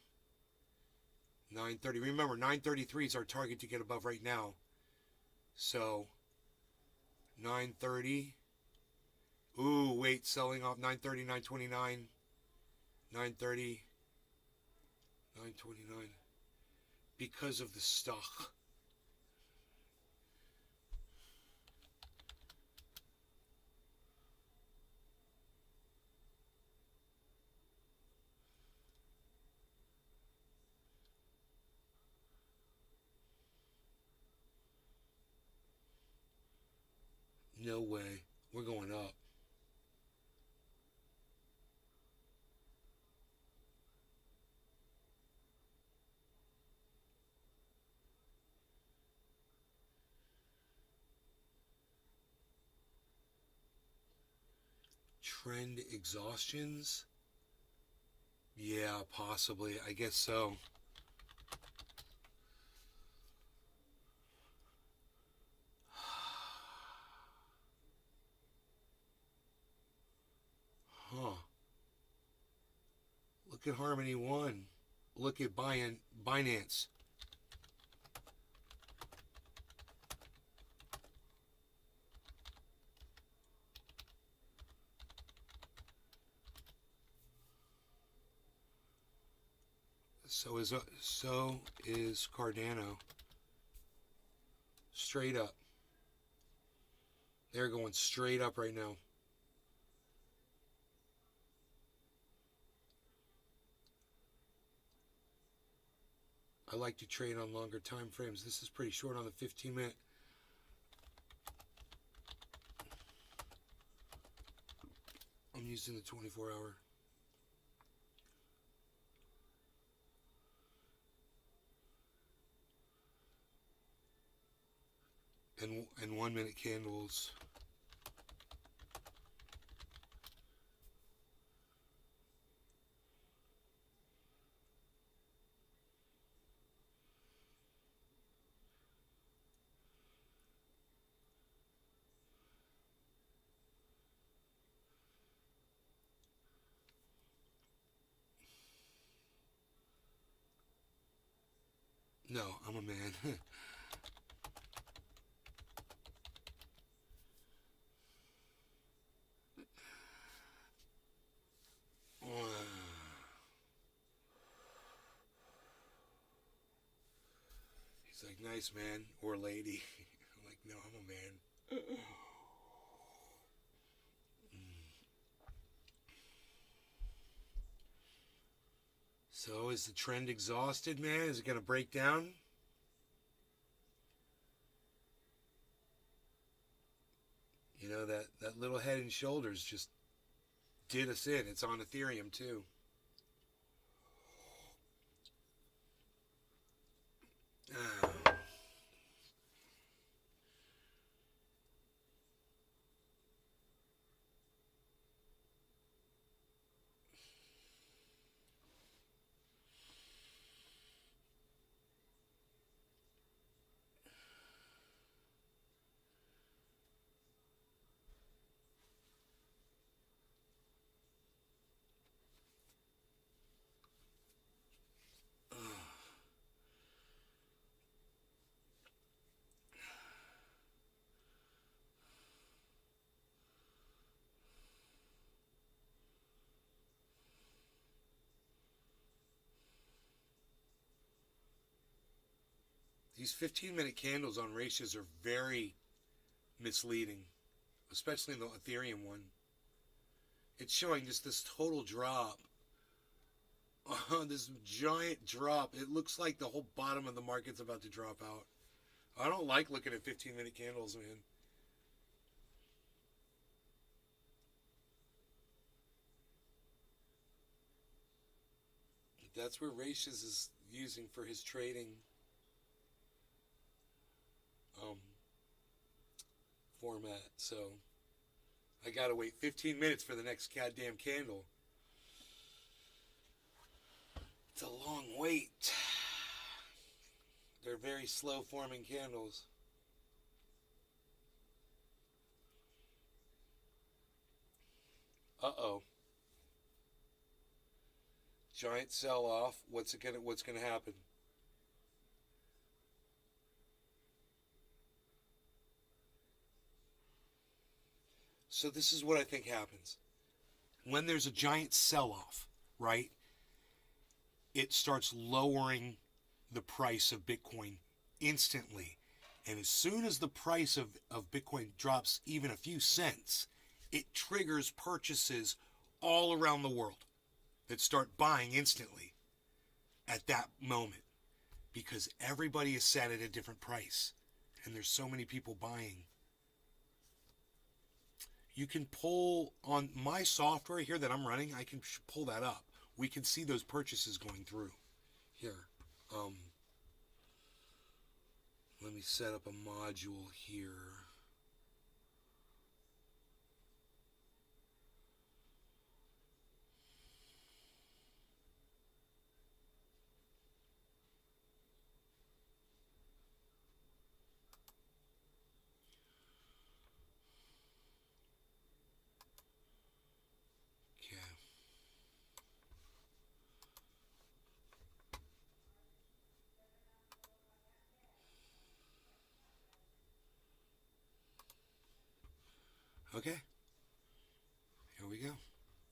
930. Remember, 933 is our target to get above right now. So, 930. Ooh, wait. Selling off 930, 929. 930. 929. Because of the stock. No way. We're going up. Trend exhaustions? Yeah, possibly. I guess so. Huh. Look at Harmony One. Look at Binance. So is Cardano. Straight up. They're going straight up right now. I like to trade on longer time frames. This is pretty short on the 15-minute. I'm using the 24-hour. And 1-minute candles. No, I'm a man. He's like, nice man or lady. I'm like, no, I'm a man. So is the trend exhausted, man? Is it going to break down? You know, that little head and shoulders just did us in. It's on Ethereum, too. These 15-minute candles on ratios are very misleading, especially the Ethereum one. It's showing just this total drop. This giant drop. It looks like the whole bottom of the market's about to drop out. I don't like looking at 15-minute candles, man. That's where Ratius is using for his trading format. So I gotta wait 15 minutes for the next goddamn candle. It's a long wait. They're very slow forming candles. Uh-oh. Giant sell off. What's gonna happen? So this is what I think happens. When there's a giant sell off, right? It starts lowering the price of Bitcoin instantly. And as soon as the price of Bitcoin drops even a few cents, it triggers purchases all around the world that start buying instantly at that moment, because everybody is set at a different price and there's so many people buying. You can pull on my software here that I'm running. I can pull that up. We can see those purchases going through here. Let me set up a module here. Okay, here we go.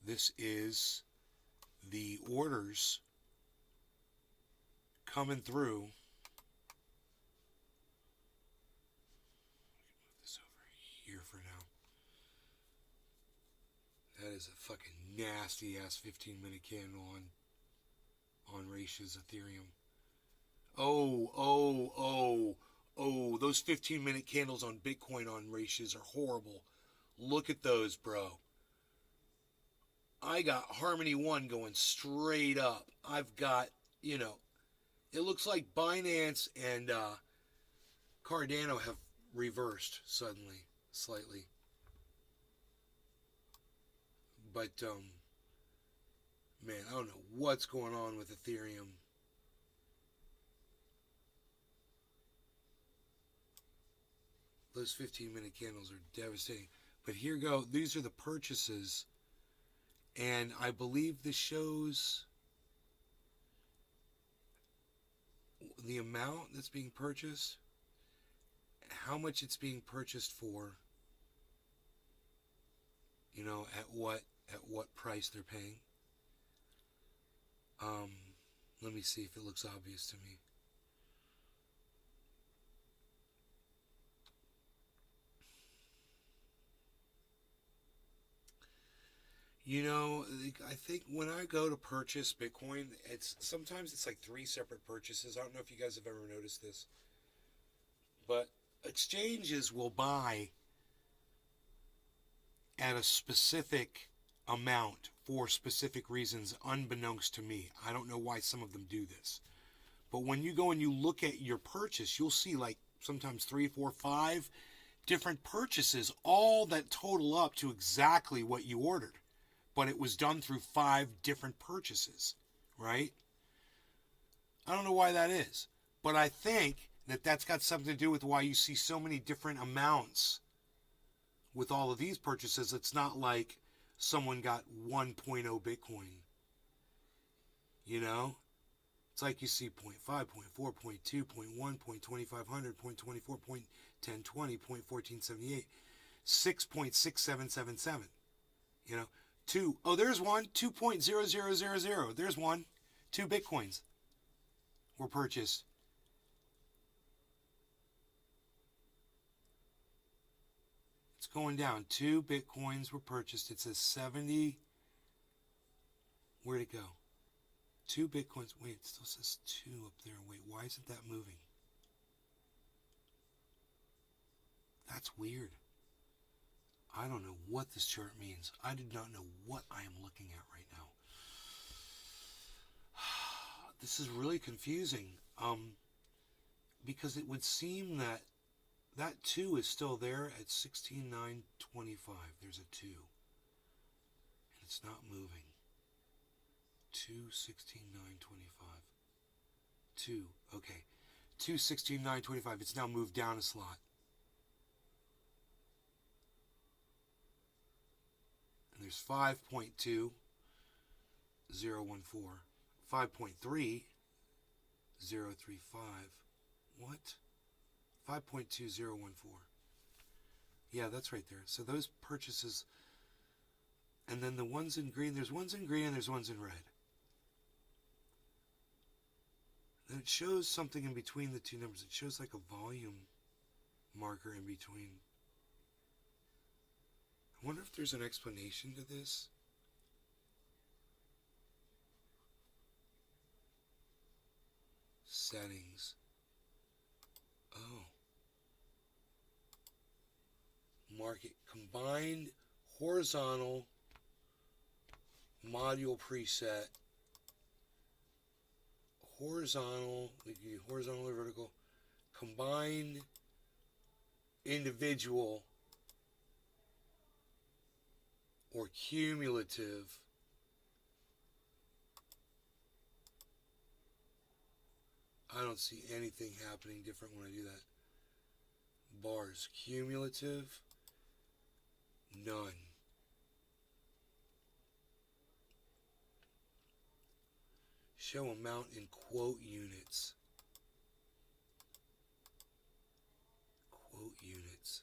This is the orders coming through. Move this over here for now. That is a fucking nasty ass 15-minute candle on Ratia's Ethereum. Oh, those 15-minute candles on Bitcoin on Ratia's are horrible. Look at those, bro. I got Harmony 1 going straight up. I've got, it looks like Binance and Cardano have reversed suddenly, slightly. But, man, I don't know what's going on with Ethereum. Those 15-minute candles are devastating. But here go. These are the purchases. And I believe this shows the amount that's being purchased, how much it's being purchased for, at what price they're paying. Let me see if it looks obvious to me. I think when I go to purchase Bitcoin, sometimes it's like 3 separate purchases. I don't know if you guys have ever noticed this, but exchanges will buy at a specific amount for specific reasons, unbeknownst to me. I don't know why some of them do this, but when you go and you look at your purchase, you'll see like sometimes 3, 4, 5 different purchases, all that total up to exactly what you ordered. But it was done through 5 different purchases, right? I don't know why that is, but I think that that's got something to do with why you see so many different amounts with all of these purchases. It's not like someone got 1.0 Bitcoin, It's like you see 0.5, 0.4, 0.2, 0.1, 0.2500, 0.24, 0.1020, 0.1478, 6.6777, 2. Oh, there's one. 2.0000. There's one. 2 Bitcoins were purchased. It's going down. 2 Bitcoins were purchased. It says 70. Where'd it go? 2 Bitcoins. Wait, it still says 2 up there. Wait, why isn't that moving? That's weird. I don't know what this chart means. I do not know what I am looking at right now. This is really confusing. Because it would seem that that 2 is still there at 16,925. There's a 2. And it's not moving. 2, 16,925. 2, okay. 2, 16,925. It's now moved down a slot. And there's 5.2014. 5.3035. What? 5.2014. Yeah, that's right there. So those purchases, and then the ones in green, there's ones in green and there's ones in red. And it shows something in between the two numbers. It shows like a volume marker in between. I wonder if there's an explanation to this. Settings. Oh. Market combined horizontal module preset. Horizontal, we can do horizontal or vertical. Combined individual or cumulative. I don't see anything happening different when I do that. Bars. Cumulative. None. Show amount in quote units. Quote units.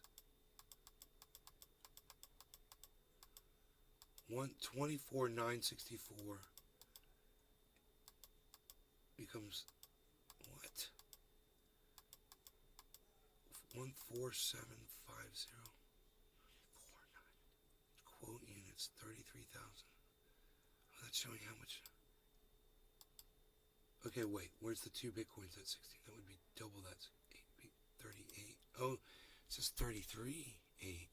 124,964 becomes what? 14750. Quote units 33,000. Oh, that's showing how much. Okay, wait. Where's the 2 Bitcoins at 16? That would be double. That's 38. Oh, it says 33.8.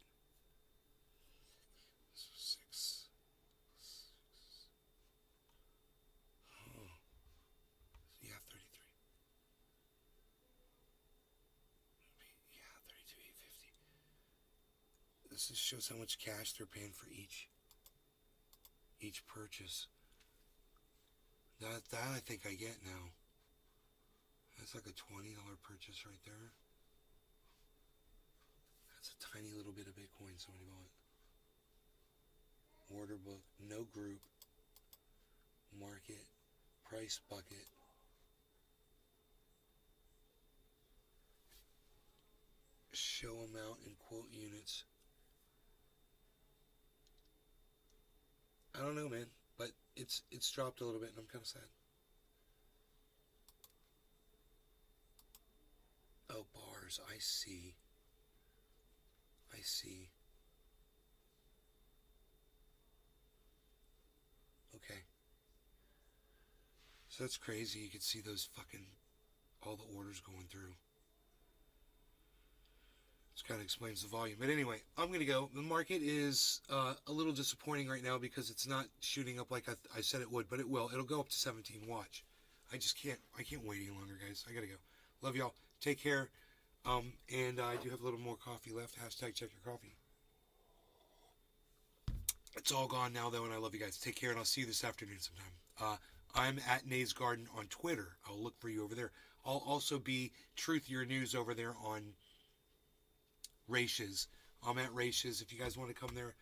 So 6. Oh. Yeah, 33. Yeah, 32,850. This just shows how much cash they're paying for each purchase. That I think I get now. That's like a $20 purchase right there. That's a tiny little bit of Bitcoin somebody bought. Order book, no group, market, price bucket. Show amount in quote units. I don't know, man, but it's dropped a little bit and I'm kind of sad. Oh, bars, I see. I see. Okay. So that's crazy. You can see those fucking, all the orders going through. This kind of explains the volume. But anyway, I'm going to go. The market is a little disappointing right now because it's not shooting up like I said it would, but it will. It'll go up to 17. Watch. I can't wait any longer, guys. I got to go. Love y'all. Take care. And I do have a little more coffee left. Hashtag check your coffee. It's all gone now, though, and I love you guys. Take care, and I'll see you this afternoon sometime. I'm at Nays Garden on Twitter. I'll look for you over there. I'll also be Truth Your News over there on Races. I'm at Races. If you guys want to come there,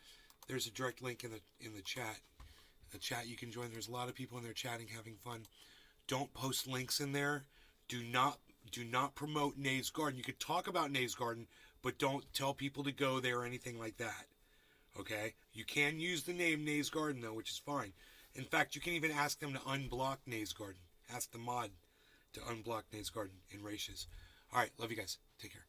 there's a direct link in the chat. The chat you can join. There's a lot of people in there chatting, having fun. Don't post links in there. Do not promote Nays Garden. You could talk about Nays Garden, but don't tell people to go there or anything like that. Okay? You can use the name Nays Garden, though, which is fine. In fact, you can even ask them to unblock Nays Garden. Ask the mod to unblock Nays Garden in Races. All right. Love you guys. Take care.